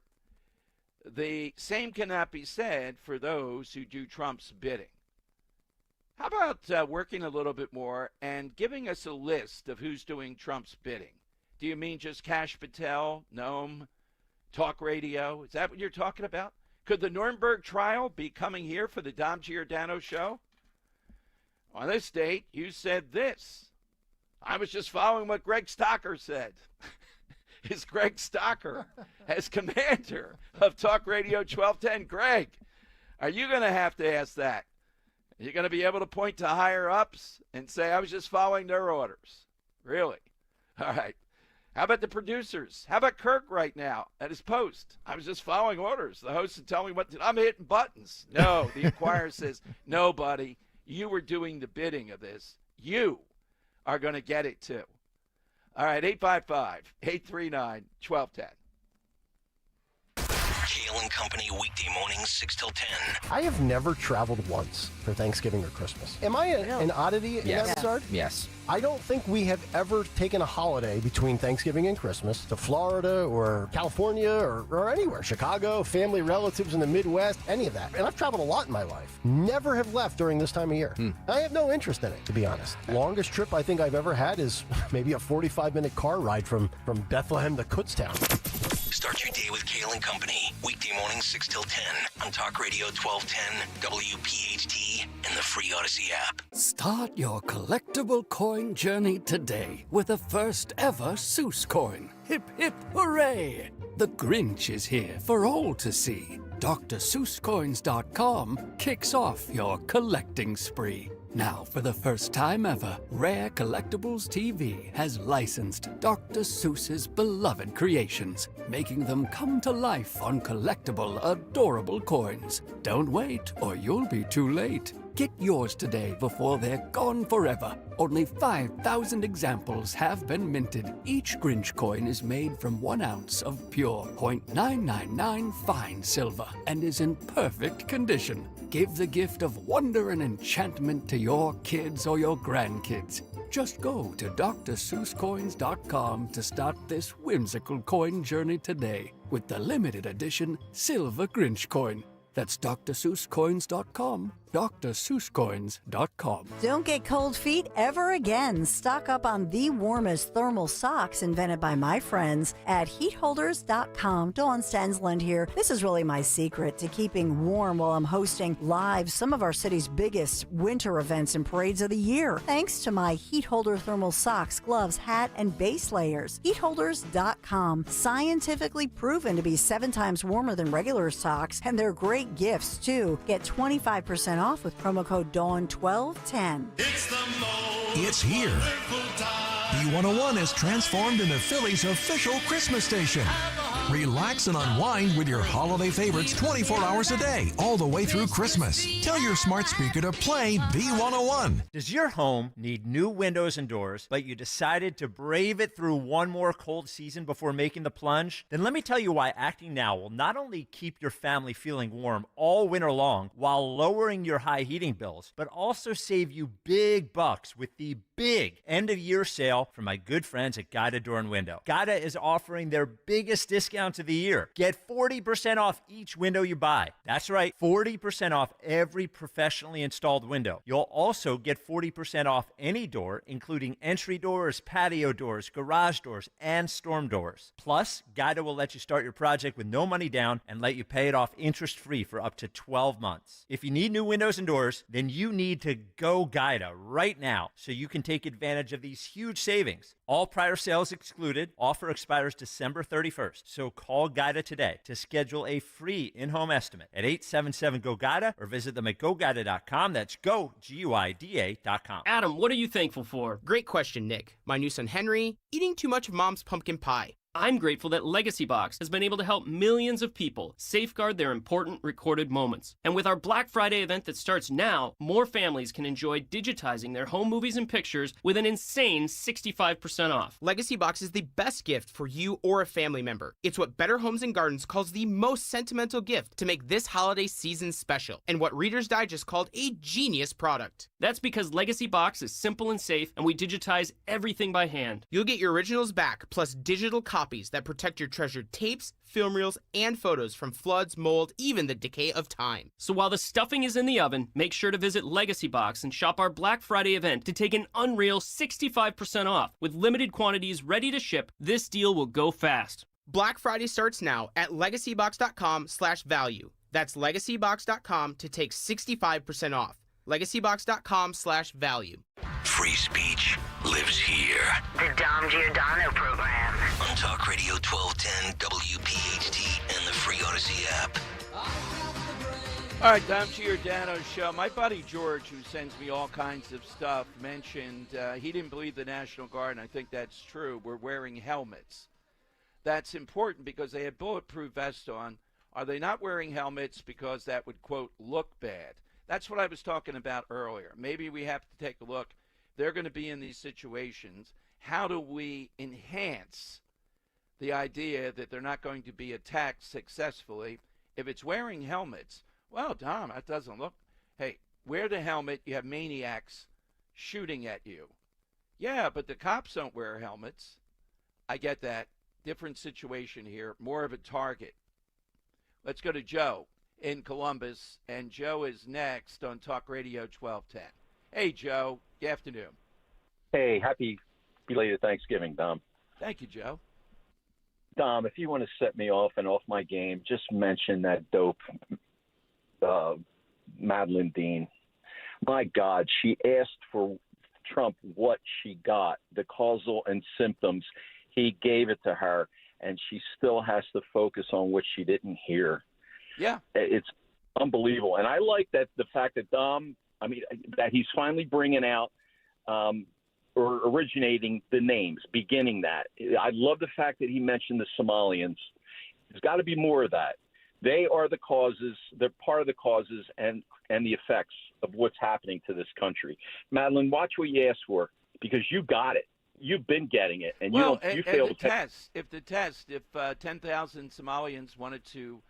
S7: the same cannot be said for those who do Trump's bidding. How about working a little bit more and giving us a list of who's doing Trump's bidding? Do you mean just Kash Patel, Noam, Talk Radio? Is that what you're talking about? Could the Nuremberg trial be coming here for the Dom Giordano show? On this date, you said this. I was just following what Greg Stocker said. Is Greg Stocker as commander of Talk Radio 1210? Greg, are you going to have to ask that? Are you going to be able to point to higher ups and say, I was just following their orders? Really? All right. How about the producers? How about Kirk right now at his post? I was just following orders. The host would tell me what to do. I'm hitting buttons. No, the Inquirer says, no, buddy, you were doing the bidding of this. You are going to get it too. All right, 855-839-1210.
S6: Kale and Company weekday mornings 6 till 10.
S15: I have never traveled once for Thanksgiving or Christmas. Am I an oddity in that regard?
S16: Yes.
S15: I don't think we have ever taken a holiday between Thanksgiving and Christmas to Florida or California or anywhere. Chicago, family, relatives in the Midwest, any of that. And I've traveled a lot in my life. Never have left during this time of year. I have no interest in it, to be honest. Longest trip I think I've ever had is maybe a 45-minute car ride from Bethlehem to Kutztown.
S6: Start your day with Kale and Company. Weekday mornings 6 till 10 on Talk Radio 1210, WPHT, and the free Odyssey app.
S18: Start your collectible coin journey today with the first ever Seuss coin. Hip, hip, hooray! The Grinch is here for all to see. DrSeussCoins.com kicks off your collecting spree. Now, for the first time ever, Rare Collectibles TV has licensed Dr. Seuss's beloved creations, making them come to life on collectible, adorable coins. Don't wait, or you'll be too late. Get yours today before they're gone forever. Only 5,000 examples have been minted. Each Grinch coin is made from 1 ounce of pure .999 fine silver and is in perfect condition. Give the gift of wonder and enchantment to your kids or your grandkids. Just go to DrSeussCoins.com to start this whimsical coin journey today with the limited edition Silver Grinch coin. That's DrSeussCoins.com, DrSeussCoins.com.
S1: Don't get cold feet ever again. Stock up on the warmest thermal socks invented by my friends at HeatHolders.com. Dawn Stensland here. This is really my secret to keeping warm while I'm hosting live some of our city's biggest winter events and parades of the year. Thanks to my Heat Holder thermal socks, gloves, hat, and base layers. HeatHolders.com. Scientifically proven to be 7 times warmer than regular socks, and they're great gifts too. Get 25% off with promo code DAWN1210.
S12: It's here. B101 is transformed into Philly's official Christmas station. Relax and unwind with your holiday favorites 24 hours a day, all the way through Christmas. Tell your smart speaker to play B101.
S16: Does your home need new windows and doors, but you decided to brave it through one more cold season before making the plunge? Then let me tell you why acting now will not only keep your family feeling warm all winter long while lowering your high heating bills, but also save you big bucks with the big end-of-year sale from my good friends at Guida Door and Window. Guida is offering their biggest discount of the year. Get 40% off each window you buy. That's right, 40% off every professionally installed window. You'll also get 40% off any door, including entry doors, patio doors, garage doors, and storm doors. Plus, Guida will let you start your project with no money down and let you pay it off interest-free for up to 12 months. If you need new windows and doors, then you need to go Guida right now so you can take advantage of these huge savings. All prior sales excluded. Offer expires December 31st. So call Guida today to schedule a free in-home estimate at 877-GO-GUIDA or visit them at GoGuida.com. That's go, Guida.com.
S17: Adam, what are you thankful for? Great question, Nick. My new son Henry, eating too much of Mom's pumpkin pie. I'm grateful that Legacy Box has been able to help millions of people safeguard their important recorded moments. And with our Black Friday event that starts now, more families can enjoy digitizing their home movies and pictures with an insane 65% off. Legacy Box is the best gift for you or a family member. It's what Better Homes and Gardens calls the most sentimental gift to make this holiday season special, and what Reader's Digest called a genius product. That's because Legacy Box is simple and safe, and we digitize everything by hand. You'll get your originals back, plus digital copies that protect your treasured tapes, film reels, and photos from floods, mold, even the decay of time. So while the stuffing is in the oven, make sure to visit Legacy Box and shop our Black Friday event to take an unreal 65% off. With limited quantities ready to ship, this deal will go fast. Black Friday starts now at legacybox.com/value. That's legacybox.com to take 65% off. legacybox.com/value.
S6: Free speech lives here.
S14: The Dom Giordano program.
S6: On Talk Radio 1210 WPHT and the free Odyssey app.
S7: All right, Dom Giordano show. My buddy George, who sends me all kinds of stuff, mentioned he didn't believe the National Guard, and I think that's true. We're wearing helmets. That's important because they had bulletproof vests on. Are they not wearing helmets because that would, quote, look bad? That's what I was talking about earlier. Maybe we have to take a look. They're going to be in these situations. How do we enhance the idea that they're not going to be attacked successfully? If it's wearing helmets, well, Dom, that doesn't look. Hey, wear the helmet. You have maniacs shooting at you. Yeah, but the cops don't wear helmets. I get that. Different situation here. More of a target. Let's go to Joe in Columbus, and Joe is next on Talk Radio 1210. Hey, Joe. Good afternoon.
S19: Hey, happy belated Thanksgiving, Dom.
S7: Thank you, Joe.
S19: Dom, if you want to set me off and off my game, just mention that dope Madeline Dean. My God, she asked for Trump what she got, the causal and symptoms. He gave it to her, and she still has to focus on what she didn't hear.
S7: Yeah.
S19: It's unbelievable. And I like that the fact that that he's finally bringing out or originating the names, beginning that. I love the fact that he mentioned the Somalians. There's got to be more of that. They are the causes. They're part of the causes and the effects of what's happening to this country. Madeline, watch what you ask for, because you got it. You've been getting it, and
S7: well,
S19: you failed to
S7: test. If 10,000 Somalians wanted to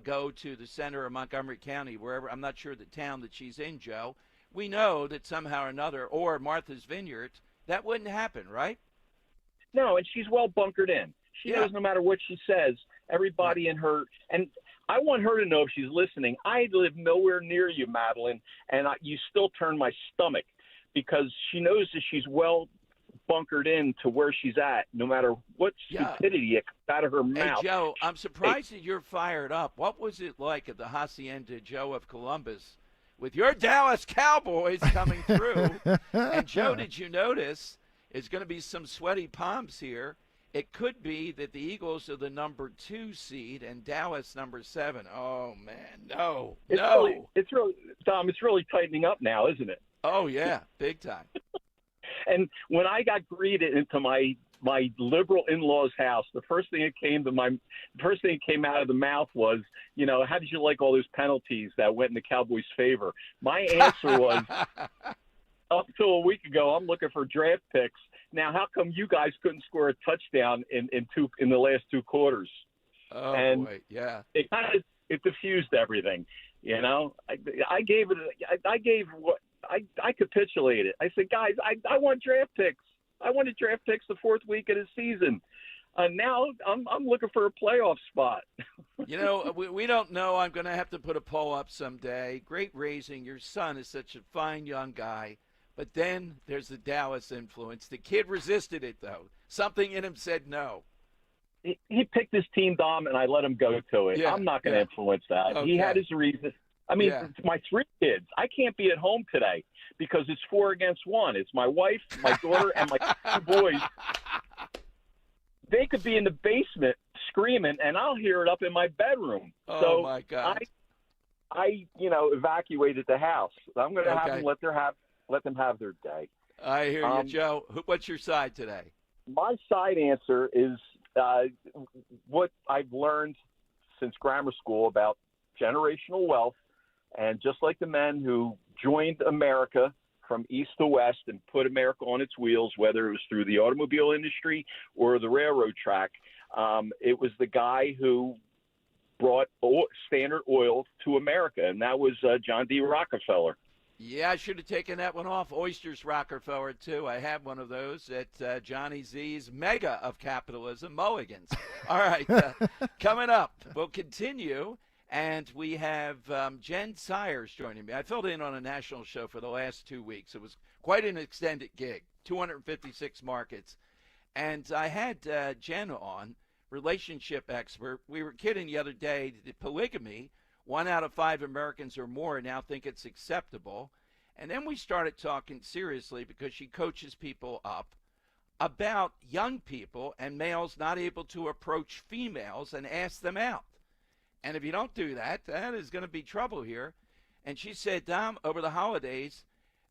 S7: go to the center of Montgomery County, wherever, I'm not sure the town that she's in, Joe, we know that somehow or another, or Martha's Vineyard, that wouldn't happen, right?
S19: No, and she's well bunkered in. She knows no matter what she says, everybody in her – and I want her to know if she's listening. I live nowhere near you, Madeline, and you still turn my stomach, because she knows that she's well bunkered in to where she's at, no matter what stupidity it comes out of her mouth.
S7: Hey, Joe, I'm surprised that you're fired up. What was it like at the Hacienda Joe of Columbus with your Dallas Cowboys coming through? And, Joe, did you notice there's going to be some sweaty palms here? It could be that the Eagles are the number 2 seed and Dallas number 7. Oh, man, no.
S19: Tom, it's really tightening up now, isn't it?
S7: Oh, yeah, big time.
S19: And when I got greeted into my liberal in-laws' house, the first thing that came out of the mouth was, how did you like all those penalties that went in the Cowboys' favor? My answer was, up until a week ago, I'm looking for draft picks. Now, how come you guys couldn't score a touchdown in the last 2 quarters?
S7: Oh,
S19: and
S7: boy, yeah.
S19: It diffused everything. I capitulated. I said, guys, I want draft picks. I wanted draft picks the 4th week of the season. Now I'm looking for a playoff spot.
S7: We don't know. I'm going to have to put a poll up someday. Great raising. Your son is such a fine young guy. But then there's the Dallas influence. The kid resisted it, though. Something in him said no.
S19: He picked his team, Dom, and I let him go to it.
S7: Yeah,
S19: I'm not going to influence that.
S7: Okay.
S19: He had his reasons. I mean, it's my 3 kids. I can't be at home today because it's 4 against 1. It's my wife, my daughter, and my 2 boys. They could be in the basement screaming, and I'll hear it up in my bedroom.
S7: Oh, my God.
S19: I evacuated the house. I'm going to have them let them have their day.
S7: I hear you, Joe. What's your side today?
S19: My side answer is what I've learned since grammar school about generational wealth. And just like the men who joined America from east to west and put America on its wheels, whether it was through the automobile industry or the railroad track, it was the guy who brought Standard Oil to America, and that was John D. Rockefeller.
S7: Yeah, I should have taken that one off. Oysters Rockefeller, too. I had one of those at Johnny Z's Mega of Capitalism, Mulligan's. All right, coming up, we'll continue. And we have Jen Sires joining me. I filled in on a national show for the last 2 weeks. It was quite an extended gig, 256 markets. And I had Jen on, relationship expert. We were kidding the other day that polygamy, 1 out of 5 Americans or more now think it's acceptable. And then we started talking seriously, because she coaches people up, about young people and males not able to approach females and ask them out. And if you don't do that, that is going to be trouble here. And she said, Dom, over the holidays,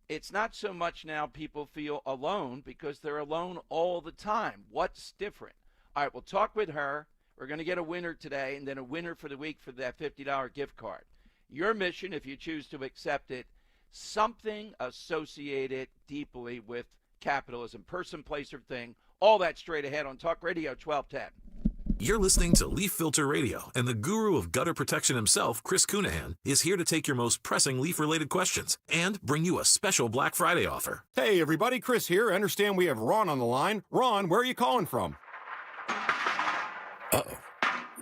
S7: it's not so much now people feel alone, because they're alone all the time. What's different? All right, we'll talk with her. We're going to get a winner today, and then a winner for the week for that $50 gift card. Your mission, if you choose to accept it, something associated deeply with capitalism, person, place, or thing. All that straight ahead on Talk Radio 1210.
S2: You're listening to Leaf Filter Radio, and the guru of gutter protection himself, Chris Cunahan, is here to take your most pressing leaf-related questions and bring you a special Black Friday offer.
S5: Hey, everybody, Chris here. I understand we have Ron on the line. Ron, where are you calling from?
S8: Uh-oh.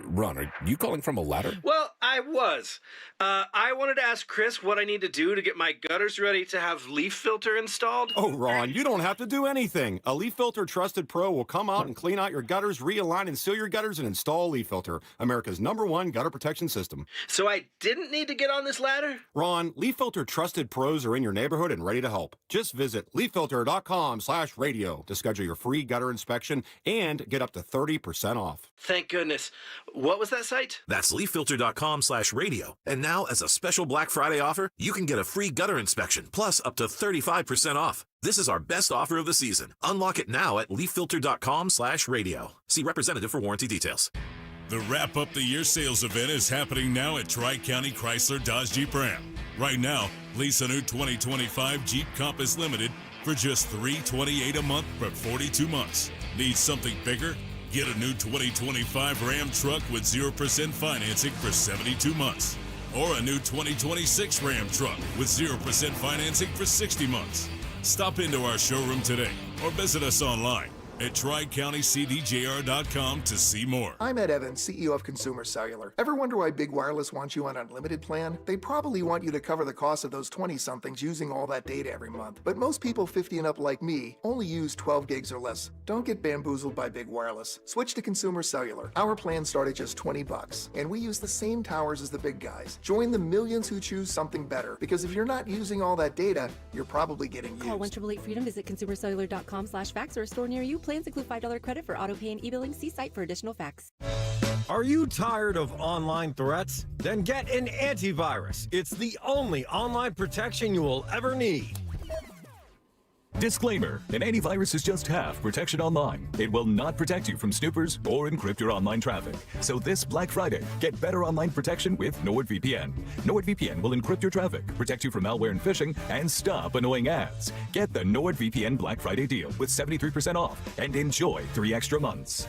S8: Ron, are you calling from a ladder?
S9: Well, I was. I wanted to ask Chris what I need to do to get my gutters ready to have leaf filter installed.
S5: Oh, Ron, you don't have to do anything. A Leaf Filter Trusted Pro will come out and clean out your gutters, realign and seal your gutters, and install a Leaf Filter, America's #1 gutter protection system.
S9: So I didn't need to get on this ladder?
S5: Ron, Leaf Filter Trusted Pros are in your neighborhood and ready to help. Just visit leaffilter.com/radio to schedule your free gutter inspection and get up to 30% off.
S9: Thank goodness. What was that site?
S2: That's leaffilter.com/radio. And now, as a special Black Friday offer, you can get a free gutter inspection, plus up to 35% off. This is our best offer of the season. Unlock it now at leaffilter.com/radio. See representative for warranty details.
S10: The Wrap Up the Year sales event is happening now at Tri-County Chrysler Dodge Jeep Ram. Right now, lease a new 2025 Jeep Compass Limited for just $328 a month for 42 months. Need something bigger? Get a new 2025 Ram truck with 0% financing for 72 months. Or a new 2026 Ram truck with 0% financing for 60 months. Stop into our showroom today or visit us online at TriCountyCDJR.com to see more.
S11: I'm Ed Evans, CEO of Consumer Cellular. Ever wonder why Big Wireless wants you on an unlimited plan? They probably want you to cover the cost of those 20-somethings using all that data every month. But most people 50 and up like me only use 12 gigs or less. Don't get bamboozled by Big Wireless. Switch to Consumer Cellular. Our plans start at just $20, and we use the same towers as the big guys. Join the millions who choose something better, because if you're not using all that data, you're probably getting used.
S20: Call 1-888-FREEDOM, visit consumercellular.com/fax or a store near you. Plans include $5 credit for auto pay and e-billing. See site for additional facts.
S21: Are you tired of online threats? Then get an antivirus. It's the only online protection you will ever need.
S22: Disclaimer, an antivirus is just half protection online. It will not protect you from snoopers or encrypt your online traffic. So this Black Friday, get better online protection with NordVPN. NordVPN will encrypt your traffic, protect you from malware and phishing, and stop annoying ads. Get the NordVPN Black Friday deal with 73% off and enjoy 3 extra months.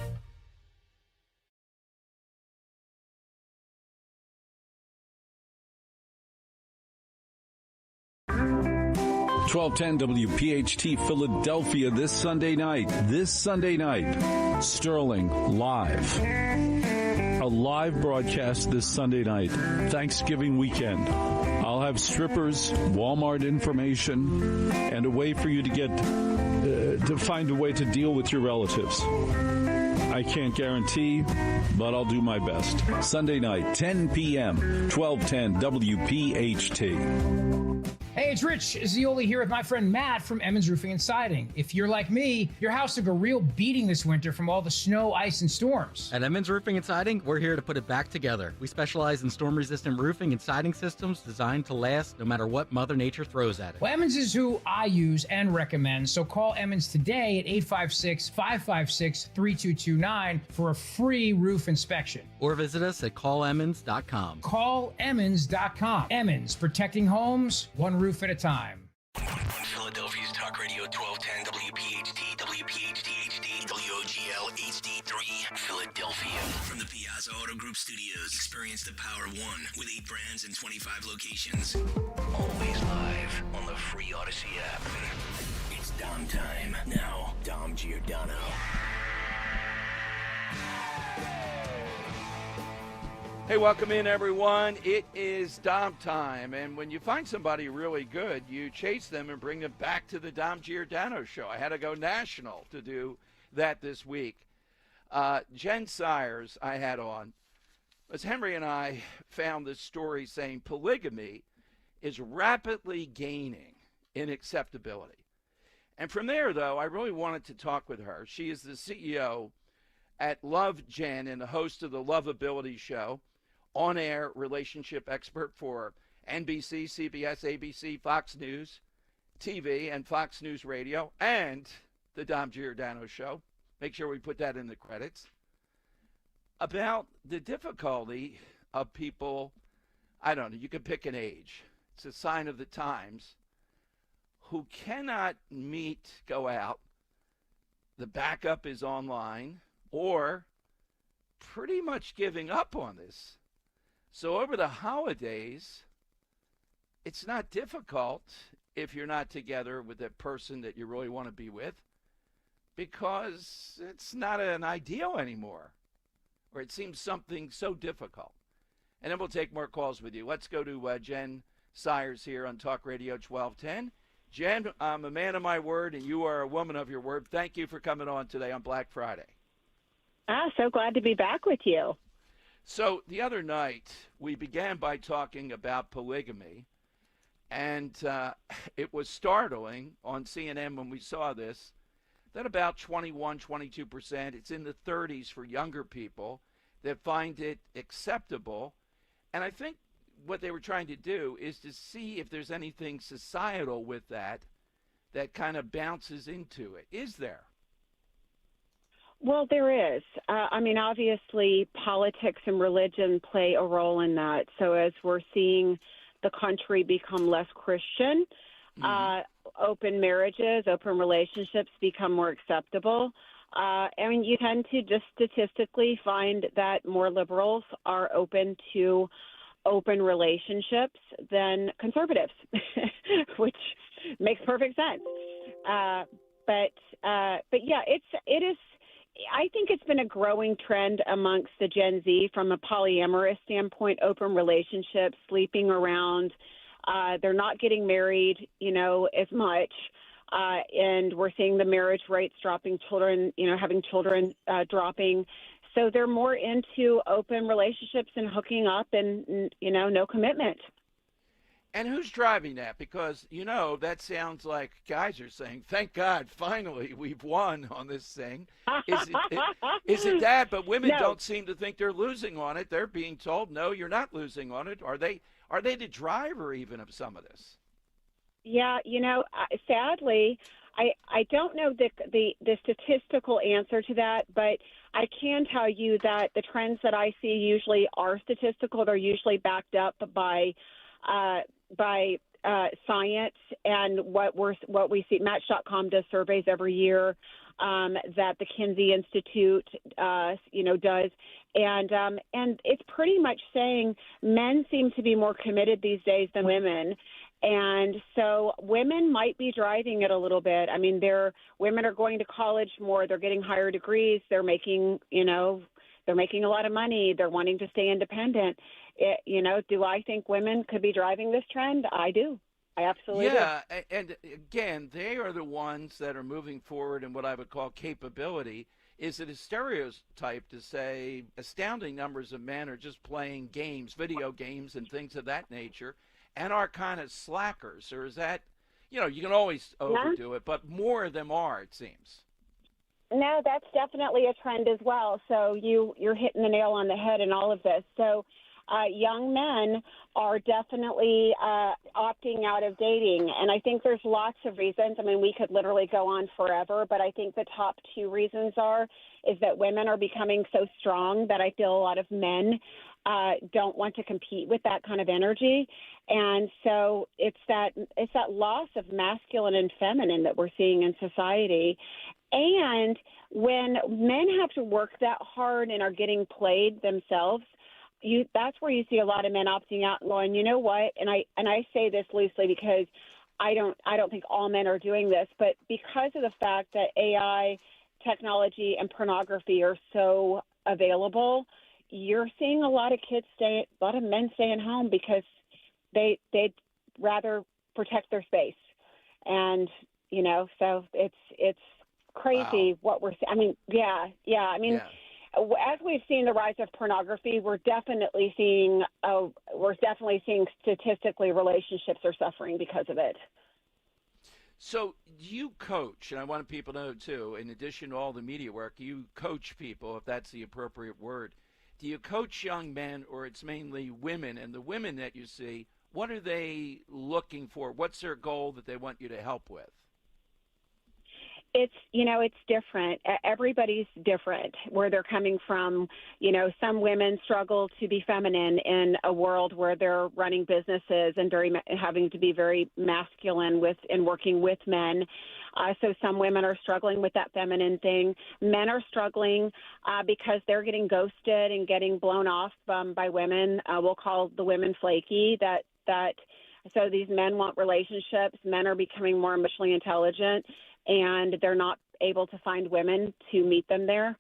S23: 1210 WPHT Philadelphia this Sunday night. Sterling live. A live broadcast this Sunday night. Thanksgiving weekend. I'll have strippers, Walmart information, and a way for you to get to find a way to deal with your relatives. I can't guarantee, but I'll do my best. Sunday night, 10 p.m., 1210 WPHT.
S24: Hey, it's Rich Zioli here with my friend Matt from Emmons Roofing and Siding. If you're like me, your house took a real beating this winter from all the snow, ice, and storms.
S25: At Emmons Roofing and Siding, we're here to put it back together. We specialize in storm-resistant roofing and siding systems designed to last no matter what Mother Nature throws at it.
S24: Well, Emmons is who I use and recommend, so call Emmons today at 856-556-3229 for a free roof inspection.
S25: Or visit us at callemmons.com.
S24: Callemmons.com. Emmons, protecting homes, one roof at a time.
S6: Philadelphia's Talk Radio 1210 WPHT, WPHT HD, WOGL HD3, Philadelphia. From the Piazza Auto Group Studios, experience the Power of One with 8 brands and 25 locations. Always live on the free Odyssey app. It's Dom time. Now, Dom Giordano.
S7: Hey, welcome in, everyone. It is Dom time, and when you find somebody really good, you chase them and bring them back to the Dom Giordano Show. I had to go national to do that this week. Jen Sires I had on. As Henry and I found this story saying polygamy is rapidly gaining in acceptability. And from there, though, I really wanted to talk with her. She is the CEO at Love Jen and the host of the Loveability Show, on-air relationship expert for NBC, CBS, ABC, Fox News TV, and Fox News Radio, and the Dom Giordano Show. Make sure we put that in the credits. About the difficulty of people, I don't know, you can pick an age. It's a sign of the times, who cannot meet, go out. The backup is online, or pretty much giving up on this. So over the holidays, it's not difficult if you're not together with that person that you really want to be with, because it's not an ideal anymore, or it seems something so difficult. And then we'll take more calls with you. Let's go to Jen Sires here on Talk Radio 1210. Jen, I'm a man of my word, and you are a woman of your word. Thank you for coming on today on Black Friday.
S29: So glad to be back with you.
S7: So the other night, we began by talking about polygamy, and it was startling on CNN when we saw this, that about 22%, it's in the 30s for younger people that find it acceptable. And I think what they were trying to do is to see if there's anything societal with that that kind of bounces into it. Is there?
S29: Well, there is. I mean, obviously, politics and religion play a role in that. So as we're seeing the country become less Christian, open marriages, open relationships become more acceptable. I mean, you tend to just statistically find that more liberals are open to open relationships than conservatives, which makes perfect sense. But yeah, it is. I think it's been a growing trend amongst the Gen Z from a polyamorous standpoint, open relationships, sleeping around. They're not getting married, as much. And we're seeing the marriage rates dropping, children, having children dropping. So they're more into open relationships and hooking up and, no commitment.
S7: And who's driving that? Because, that sounds like guys are saying, thank God, finally, we've won on this thing. Is it that? But women don't seem to think they're losing on it. They're being told, no, you're not losing on it. Are they the driver even of some of this?
S29: Yeah, sadly, I don't know the statistical answer to that, but I can tell you that the trends that I see usually are statistical. They're usually backed up by science and what we see. Match.com does surveys every year that the Kinsey Institute does, and it's pretty much saying men seem to be more committed these days than women. And so women might be driving it a little bit. I mean, women are going to college more. They're getting higher degrees. They're making a lot of money. They're wanting to stay independent. Do I think women could be driving this trend? I do. I absolutely do.
S7: Yeah, and again, they are the ones that are moving forward in what I would call capability. Is it a stereotype to say astounding numbers of men are just playing games, video games and things of that nature, and are kind of slackers? Or is that, you can always overdo it, but more of them are, it seems.
S29: No, that's definitely a trend as well. So you're hitting the nail on the head in all of this. So young men are definitely opting out of dating. And I think there's lots of reasons. I mean, we could literally go on forever, but I think the top two reasons is that women are becoming so strong that I feel a lot of men don't want to compete with that kind of energy. And so it's that loss of masculine and feminine that we're seeing in society. And when men have to work that hard and are getting played themselves, that's where you see a lot of men opting out and going, you know what? And I say this loosely because I don't think all men are doing this, but because of the fact that AI, technology, and pornography are so available, you're seeing a lot of men staying home because they'd rather protect their space. And, so it's crazy what we're seeing. I mean, yeah. I mean, as we've seen the rise of pornography, we're definitely seeing statistically relationships are suffering because of it.
S7: So you coach, and I want people to know too, in addition to all the media work, you coach people, if that's the appropriate word. Do you coach young men, or it's mainly women? And the women that you see, what are they looking for? What's their goal that they want you to help with?
S29: It's different. Everybody's different where they're coming from. Some women struggle to be feminine in a world where they're running businesses and having to be very masculine and working with men. So some women are struggling with that feminine thing. Men are struggling because they're getting ghosted and getting blown off by women. We'll call the women flaky. So these men want relationships. Men are becoming more emotionally intelligent, and they're not able to find women to meet them there.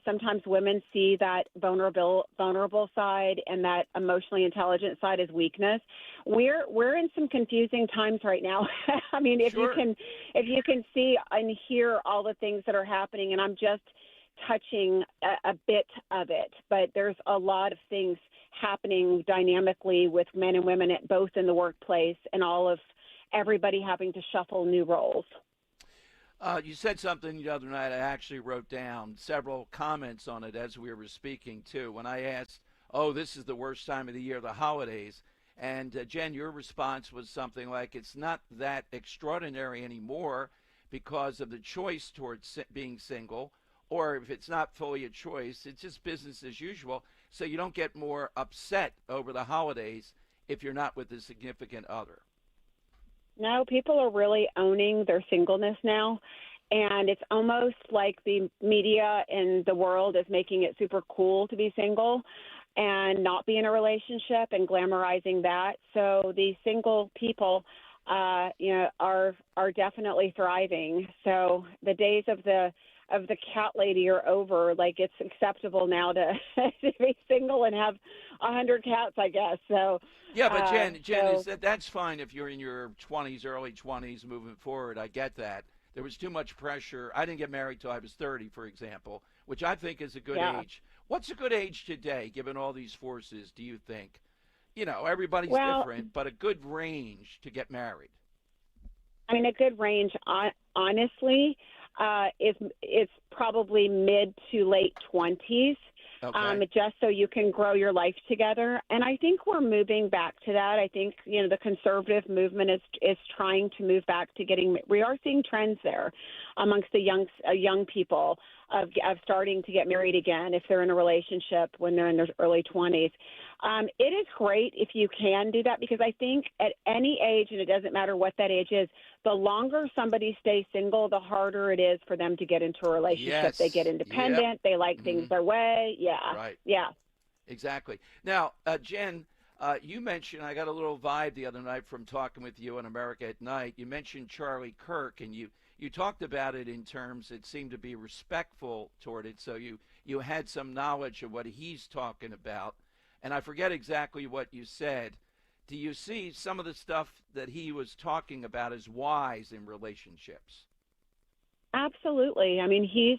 S29: Sometimes women see that vulnerable side and that emotionally intelligent side as weakness. We're in some confusing times right now. I mean, if you can see and hear all the things that are happening, and I'm just touching a bit of it, but there's a lot of things happening dynamically with men and women both in the workplace, and all of everybody having to shuffle new roles.
S7: You said something the other night. I actually wrote down several comments on it as we were speaking, too. When I asked, this is the worst time of the year, the holidays. And, Jen, your response was something like, it's not that extraordinary anymore because of the choice towards being single or if it's not fully a choice, it's just business as usual. So you don't get more upset over the holidays if you're not with a significant other.
S29: No, people are really owning their singleness now. And it's almost like the media and the world is making it super cool to be single and not be in a relationship and glamorizing that. So these single people, are definitely thriving. So the days of the cat lady are over. Like, it's acceptable now to be single and have 100 cats, I guess. So
S7: yeah, but Jen, that's fine if you're in your 20s, early 20s, moving forward. I get that. There was too much pressure. I didn't get married till I was 30, for example, which I think is a good age. What's a good age today, given all these forces, do you think? Everybody's different, but a good range to get married.
S29: I mean, a good range, honestly, is probably mid to late 20s.
S7: Okay.
S29: Just so you can grow your life together. And I think we're moving back to that. I think, the conservative movement is trying to move back to we are seeing trends there amongst the young people of starting to get married again if they're in a relationship when they're in their early 20s. It is great if you can do that, because I think at any age, and it doesn't matter what that age is, the longer somebody stays single, the harder it is for them to get into a relationship.
S7: Yes.
S29: They get independent.
S7: Yep.
S29: They like things their way. Yeah.
S7: Right.
S29: Yeah.
S7: Exactly. Now, Jen, you mentioned, I got a little vibe the other night from talking with you on America at Night. You mentioned Charlie Kirk, and you talked about it in terms it seemed to be respectful toward it. So you had some knowledge of what he's talking about. And I forget exactly what you said. Do you see some of the stuff that he was talking about as wise in relationships?
S29: Absolutely. I mean, he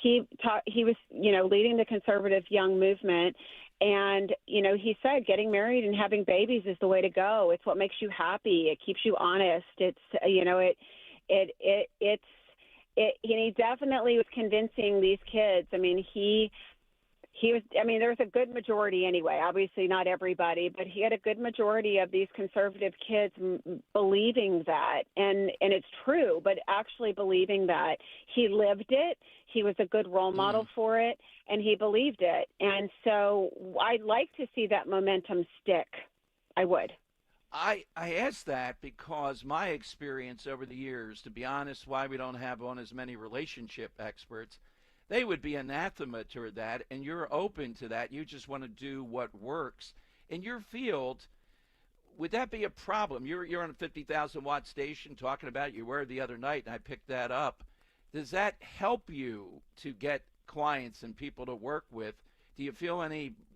S29: was, leading the conservative young movement. And, he said getting married and having babies is the way to go. It's what makes you happy. It keeps you honest. It's, he definitely was convincing these kids. I mean, he was, there's a good majority anyway, obviously not everybody, but he had a good majority of these conservative kids believing that. And it's true, but actually believing that. He lived it. He was a good role model for it, and he believed it. And so I'd like to see that momentum stick. I would.
S7: I asked that because my experience over the years, to be honest, why we don't have on as many relationship experts, they would be anathema to that, and you're open to that. You just want to do what works. In your field, would that be a problem? You're on a 50,000-watt station talking about it. You were the other night, and I picked that up. Does that help you to get clients and people to work with? Do you feel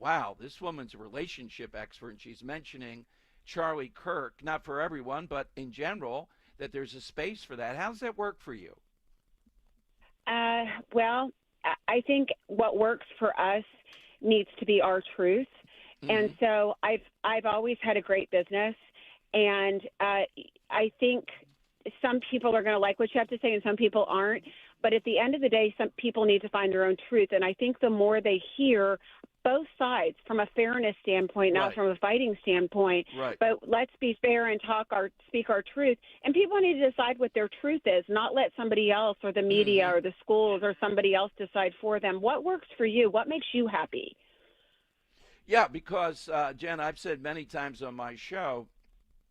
S7: wow, this woman's a relationship expert, and she's mentioning Charlie Kirk, not for everyone, but in general, that there's a space for that? How does that work for you?
S29: Well, I think what works for us needs to be our truth. And so I've always had a great business, and I think some people are going to like what you have to say and some people aren't. But at the end of the day, some people need to find their own truth. And I think the more they hear both sides from a fairness standpoint, not from a fighting standpoint, but let's be fair and speak our truth. And people need to decide what their truth is, not let somebody else or the media or the schools or somebody else decide for them. What works for you? What makes you happy?
S7: Yeah, because, Jen, I've said many times on my show,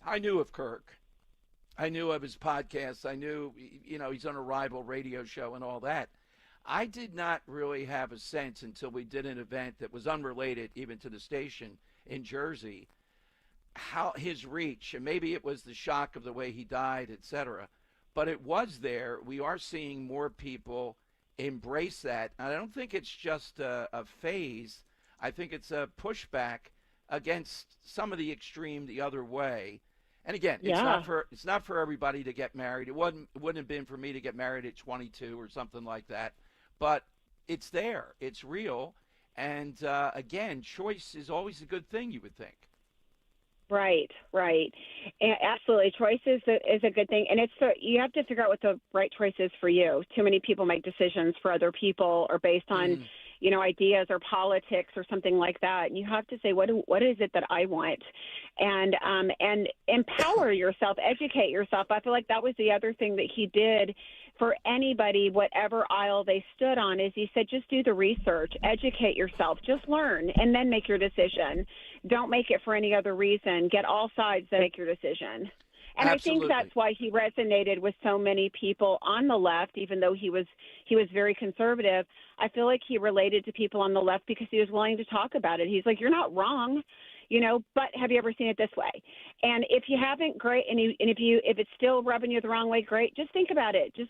S7: I knew of Kirk. I knew of his podcasts. I knew, he's on a rival radio show and all that. I did not really have a sense until we did an event that was unrelated even to the station in Jersey, how his reach, and maybe it was the shock of the way he died, etc. But it was there. We are seeing more people embrace that. And I don't think it's just a phase. I think it's a pushback against some of the extreme the other way. And again, it's not for everybody to get married. It wouldn't have been for me to get married at 22 or something like that. But it's there. It's real. And again, choice is always a good thing, you would think.
S29: Right. And absolutely. Choice is a good thing. And you have to figure out what the right choice is for you. Too many people make decisions for other people or based on, ideas or politics or something like that. And you have to say, what is it that I want? And empower yourself, educate yourself. I feel like that was the other thing that he did for anybody, whatever aisle they stood on, is he said, just do the research, educate yourself, just learn, and then make your decision. Don't make it for any other reason. Get all sides to make your decision. And
S7: Absolutely.
S29: I think that's why he resonated with so many people on the left, even though he was very conservative. I feel like he related to people on the left because he was willing to talk about it. He's like, you're not wrong, but have you ever seen it this way? And if you haven't, great. And if it's still rubbing you the wrong way, great. Just think about it. Just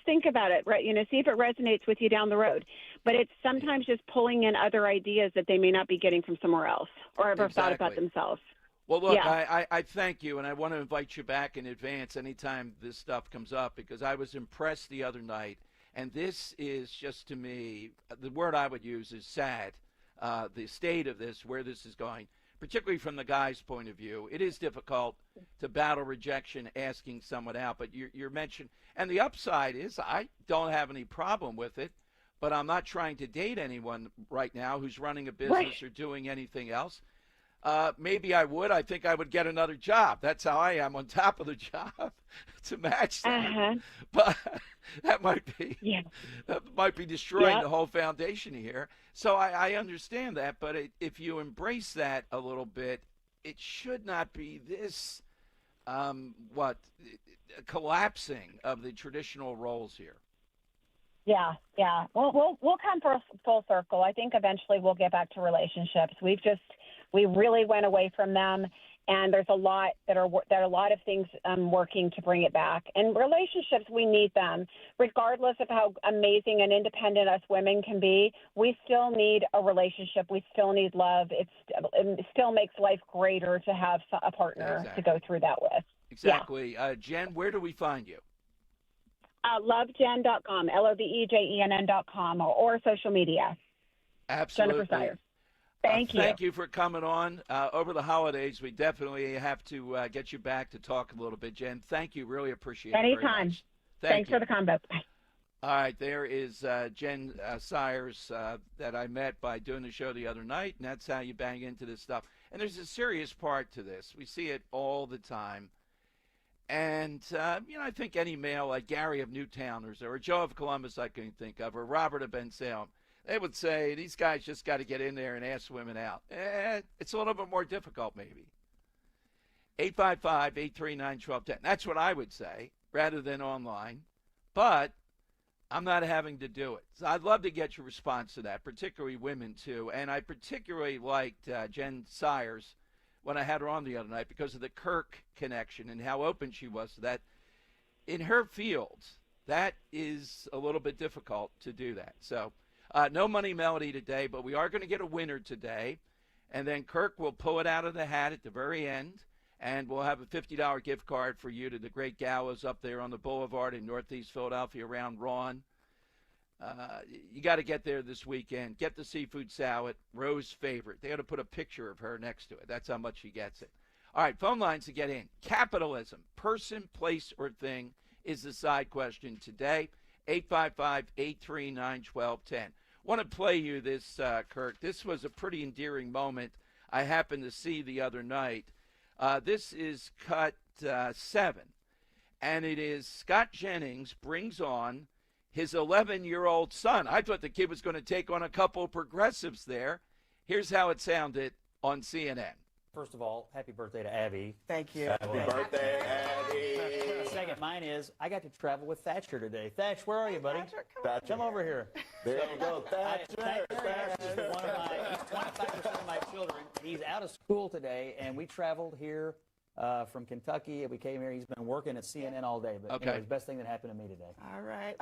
S29: think about it, right? See if it resonates with you down the road. But it's sometimes just pulling in other ideas that they may not be getting from somewhere else or ever thought about themselves.
S7: Well, look,
S29: Yeah.
S7: I thank you, and I want to invite you back in advance anytime this stuff comes up, because I was impressed the other night, and this is just, to me, the word I would use is sad, the state of this, where this is going, particularly from the guy's point of view. It is difficult to battle rejection asking someone out, but you're mentioning, and the upside is I don't have any problem with it, but I'm not trying to date anyone right now who's running a business or doing anything else. Maybe I would. I think I would get another job. That's how I am, on top of the job to match that. But that might be destroying the whole foundation here. So I understand that. But if you embrace that a little bit, it should not be this collapsing of the traditional roles here.
S29: Yeah. We'll come full circle. I think eventually we'll get back to relationships. We really went away from them, and there's a lot there are a lot of things working to bring it back. And relationships, we need them, regardless of how amazing and independent us women can be. We still need a relationship. We still need love. It still makes life greater to have a partner to go through that with.
S7: Exactly. Yeah. Jen, where do we find you?
S29: Lovejen.com, LOVEJENN.com, or social media.
S7: Absolutely.
S29: Jennifer Sires. Thank you.
S7: Thank you for coming on. Over the holidays, we definitely have to get you back to talk a little bit, Jen. Thank you. Really appreciate it.
S29: Anytime. Thanks for the combo. Bye.
S7: All right. There is Jen Sires that I met by doing the show the other night, and that's how you bang into this stuff. And there's a serious part to this. We see it all the time. And, I think any male like Gary of Newtown or Joe of Columbus I can think of, or Robert of Bensalem, they would say these guys just got to get in there and ask women out. It's a little bit more difficult, maybe. 855-839-1210. That's what I would say, rather than online. But I'm not having to do it. So I'd love to get your response to that, particularly women, too. And I particularly liked Jen Sires when I had her on the other night because of the Kirk connection and how open she was to that. In her field, that is a little bit difficult to do that. So no Money Melody today, but we are going to get a winner today. And then Kirk will pull it out of the hat at the very end, and we'll have a $50 gift card for you to the great galas up there on the boulevard in Northeast Philadelphia around Ron. You got to get there this weekend. Get the seafood salad, Rose's favorite. They ought to put a picture of her next to it. That's how much she gets it. All right, phone lines to get in. Capitalism, person, place, or thing is the side question today. 855-839-1210. Want to play you this, Kirk. This was a pretty endearing moment I happened to see the other night. This is cut 7, and it is Scott Jennings brings on his 11-year-old son. I thought the kid was going to take on a couple of progressives there. Here's how it sounded on CNN.
S1: First of all, happy birthday to Abby.
S3: Thank you.
S1: Happy birthday, Abby. Second, mine is I got to travel with Thatcher today. Thatch, where are you, buddy?
S3: Thatcher,
S1: come over here.
S3: There you go, Thatcher.
S1: He's 25% of my children. He's out of school today, and we traveled here from Kentucky. We came here. He's been working at CNN all day. But anyway, the best thing that happened to me today.
S3: All right.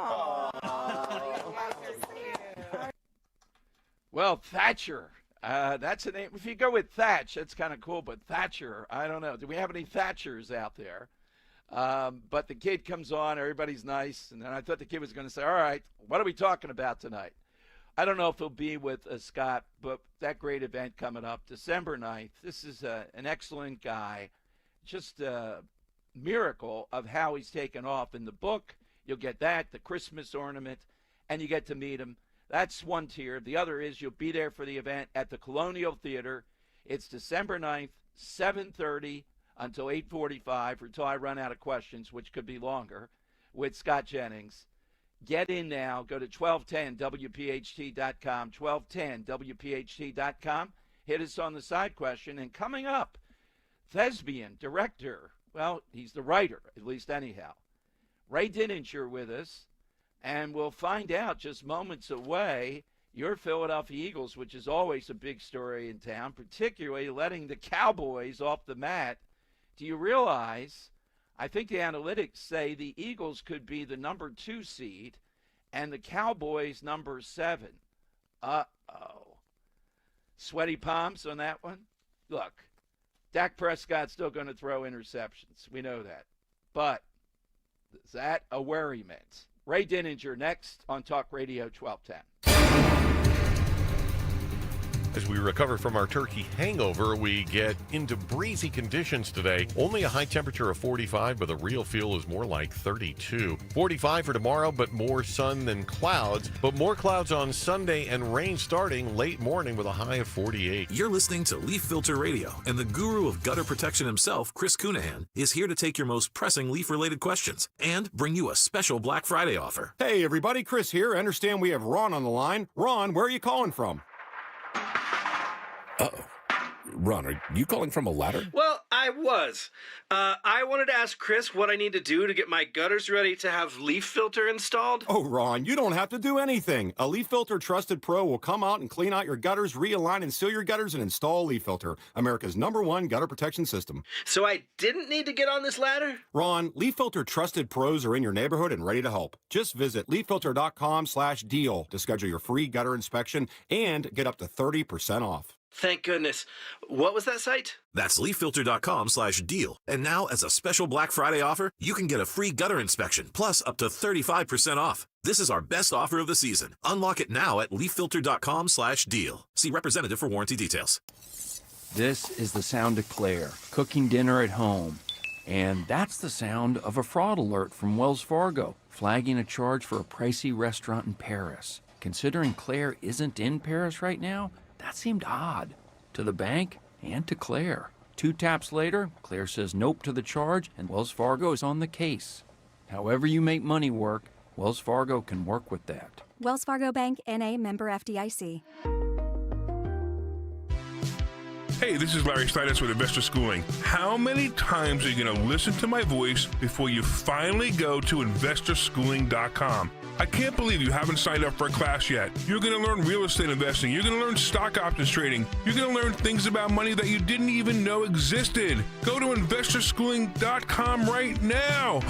S7: Well, Thatcher. That's a name. If you go with Thatch, that's kind of cool. But Thatcher, I don't know. Do we have any Thatchers out there? But the kid comes on. Everybody's nice. And then I thought the kid was going to say, all right, what are we talking about tonight? I don't know if he'll be with Scott, but that great event coming up December 9th. This is an excellent guy. Just a miracle of how he's taken off. In the book, you'll get that, the Christmas ornament, and you get to meet him. That's one tier. The other is you'll be there for the event at the Colonial Theater. It's December 9th, 7:30 until 8:45, or until I run out of questions, which could be longer, with Scott Jennings. Get in now. Go to 1210WPHT.com, 1210WPHT.com. Hit us on the side question. And coming up, thespian, director, well, he's the writer, at least anyhow, Ray Dininger with us. And we'll find out just moments away your Philadelphia Eagles, which is always a big story in town, particularly letting the Cowboys off the mat. Do you realize, I think the analytics say the Eagles could be the number 2 seed and the Cowboys number 7. Uh-oh. Sweaty palms on that one? Look, Dak Prescott's still going to throw interceptions. We know that. But is that a worriment? Ray Dininger next on Talk Radio 1210.
S4: As we recover from our turkey hangover, we get into breezy conditions today. Only a high temperature of 45, but the real feel is more like 32. 45 for tomorrow, but more sun than clouds. But more clouds on Sunday and rain starting late morning with a high of 48.
S2: You're listening to Leaf Filter Radio, and the guru of gutter protection himself, Chris Cunahan, is here to take your most pressing leaf-related questions and bring you a special Black Friday offer.
S5: Hey, everybody, Chris here. I understand we have Ron on the line. Ron, where are you calling from?
S8: Uh-oh. Ron, are you calling from a ladder?
S9: Well, I was. I wanted to ask Chris what I need to do to get my gutters ready to have leaf filter installed.
S5: Oh, Ron, you don't have to do anything. A Leaf Filter Trusted Pro will come out and clean out your gutters, realign and seal your gutters, and install Leaf Filter, America's #1 gutter protection system.
S9: So I didn't need to get on this ladder?
S5: Ron, Leaf Filter Trusted Pros are in your neighborhood and ready to help. Just visit leaffilter.com/deal to schedule your free gutter inspection and get up to 30% off.
S9: Thank goodness. What was that site?
S2: That's leaffilter.com/deal. And now, as a special Black Friday offer, you can get a free gutter inspection, plus up to 35% off. This is our best offer of the season. Unlock it now at leaffilter.com/deal. See representative for warranty details.
S7: This is the sound of Claire, cooking dinner at home. And that's the sound of a fraud alert from Wells Fargo, flagging a charge for a pricey restaurant in Paris. Considering Claire isn't in Paris right now, that seemed odd to the bank and to Claire. 2 taps later, Claire says nope to the charge, and Wells Fargo is on the case. However you make money work, Wells Fargo can work with that.
S12: Wells Fargo Bank, N.A., member FDIC.
S13: Hey, this is Larry Steinitz with Investor Schooling. How many times are you going to listen to my voice before you finally go to investorschooling.com? I can't believe you haven't signed up for a class yet. You're going to learn real estate investing. You're going to learn stock options trading. You're going to learn things about money that you didn't even know existed. Go to investorschooling.com right now.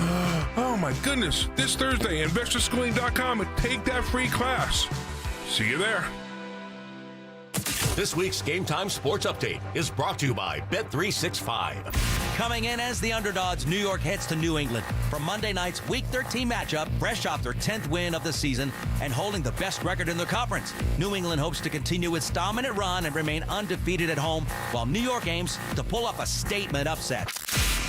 S13: Oh my goodness. This Thursday, investorschooling.com, and take that free class. See you there.
S15: This week's Game Time Sports Update is brought to you by Bet365.
S16: Coming in as the underdogs, New York heads to New England for Monday night's Week 13 matchup, fresh off their 10th win of the season and holding the best record in their conference. New England hopes to continue its dominant run and remain undefeated at home, while New York aims to pull up a statement upset.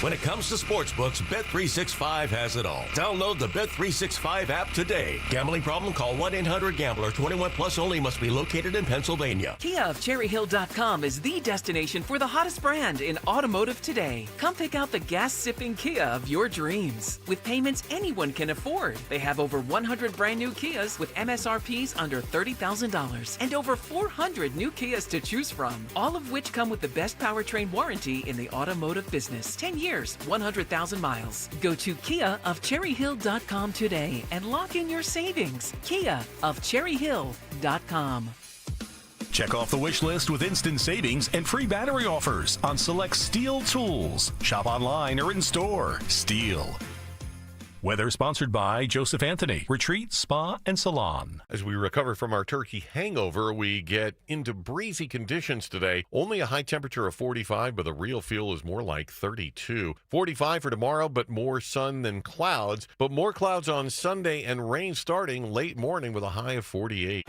S15: When it comes to sportsbooks, Bet365 has it all. Download the Bet365 app today. Gambling problem? Call 1-800-GAMBLER. 21 plus only. Must be located in Pennsylvania.
S18: Kia of CherryHill.com is the destination for the hottest brand in automotive today. Come pick out the gas-sipping Kia of your dreams. With payments anyone can afford. They have over 100 brand new Kias with MSRPs under $30,000 and over 400 new Kias to choose from, all of which come with the best powertrain warranty in the automotive business. 10 years. 100,000 miles. Go to KiaofCherryHill.com today and lock in your savings. KiaofCherryHill.com.
S26: Check off the wish list with instant savings and free battery offers on select Steel tools. Shop online or in store. Steel. Weather sponsored by Joseph Anthony, Retreat, Spa, and Salon.
S4: As we recover from our turkey hangover, we get into breezy conditions today. Only a high temperature of 45, but the real feel is more like 32. 45 for tomorrow, but more sun than clouds. But more clouds on Sunday and rain starting late morning with a high of 48.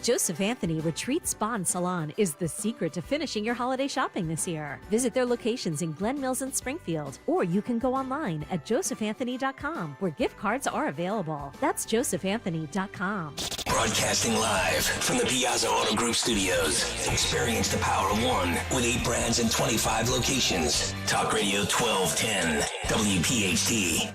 S27: Joseph Anthony Retreat Spa and Salon is the secret to finishing your holiday shopping this year. Visit their locations in Glen Mills and Springfield, or you can go online at josephanthony.com, where gift cards are available. That's josephanthony.com.
S6: Broadcasting live from the Piazza Auto Group studios. Experience the power of one with 8 brands and 25 locations. Talk Radio 1210, WPHT.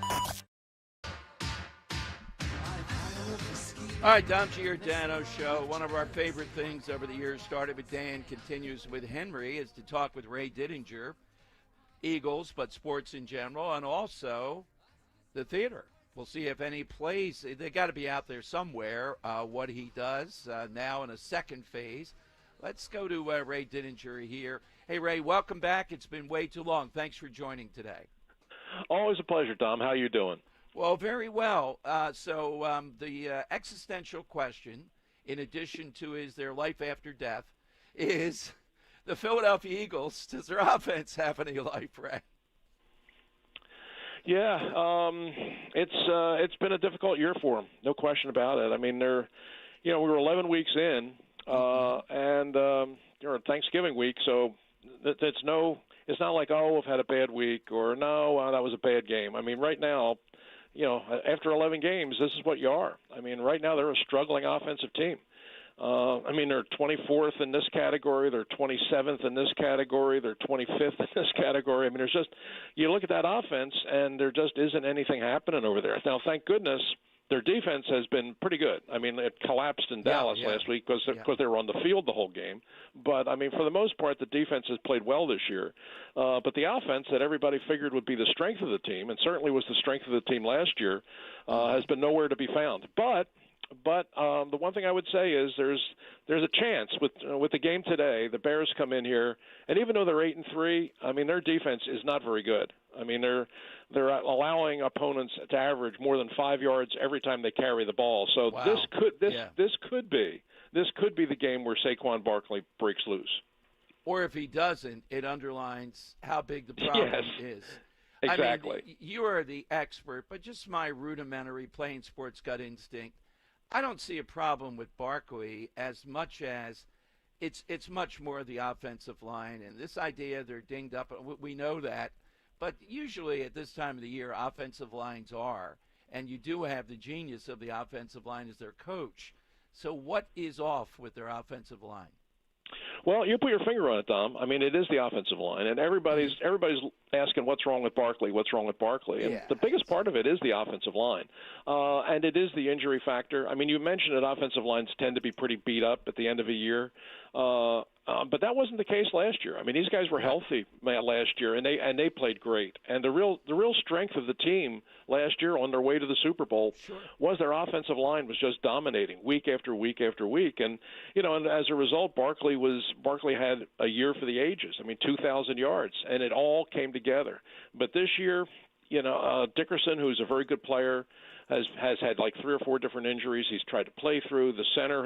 S7: All right, Dom Giordano Show. One of our favorite things over the years, started with Dan, continues with Henry, is to talk with Ray Dittinger, Eagles, but sports in general, and also the theater. We'll see if any plays. They got to be out there somewhere, what he does now in a second phase. Let's go to Ray Dittinger here. Hey, Ray, welcome back. It's been way too long. Thanks for joining today.
S10: Always a pleasure, Tom. How you doing?
S7: Well, very well. So the existential question, in addition to is there life after death, is the Philadelphia Eagles, does their offense have any life, Ray?
S10: Yeah, it's been a difficult year for them, no question about it. I mean, we were 11 weeks in, and you're on Thanksgiving week, so it's not like, oh, we've had a bad week, or no, that was a bad game. I mean, right now, after 11 games, this is what you are. I mean, right now they're a struggling offensive team. They're 24th in this category. They're 27th in this category. They're 25th in this category. I mean, you look at that offense, and there just isn't anything happening over there. Now, thank goodness, their defense has been pretty good. I mean, it collapsed in Dallas last week because they were on the field the whole game. But, I mean, for the most part, the defense has played well this year. But the offense that everybody figured would be the strength of the team, and certainly was the strength of the team last year, has been nowhere to be found. But the one thing I would say is there's a chance with the game today. The Bears come in here, and even though they're 8-3, I mean their defense is not very good. I mean they're allowing opponents to average more than 5 yards every time they carry the ball. So this could be the game where Saquon Barkley breaks loose.
S7: Or if he doesn't, it underlines how big the problem is.
S10: Exactly.
S7: I mean, you are the expert, but just my rudimentary playing sports gut instinct. I don't see a problem with Barkley as much as it's much more the offensive line. And this idea they're dinged up, we know that. But usually at this time of the year, offensive lines are. And you do have the genius of the offensive line as their coach. So what is off with their offensive line?
S10: Well, you put your finger on it, Dom. I mean, it is the offensive line, and everybody's asking what's wrong with Barkley, and the biggest part of it is the offensive line, and it is the injury factor. I mean, you mentioned that offensive lines tend to be pretty beat up at the end of a year, but that wasn't the case last year. I mean, these guys were healthy last year, and they played great. And the real strength of the team last year on their way to the Super Bowl was their offensive line was just dominating week after week after week. And and as a result, Barkley had a year for the ages. I mean, 2,000 yards, and it all came together. But this year, Dickerson, who's a very good player, has had like 3 or 4 different injuries he's tried to play through. The center,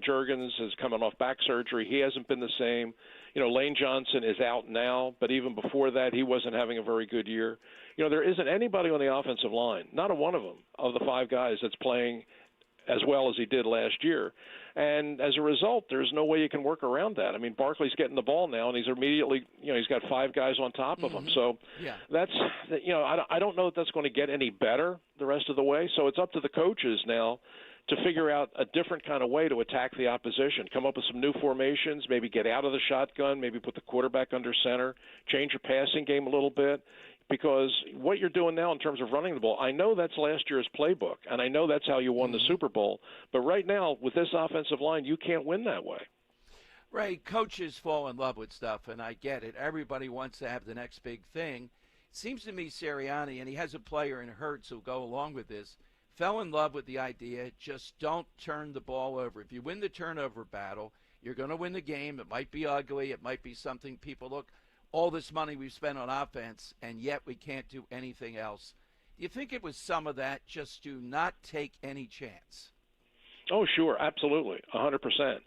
S10: Juergens, is coming off back surgery. He hasn't been the same. Lane Johnson is out now, but even before that, he wasn't having a very good year. There isn't anybody on the offensive line, not a one of them, of the 5 guys that's playing as well as he did last year. And as a result, there's no way you can work around that. I mean, Barkley's getting the ball now, and he's immediately, he's got 5 guys on top of him. So that's, I don't know if that's going to get any better the rest of the way. So it's up to the coaches now to figure out a different kind of way to attack the opposition, come up with some new formations, maybe get out of the shotgun, maybe put the quarterback under center, change your passing game a little bit. Because what you're doing now in terms of running the ball, I know that's last year's playbook, and I know that's how you won the Super Bowl. But right now, with this offensive line, you can't win that way.
S7: Right. Coaches fall in love with stuff, and I get it. Everybody wants to have the next big thing. It seems to me Sirianni, and he has a player in Hurts who'll go along with this, fell in love with the idea, just don't turn the ball over. If you win the turnover battle, you're going to win the game. It might be ugly. It might be something people look – all this money we've spent on offense, and yet we can't do anything else. Do you think it was some of that, just to not take any chance?
S10: Oh, sure, absolutely, 100%.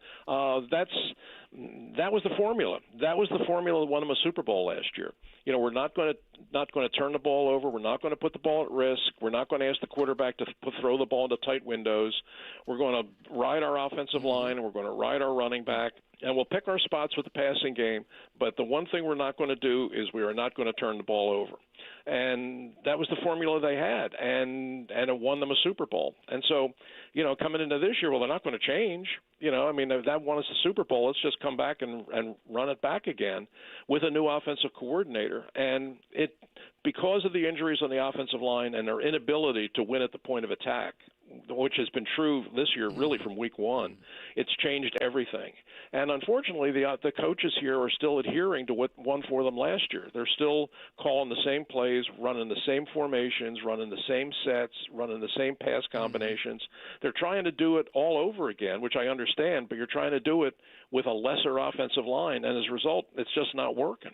S10: That was the formula. That was the formula that won them a Super Bowl last year. We're not going to turn the ball over. We're not going to put the ball at risk. We're not going to ask the quarterback to throw the ball into tight windows. We're going to ride our offensive line, and we're going to ride our running back. And we'll pick our spots with the passing game, but the one thing we're not going to do is we are not going to turn the ball over. And that was the formula they had, and it won them a Super Bowl. And so, coming into this year, well, they're not going to change. I mean, if that won us a Super Bowl, let's just come back and run it back again with a new offensive coordinator. And because of the injuries on the offensive line and their inability to win at the point of attack, which has been true this year really from week one, it's changed everything. And unfortunately, the coaches here are still adhering to what won for them last year. They're still calling the same plays, running the same formations, running the same sets, running the same pass combinations. They're trying to do it all over again, which I understand, but you're trying to do it with a lesser offensive line, and as a result, it's just not working.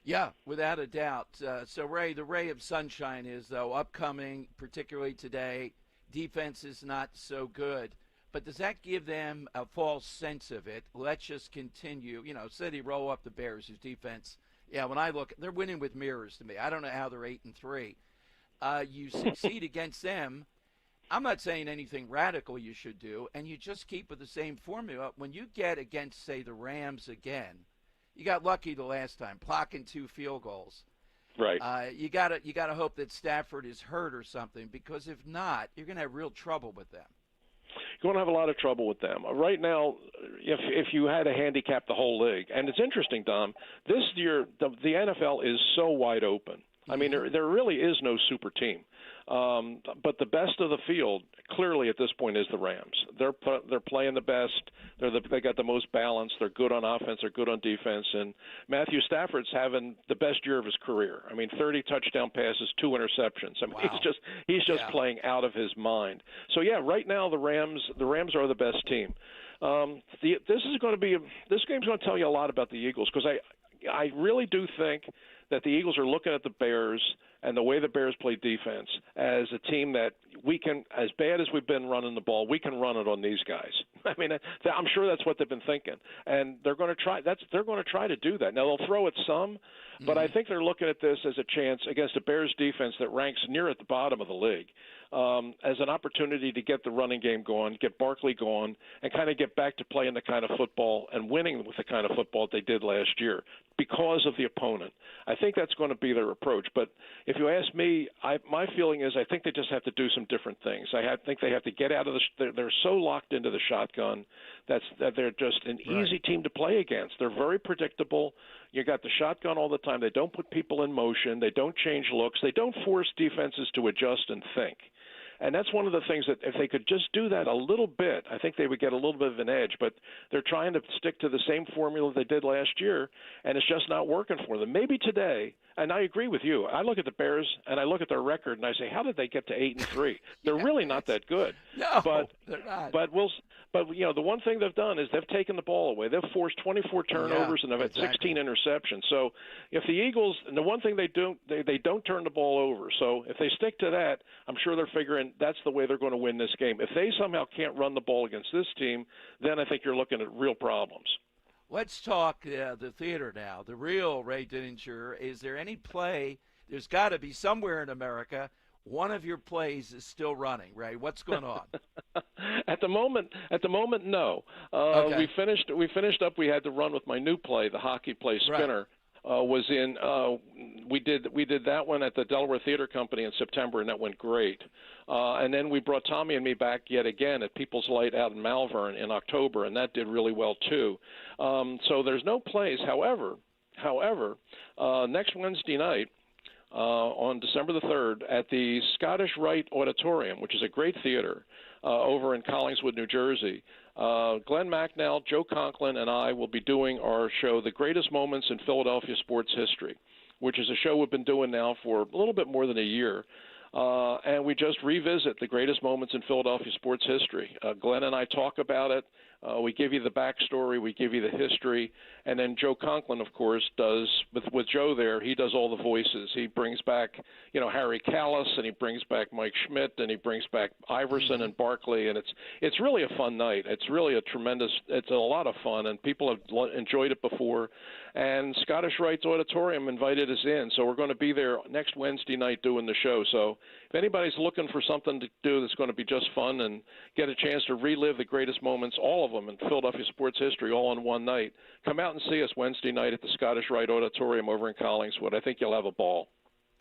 S7: Yeah, without a doubt. So, Ray, the ray of sunshine is, though, upcoming, particularly today. Defense is not so good. But does that give them a false sense of it? Let's just continue. Say they roll up the Bears, whose defense, when I look, they're winning with mirrors to me. I don't know how they're 8-3. You succeed against them. I'm not saying anything radical you should do, and you just keep with the same formula. When you get against, say, the Rams again, you got lucky the last time, blocking 2 field goals.
S10: Right.
S7: You gotta hope that Stafford is hurt or something, because if not, you're gonna have real trouble with them.
S10: You're going to have a lot of trouble with them. Right now, if you had to handicap the whole league, and it's interesting, Dom, this year the NFL is so wide open. I mean, there really is no super team. But the best of the field, clearly at this point, is the Rams. They're playing the best. They got the most balance. They're good on offense. They're good on defense. And Matthew Stafford's having the best year of his career. I mean, 30 touchdown passes, 2 interceptions. I mean,
S7: wow.
S10: he's just playing out of his mind. So yeah, right now the Rams are the best team. This game's going to tell you a lot about the Eagles, because I really do think that the Eagles are looking at the Bears and the way the Bears play defense as a team that we can, as bad as we've been running the ball, we can run it on these guys. I mean, I'm sure that's what they've been thinking, and they're going to try. They're going to try to do that. Now they'll throw it some, but I think they're looking at this as a chance against a Bears defense that ranks near at the bottom of the league, as an opportunity to get the running game going, get Barkley going, and kind of get back to playing the kind of football and winning with the kind of football they did last year because of the opponent. I think that's going to be their approach. But if you ask me, my feeling is I think they just have to do some different things. I think they have to get out of they're so locked into the shotgun that they're just an easy team to play against. They're very predictable. You got the shotgun all the time. They don't put people in motion. They don't change looks. They don't force defenses to adjust and think. And that's one of the things that if they could just do that a little bit, I think they would get a little bit of an edge. But they're trying to stick to the same formula they did last year, and it's just not working for them. Maybe today, and I agree with you, I look at the Bears and I look at their record and I say, how did they get to 8-3? They're really not that good.
S7: No,
S10: but
S7: they're not.
S10: But the one thing they've done is they've taken the ball away. They've forced 24 turnovers and they've had 16 interceptions. So if the Eagles, and the one thing they don't turn the ball over. So if they stick to that, I'm sure they're figuring that's the way they're going to win this game. If they somehow can't run the ball against this team, then I think you're looking at real problems.
S7: Let's talk the theater now. The real Ray Dininger. Is there any play? There's got to be somewhere in America. One of your plays is still running, Ray. What's going on?
S10: At the moment, no.
S7: Okay.
S10: We finished up. We had to run with my new play, the hockey play Spinner. Was in. We did that one at the Delaware Theater Company in September, and that went great. And then we brought Tommy and me back yet again at People's Light out in Malvern in October, and that did really well too. So there's no plays. However, next Wednesday night, on December the 3rd at the Scottish Rite Auditorium, which is a great theater over in Collingswood, New Jersey. Glenn Macnell, Joe Conklin, and I will be doing our show, The Greatest Moments in Philadelphia Sports History, which is a show we've been doing now for a little bit more than a year. And we just revisit the greatest moments in Philadelphia sports history. Glenn and I talk about it. We give you the backstory. We give you the history. And then Joe Conklin, of course, does, with Joe there, he does all the voices. He brings back, Harry Callis, and he brings back Mike Schmidt, and he brings back Iverson and Barkley. And it's really a fun night. It's really it's a lot of fun, and people have enjoyed it before. And Scottish Rite's Auditorium invited us in, so we're going to be there next Wednesday night doing the show. So if anybody's looking for something to do that's going to be just fun and get a chance to relive the greatest moments, all of them in Philadelphia sports history, all in one night, come out and see us Wednesday night at the Scottish Rite Auditorium over in Collingswood. I think you'll have a ball.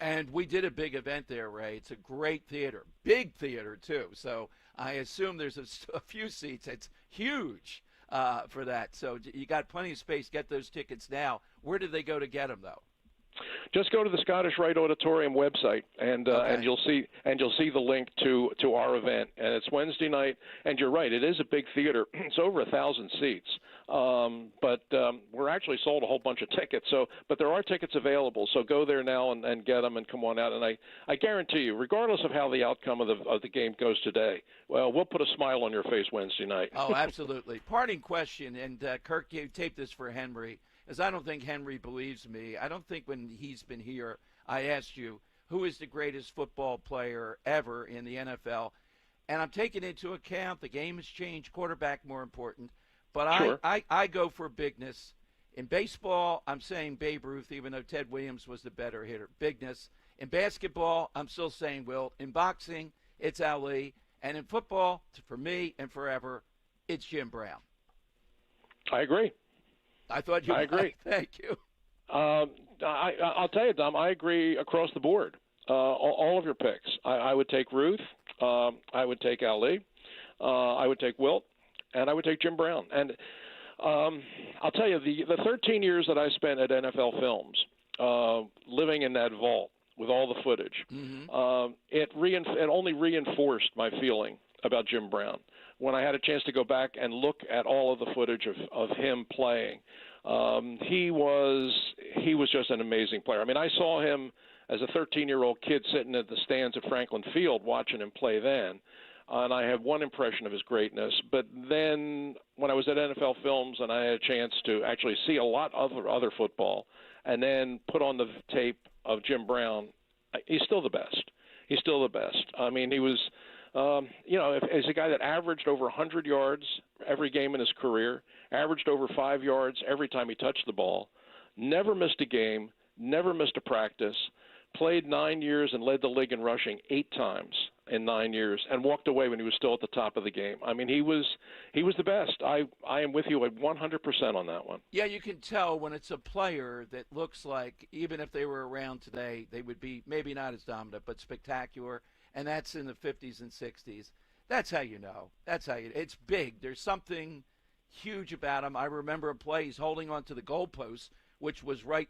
S7: And we did a big event there, Ray. It's a great theater, big theater too. So I assume there's a few seats. It's huge for that. So you got plenty of space. Get those tickets now. Where do they go to get them, though?
S10: Just go to the Scottish Rite Auditorium website, and you'll see the link to our event. And it's Wednesday night. And you're right, it is a big theater. It's over 1,000 seats. But we're actually sold a whole bunch of tickets. But there are tickets available. So go there now and get them and come on out. And I guarantee you, regardless of how the outcome of the game goes today, well, we'll put a smile on your face Wednesday night.
S7: Oh, absolutely. Parting question, and Kirk, you taped this for Henry. As I don't think Henry believes me. I don't think when he's been here, I asked you, who is the greatest football player ever in the NFL? And I'm taking into account the game has changed, quarterback more important. But
S10: sure.
S7: I go for bigness. In baseball, I'm saying Babe Ruth, even though Ted Williams was the better hitter. Bigness. In basketball, I'm still saying Wilt. In boxing, it's Ali. And in football, for me and forever, it's Jim Brown.
S10: I agree.
S7: I thought you.
S10: I agree.
S7: Thank you.
S10: I'll tell you, Dom. I agree across the board. All of your picks. I would take Ruth. I would take Ali. I would take Wilt, and I would take Jim Brown. And I'll tell you, the 13 years that I spent at NFL Films, living in that vault with all the footage, it only reinforced my feeling about Jim Brown. When I had a chance to go back and look at all of the footage of him playing, he was just an amazing player. I mean, I saw him as a 13-year-old kid sitting at the stands at Franklin Field watching him play then, and I had one impression of his greatness. But then when I was at NFL Films and I had a chance to actually see a lot of other football and then put on the tape of Jim Brown, he's still the best. He's still the best. I mean, he was – as a guy that averaged over 100 yards every game in his career, averaged over 5 yards every time he touched the ball, never missed a game, never missed a practice, played 9 years and led the league in rushing 8 times in 9 years, and walked away when he was still at the top of the game. I mean, he was the best. I am with you at 100% on that one.
S7: Yeah, you can tell when it's a player that looks like, even if they were around today, they would be maybe not as dominant, but spectacular. And that's in the 50s and 60s. That's how you know. It's big. There's something huge about him. I remember a play, he's holding on to the goalpost, which was right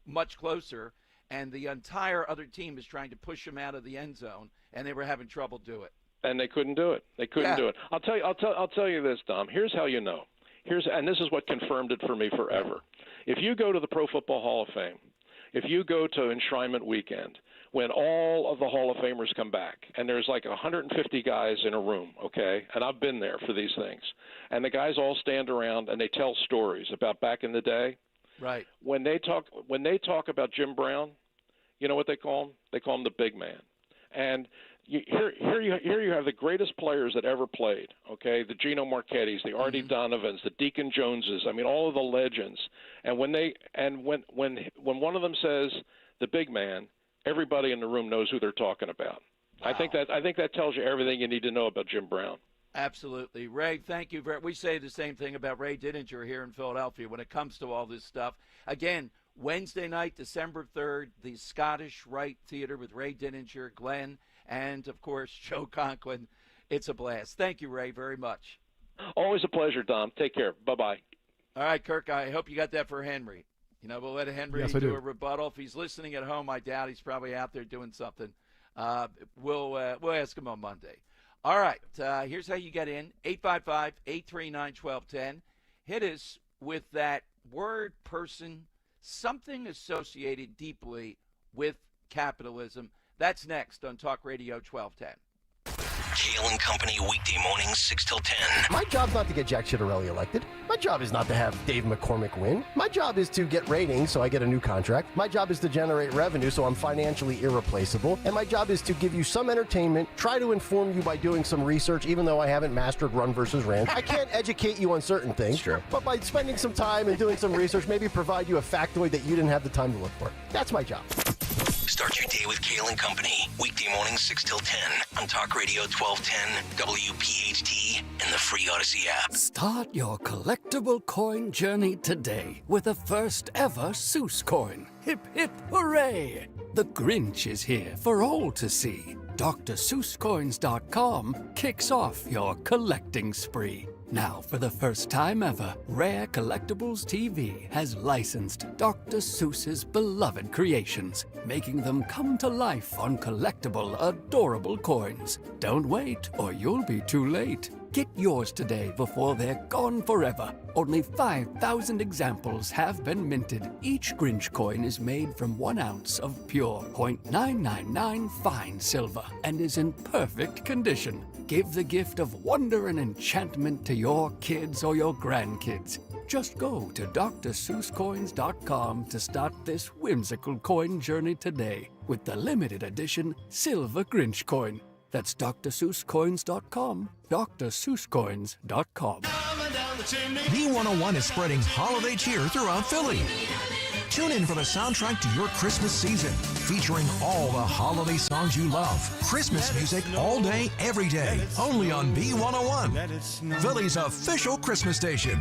S7: much closer, and the entire other team is trying to push him out of the end zone, and they were having trouble do it.
S10: And they couldn't do it. Do it. I'll tell you this, Dom. Here's how you know. And this is what confirmed it for me forever. If you go to the Pro Football Hall of Fame, if you go to Enshrinement Weekend, when all of the Hall of Famers come back, and there's like 150 guys in a room, okay, and I've been there for these things, and the guys all stand around and they tell stories about back in the day.
S7: Right.
S10: When they talk about Jim Brown, you know what they call him? They call him the big man. And here you have the greatest players that ever played, okay, the Gino Marchettis, the Artie Donovans, the Deacon Joneses, I mean, all of the legends. And when one of them says the big man, everybody in the room knows who they're talking about. Wow. I think that tells you everything you need to know about Jim Brown.
S7: Absolutely. Ray, thank you. We say the same thing about Ray Dininger here in Philadelphia when it comes to all this stuff. Again, Wednesday night, December 3rd, the Scottish Rite Theater with Ray Dininger, Glenn, and, of course, Joe Conklin. It's a blast. Thank you, Ray, very much.
S10: Always a pleasure, Dom. Take care. Bye-bye.
S7: All right, Kirk, I hope you got that for Henry. You know, we'll let Henry do a rebuttal. If he's listening at home, I doubt he's probably out there doing something. We'll ask him on Monday. All right, here's how you get in. 855-839-1210. Hit us with that word, person, something associated deeply with capitalism. That's next on Talk Radio 1210.
S6: Kale and Company, weekday mornings, 6 till 10.
S11: My job's not to get Jack Ciattarelli elected. My job is not to have Dave McCormick win. My job is to get ratings so I get a new contract. My job is to generate revenue so I'm financially irreplaceable. And my job is to give you some entertainment, try to inform you by doing some research, even though I haven't mastered Run versus Rand. I can't educate you on certain things, but by spending some time and doing some research, maybe provide you a factoid that you didn't have the time to look for. That's my job.
S6: Start your day with Kale and Company, weekday mornings 6 till 10 on Talk Radio 1210, WPHT, and the free Odyssey app.
S14: Start your collectible coin journey today with the first ever Seuss coin. Hip, hip, hooray! The Grinch is here for all to see. DrSeussCoins.com kicks off your collecting spree. Now, for the first time ever, Rare Collectibles TV has licensed Dr. Seuss's beloved creations, making them come to life on collectible, adorable coins. Don't wait, or you'll be too late. Get yours today before they're gone forever. Only 5,000 examples have been minted. Each Grinch coin is made from 1 ounce of pure .999 fine silver and is in perfect condition. Give the gift of wonder and enchantment to your kids or your grandkids. Just go to DrSeussCoins.com to start this whimsical coin journey today with the limited edition Silver Grinch coin. That's DrSeussCoins.com, DrSeussCoins.com.
S17: B101 is spreading holiday cheer throughout Philly. Tune in for the soundtrack to your Christmas season, featuring all the holiday songs you love. Christmas music all day, every day, only on B101, Philly's official Christmas station.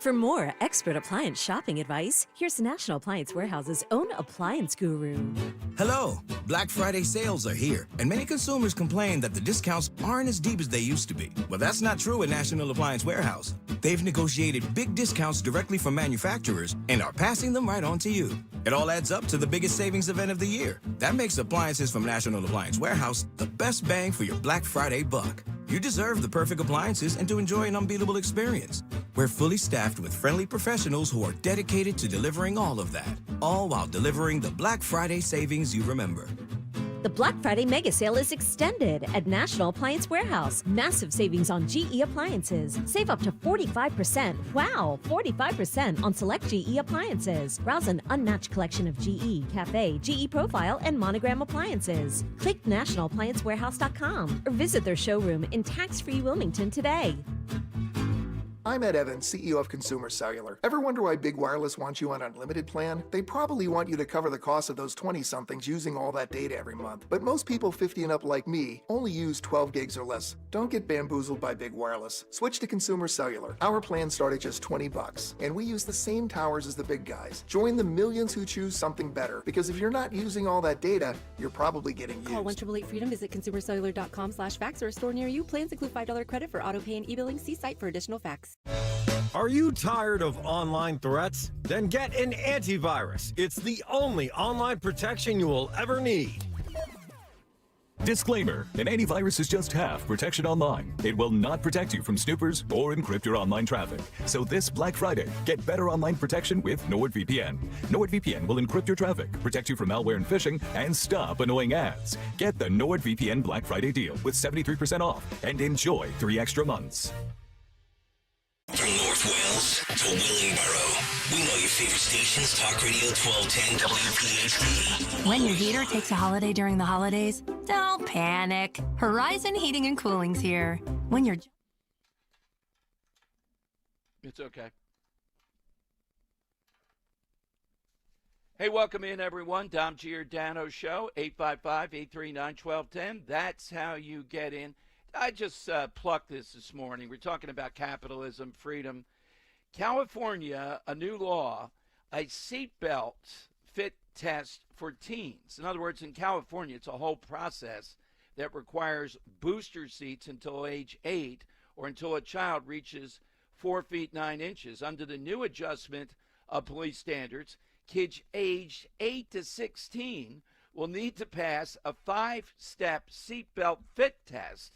S27: For more expert appliance shopping advice, here's National Appliance Warehouse's own appliance guru.
S19: Hello! Black Friday sales are here, and many consumers complain that the discounts aren't as deep as they used to be. But that's not true at National Appliance Warehouse. They've negotiated big discounts directly from manufacturers and are passing them right on to you. It all adds up to the biggest savings event of the year. That makes appliances from National Appliance Warehouse the best bang for your Black Friday buck. You deserve the perfect appliances and to enjoy an unbeatable experience. We're fully staffed with friendly professionals who are dedicated to delivering all of that, all while delivering the Black Friday savings you remember.
S27: The Black Friday mega sale is extended at National Appliance Warehouse. Massive savings on GE appliances. Save up to 45%. Wow, 45% on select GE appliances. Browse an unmatched collection of GE, Cafe, GE Profile, and Monogram appliances. Click nationalappliancewarehouse.com or visit their showroom in tax-free Wilmington today.
S20: I'm Ed Evans, CEO of Consumer Cellular. Ever wonder why Big Wireless wants you on an unlimited plan? They probably want you to cover the cost of those 20-somethings using all that data every month. But most people 50 and up like me only use 12 gigs or less. Don't get bamboozled by Big Wireless. Switch to Consumer Cellular. Our plans start at just $20, and we use the same towers as the big guys. Join the millions who choose something better, because if you're not using all that data, you're probably getting used.
S21: Call 1-888-FREEDOM, visit consumercellular.com/fax or a store near you. Plans include $5 credit for auto pay and e-billing. See site for additional facts.
S22: Are you tired of online threats? Then get an antivirus. It's the only online protection you will ever need.
S26: Disclaimer, an antivirus is just half protection online. It will not protect you from snoopers or encrypt your online traffic. So this Black Friday, get better online protection with NordVPN. NordVPN will encrypt your traffic, protect you from malware and phishing, and stop annoying ads. Get the NordVPN Black Friday deal with 73% off and enjoy 3 extra months.
S6: From North Wales to Willingboro, we know your favorite stations, Talk Radio 1210 WPHT.
S23: When your heater takes a holiday during the holidays, don't panic. Horizon Heating and Cooling's here. When you're...
S7: It's okay. Hey, welcome in, everyone. Dom Giordano Show, 855-839-1210. That's how you get in. I just plucked this morning. We're talking about capitalism, freedom. California, a new law, a seatbelt fit test for teens. In other words, in California, it's a whole process that requires booster seats until age 8 or until a child reaches 4 feet 9 inches. Under the new adjustment of police standards, kids aged 8 to 16 will need to pass a 5-step seatbelt fit test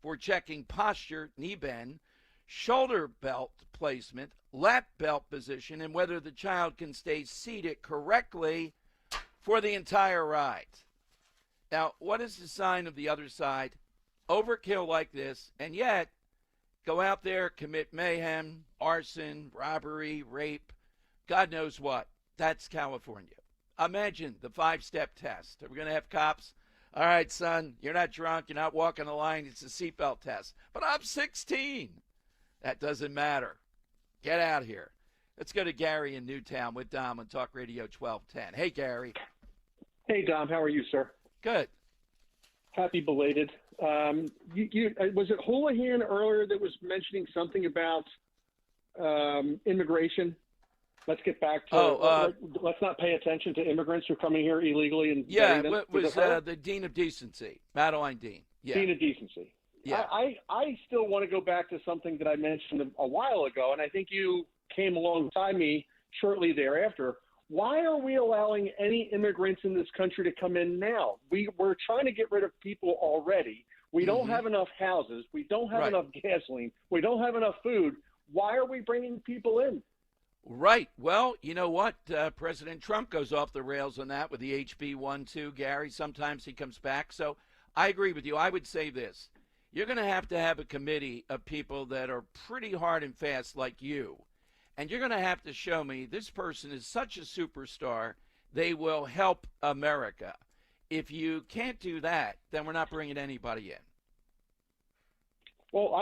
S7: for checking posture, knee bend, shoulder belt placement, lap belt position, and whether the child can stay seated correctly for the entire ride. Now, what is the sign of the other side? Overkill like this, and yet go out there, commit mayhem, arson, robbery, rape, God knows what. That's California. Imagine the 5-step test. Are we going to have cops? All right, son, you're not drunk, you're not walking the line, it's a seatbelt test. But I'm 16. That doesn't matter. Get out of here. Let's go to Gary in Newtown with Dom on Talk Radio 1210. Hey, Gary.
S10: Hey, Dom, how are you, sir?
S7: Good.
S10: Happy belated. Was it Houlihan earlier that was mentioning something about immigration?
S1: Let's get back to let's not pay attention to immigrants who are coming here illegally and
S7: it was the Dean of Decency, Madeline Dean. Yeah.
S1: Dean of Decency.
S7: Yeah.
S1: I still want to go back to something that I mentioned a while ago, and I think you came alongside me shortly thereafter. Why are we allowing any immigrants in this country to come in now? We're trying to get rid of people already. We don't have enough houses. We don't have enough gasoline. We don't have enough food. Why are we bringing people in?
S7: Right. Well, you know what? President Trump goes off the rails on that with the HB-12, Gary. Sometimes he comes back. So I agree with you. I would say this. You're going to have a committee of people that are pretty hard and fast like you. And you're going to have to show me this person is such a superstar, they will help America. If you can't do that, then we're not bringing anybody in.
S1: Well,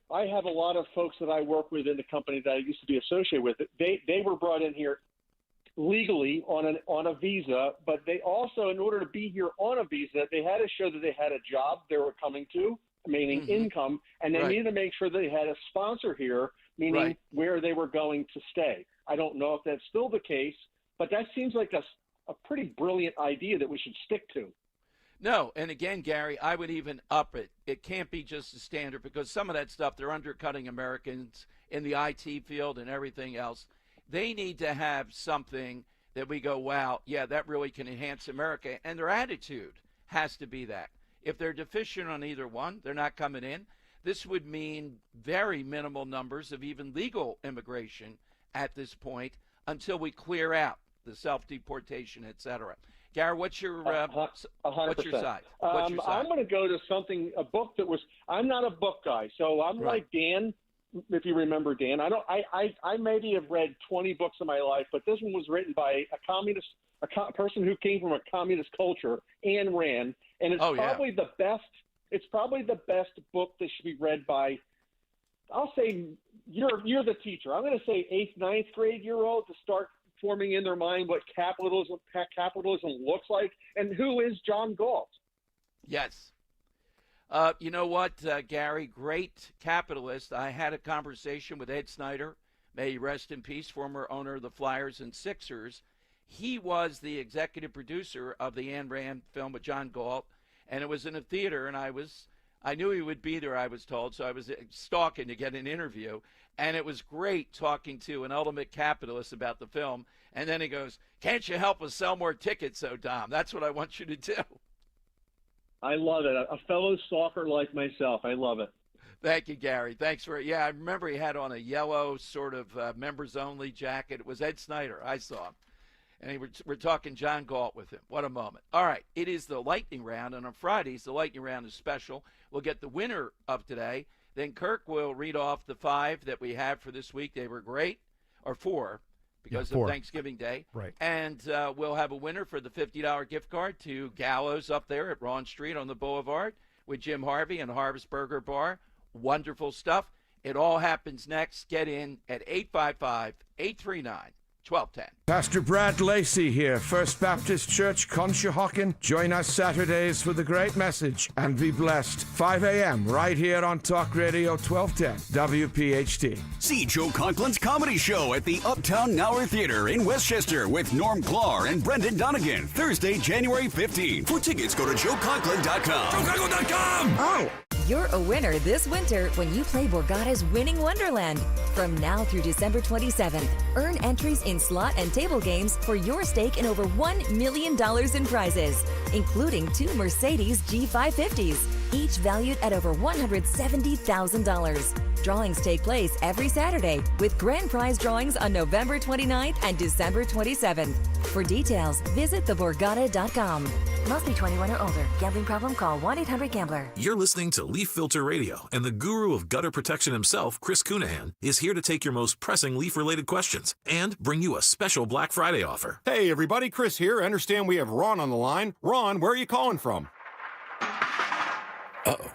S1: I have a lot of folks that I work with in the company that I used to be associated with. They were brought in here legally on a visa, but they also, in order to be here on a visa, they had to show that they had a job they were coming to, meaning income, and they needed to make sure they had a sponsor here, meaning where they were going to stay. I don't know if that's still the case, but that seems like a pretty brilliant idea that we should stick to.
S7: No, and again, Gary, I would even up it. It can't be just a standard because some of that stuff, they're undercutting Americans in the IT field and everything else. They need to have something that we go, wow, yeah, that really can enhance America. And their attitude has to be that. If they're deficient on either one, they're not coming in. This would mean very minimal numbers of even legal immigration at this point until we clear out the self-deportation, et cetera. Gary, what's your
S1: 100%.
S7: What's your side?
S1: I'm going to go to a book that was. I'm not a book guy, so I'm like Dan. If you remember Dan, I maybe have read 20 books in my life, but this one was written by a person who came from a communist culture, Ayn Rand, and it's probably the best. It's probably the best book that should be read by. I'll say you're the teacher. I'm going to say 8th, 9th grade year old to start forming in their mind what capitalism looks like, and who is John Galt.
S7: Yes. You know what, Gary, great capitalist. I had a conversation with Ed Snyder, may he rest in peace, former owner of the Flyers and Sixers. He was the executive producer of the Ayn Rand film with John Galt, and it was in a theater, and I knew he would be there, I was told, so I was stalking to get an interview. And it was great talking to an ultimate capitalist about the film. And then he goes, can't you help us sell more tickets, though, Dom? That's what I want you to do.
S1: I love it. A fellow stalker like myself. I love it.
S7: Thank you, Gary. Thanks for it. Yeah, I remember he had on a yellow sort of members-only jacket. It was Ed Snyder. I saw him. And we're talking John Galt with him. What a moment. All right, it is the lightning round. And on Fridays, the lightning round is special. We'll get the winner of today. Then Kirk will read off the 5 that we have for this week. They were great, or 4, because of Thanksgiving Day.
S3: Right.
S7: And we'll have a winner for the $50 gift card to Gallows up there at Ron Street on the Boulevard with Jim Harvey and Harvest Burger Bar. Wonderful stuff. It all happens next. Get in at 855-839-1210.
S5: Pastor Brad Lacey here, First Baptist Church, Conshohocken. Join us Saturdays for the great message and be blessed. 5 a.m. right here on Talk Radio 1210 WPHT.
S8: See Joe Conklin's comedy show at the Uptown Nauer Theater in Westchester with Norm Klar and Brendan Donegan, Thursday, January 15th. For tickets, go to joeconklin.com.
S17: JoeConklin.com!
S9: Oh! You're a winner this winter when you play Borgata's Winning Wonderland. From now through December 27th, earn entries in slot and table games for your stake in over $1 million in prizes, including 2 Mercedes G550s, each valued at over $170,000. Drawings take place every Saturday with grand prize drawings on November 29th and December 27th. For details, visit theborgata.com. Must be 21 or older. Gambling problem? Call 1-800-GAMBLER.
S2: You're listening to Leaf Filter Radio, and the guru of gutter protection himself, Chris Cunahan, is here to take your most pressing leaf-related questions and bring you a special Black Friday offer.
S24: Hey, everybody, Chris here. I understand we have Ron on the line. Ron, where are you calling from?
S25: Uh-oh.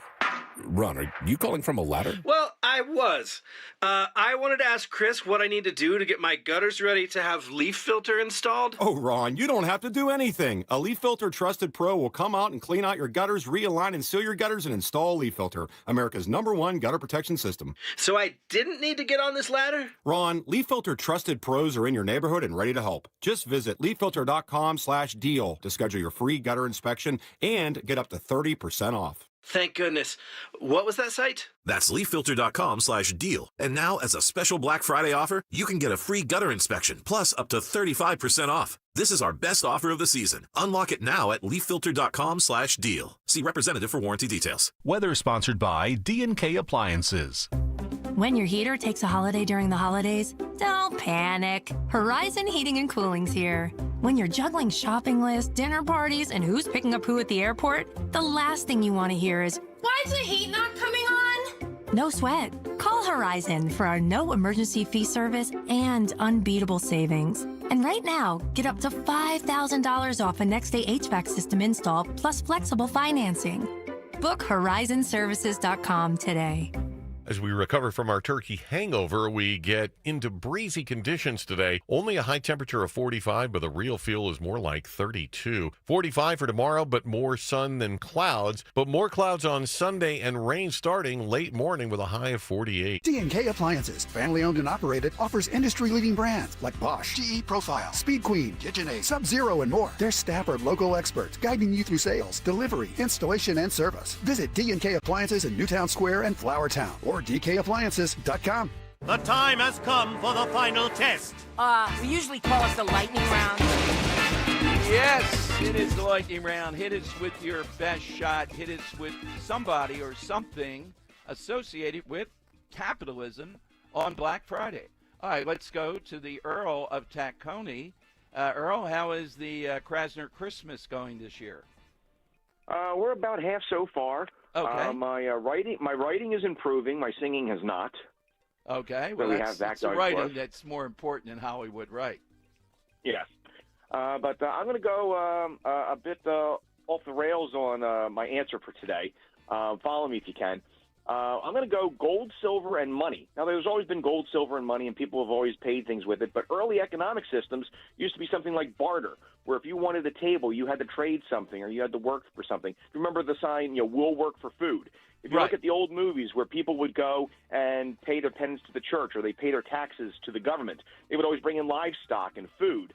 S25: Ron, are you calling from a ladder?
S28: Well,
S3: I was. I wanted to ask Chris what I need to do to get my gutters ready to have leaf filter installed.
S24: Oh, Ron, you don't have to do anything. A Leaf Filter Trusted Pro will come out and clean out your gutters, realign and seal your gutters, and install Leaf Filter, America's #1 gutter protection system.
S3: So I didn't need to get on this ladder?
S24: Ron, Leaf Filter Trusted Pros are in your neighborhood and ready to help. Just visit leaffilter.com/deal to schedule your free gutter inspection and get up to 30% off.
S3: Thank goodness. What was that site?
S2: That's leaffilter.com/deal. And now, as a special Black Friday offer, you can get a free gutter inspection, plus up to 35% off. This is our best offer of the season. Unlock it now at leaffilter.com/deal. See representative for warranty details.
S26: Weather sponsored by D&K Appliances.
S23: When your heater takes a holiday during the holidays, don't panic. Horizon Heating and Cooling's here. When you're juggling shopping lists, dinner parties, and who's picking up who at the airport, the last thing you want to hear is, "Why is the heat not coming on?" No sweat. Call Horizon for our no emergency fee service and unbeatable savings. And right now, get up to $5,000 off a next-day HVAC system install plus flexible financing. Book horizonservices.com today.
S4: As we recover from our turkey hangover, we get into breezy conditions today. Only a high temperature of 45, but the real feel is more like 32. 45 for tomorrow, but more sun than clouds. But more clouds on Sunday and rain starting late morning with a high of 48.
S12: D&K Appliances, family owned and operated, offers industry-leading brands like Bosch, GE Profile, Speed Queen, KitchenAid, Sub-Zero, and more. Their staff are local experts guiding you through sales, delivery, installation, and service. Visit D&K Appliances in Newtown Square and Flourtown or DKAppliances.com.
S13: The time has come for the final test.
S15: We usually call it the lightning round.
S7: Yes, it is the lightning round. Hit us with your best shot. Hit us with somebody or something associated with capitalism on Black Friday. All right, let's go to the Earl of Tacony. Earl, how is the Krasner Christmas going this year?
S16: We're about half so far.
S7: Okay.
S16: My writing is improving. My singing has not.
S7: Okay.
S16: So
S7: Well,
S16: that's
S7: that's the writing that's more important than Hollywood right.
S16: Yes. But I'm going to go a bit off the rails on my answer for today. Follow me if you can. I'm going to go gold, silver, and money. Now, there's always been gold, silver, and money, and people have always paid things with it. But early economic systems used to be something like barter, where if you wanted a table, you had to trade something or you had to work for something. Remember the sign, we'll work for food. If you look at the old movies where people would go and pay their penance to the church or they pay their taxes to the government, they would always bring in livestock and food.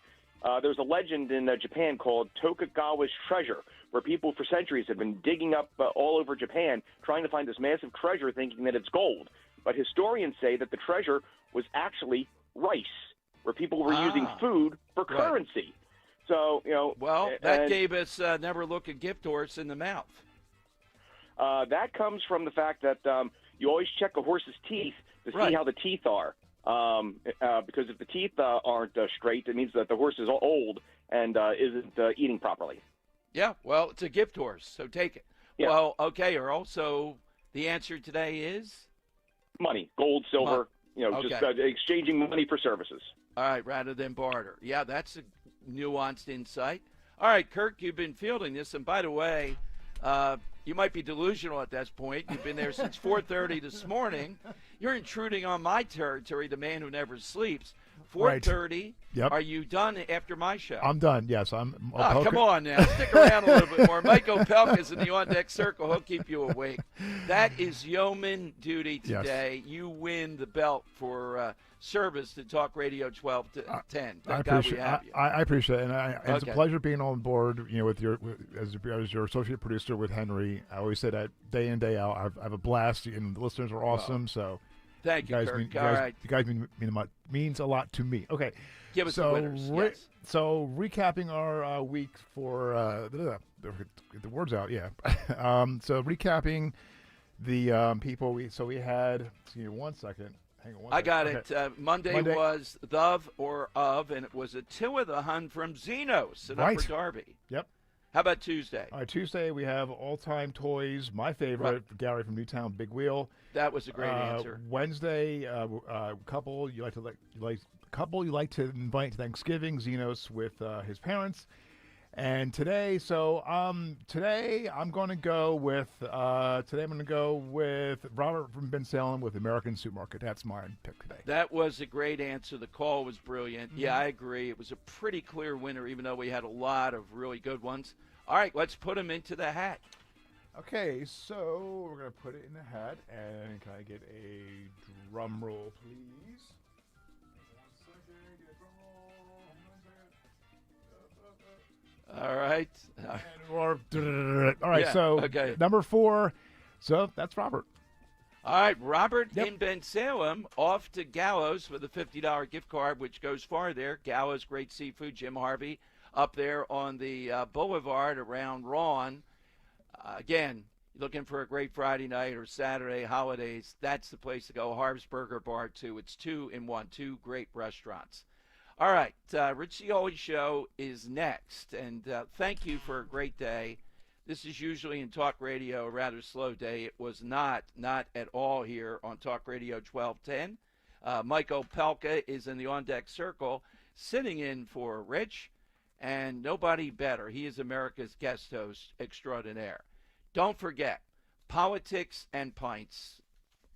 S16: There's a legend in Japan called Tokugawa's treasure, where people for centuries have been digging up all over Japan trying to find this massive treasure thinking that it's gold. But historians say that the treasure was actually rice, where people were using food for currency. So,
S7: Well, that gave us never look a gift horse in the mouth.
S16: That comes from the fact that you always check a horse's teeth to see how the teeth are. Because if the teeth aren't straight, it means that the horse is old and isn't eating properly.
S7: Yeah, well, it's a gift horse, so take it.
S16: Yeah.
S7: Well, okay, Earl, so the answer today is?
S16: Money, gold, silver, just exchanging money for services.
S7: All right, rather than barter. Yeah, that's a nuanced insight. All right, Kirk, you've been fielding this, and by the way, you might be delusional at this point. You've been there since 4:30 this morning. You're intruding on my territory, the man who never sleeps. 4:30.
S18: Yep.
S7: Are you done after my show?
S18: I'm done. Yes, I'm.
S7: Come on now. Stick around a little bit more. Mike Opelka's in the on-deck circle. He'll keep you awake. That is yeoman duty today. Yes. You win the belt for service to Talk Radio 1210.
S18: I appreciate it, and it's a pleasure being on board. With as your associate producer with Henry. I always say that day in day out. I have a blast, and the listeners are awesome. So.
S7: Thank you, Kirk.
S18: You guys means a lot to me. Okay.
S7: Give us the winners. Yes.
S18: So recapping our week for the words out. Yeah. So recapping the people we had. Excuse me 1 second. Hang on.
S7: I got it. Monday was "thov" or "of," and it was a two of the hun from Zenos in Upper Darby.
S18: Yep.
S7: How about Tuesday?
S18: All right, Tuesday we have All-Time Toys, my favorite, Gary from Newtown, Big Wheel.
S7: That was a great answer.
S18: Wednesday, couple you like to invite to Thanksgiving, Zenos with his parents. And today I'm going to go with Robert from Bensalem with American Supermarket. That's my pick today.
S7: That was a great answer. The call was brilliant. Yeah, I agree. It was a pretty clear winner, even though we had a lot of really good ones. All right, let's put them into the hat.
S18: Okay, so we're going to put it in the hat, and can I get a drum roll, please?
S7: All right.
S18: All right,
S7: Yeah,
S18: so
S7: okay.
S18: number 4. So that's Robert.
S7: All right, Robert in Bensalem off to Gallows for the $50 gift card, which goes far there. Gallows, great seafood. Jim Harvey up there on the boulevard around Ron. Again, looking for a great Friday night or Saturday holidays, that's the place to go. Harv's Burger Bar, too. It's 2 in 1, 2 great restaurants. All right, Rich Cioli Show is next, and thank you for a great day. This is usually in Talk Radio a rather slow day. It was not at all here on Talk Radio 1210. Michael Pelka is in the on-deck circle, sitting in for Rich, and nobody better. He is America's guest host extraordinaire. Don't forget, Politics and Pints,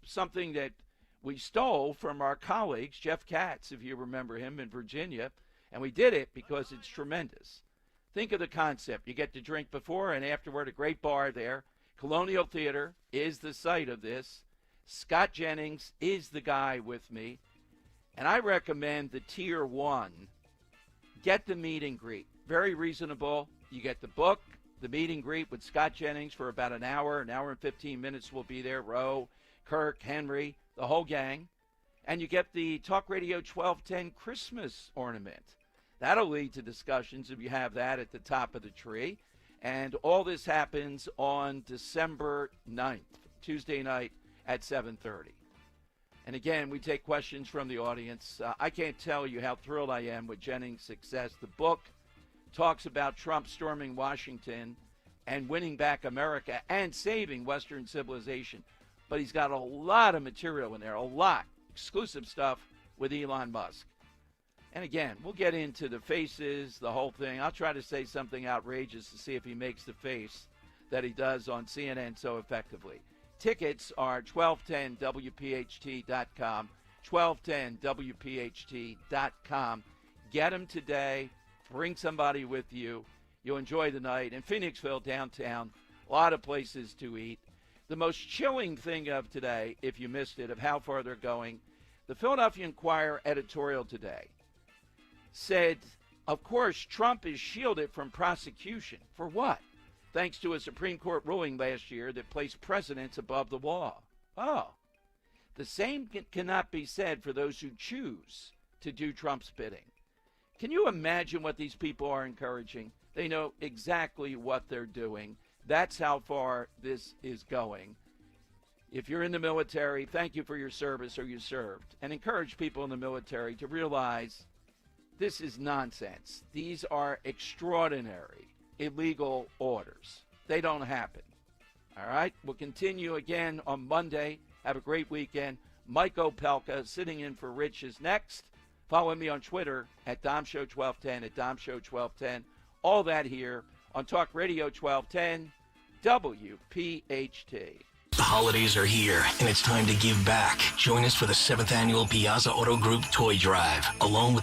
S7: something that we stole from our colleagues, Jeff Katz, if you remember him, in Virginia, and we did it because it's tremendous. Think of the concept. You get to drink before and afterward, a great bar there. Colonial Theater is the site of this. Scott Jennings is the guy with me, and I recommend the Tier 1. Get the meet and greet. Very reasonable. You get the book, the meet and greet with Scott Jennings for about an hour and 15 minutes will be there. Roe, Kirk, Henry, the whole gang. And you get the Talk Radio 1210 Christmas ornament. That'll lead to discussions if you have that at the top of the tree. And all this happens on December 9th, Tuesday night at 7:30. And again, we take questions from the audience. I can't tell you how thrilled I am with Jennings' success. The book talks about Trump storming Washington and winning back America and saving Western civilization. But he's got a lot of material in there, a lot. Exclusive stuff with Elon Musk. And again, we'll get into the faces, the whole thing. I'll try to say something outrageous to see if he makes the face that he does on CNN so effectively. Tickets are 1210WPHT.com, 1210WPHT.com. Get them today. Bring somebody with you. You'll enjoy the night. In Phoenixville, downtown, a lot of places to eat. The most chilling thing of today, if you missed it, of how far they're going, the Philadelphia Inquirer editorial today said, of course, Trump is shielded from prosecution. For what? Thanks to a Supreme Court ruling last year that placed presidents above the law. Oh. The same cannot be said for those who choose to do Trump's bidding. Can you imagine what these people are encouraging? They know exactly what they're doing. That's how far this is going. If you're in the military, thank you for your service or you served. And encourage people in the military to realize this is nonsense. These are extraordinary, illegal orders. They don't happen. All right? We'll continue again on Monday. Have a great weekend. Mike Opelka sitting in for Rich is next. Follow me on Twitter at DomShow1210, at DomShow1210. All that here on Talk Radio 1210, WPHT.
S6: The holidays are here, and it's time to give back. Join us for the 7th Annual Piazza Auto Group Toy Drive, along with the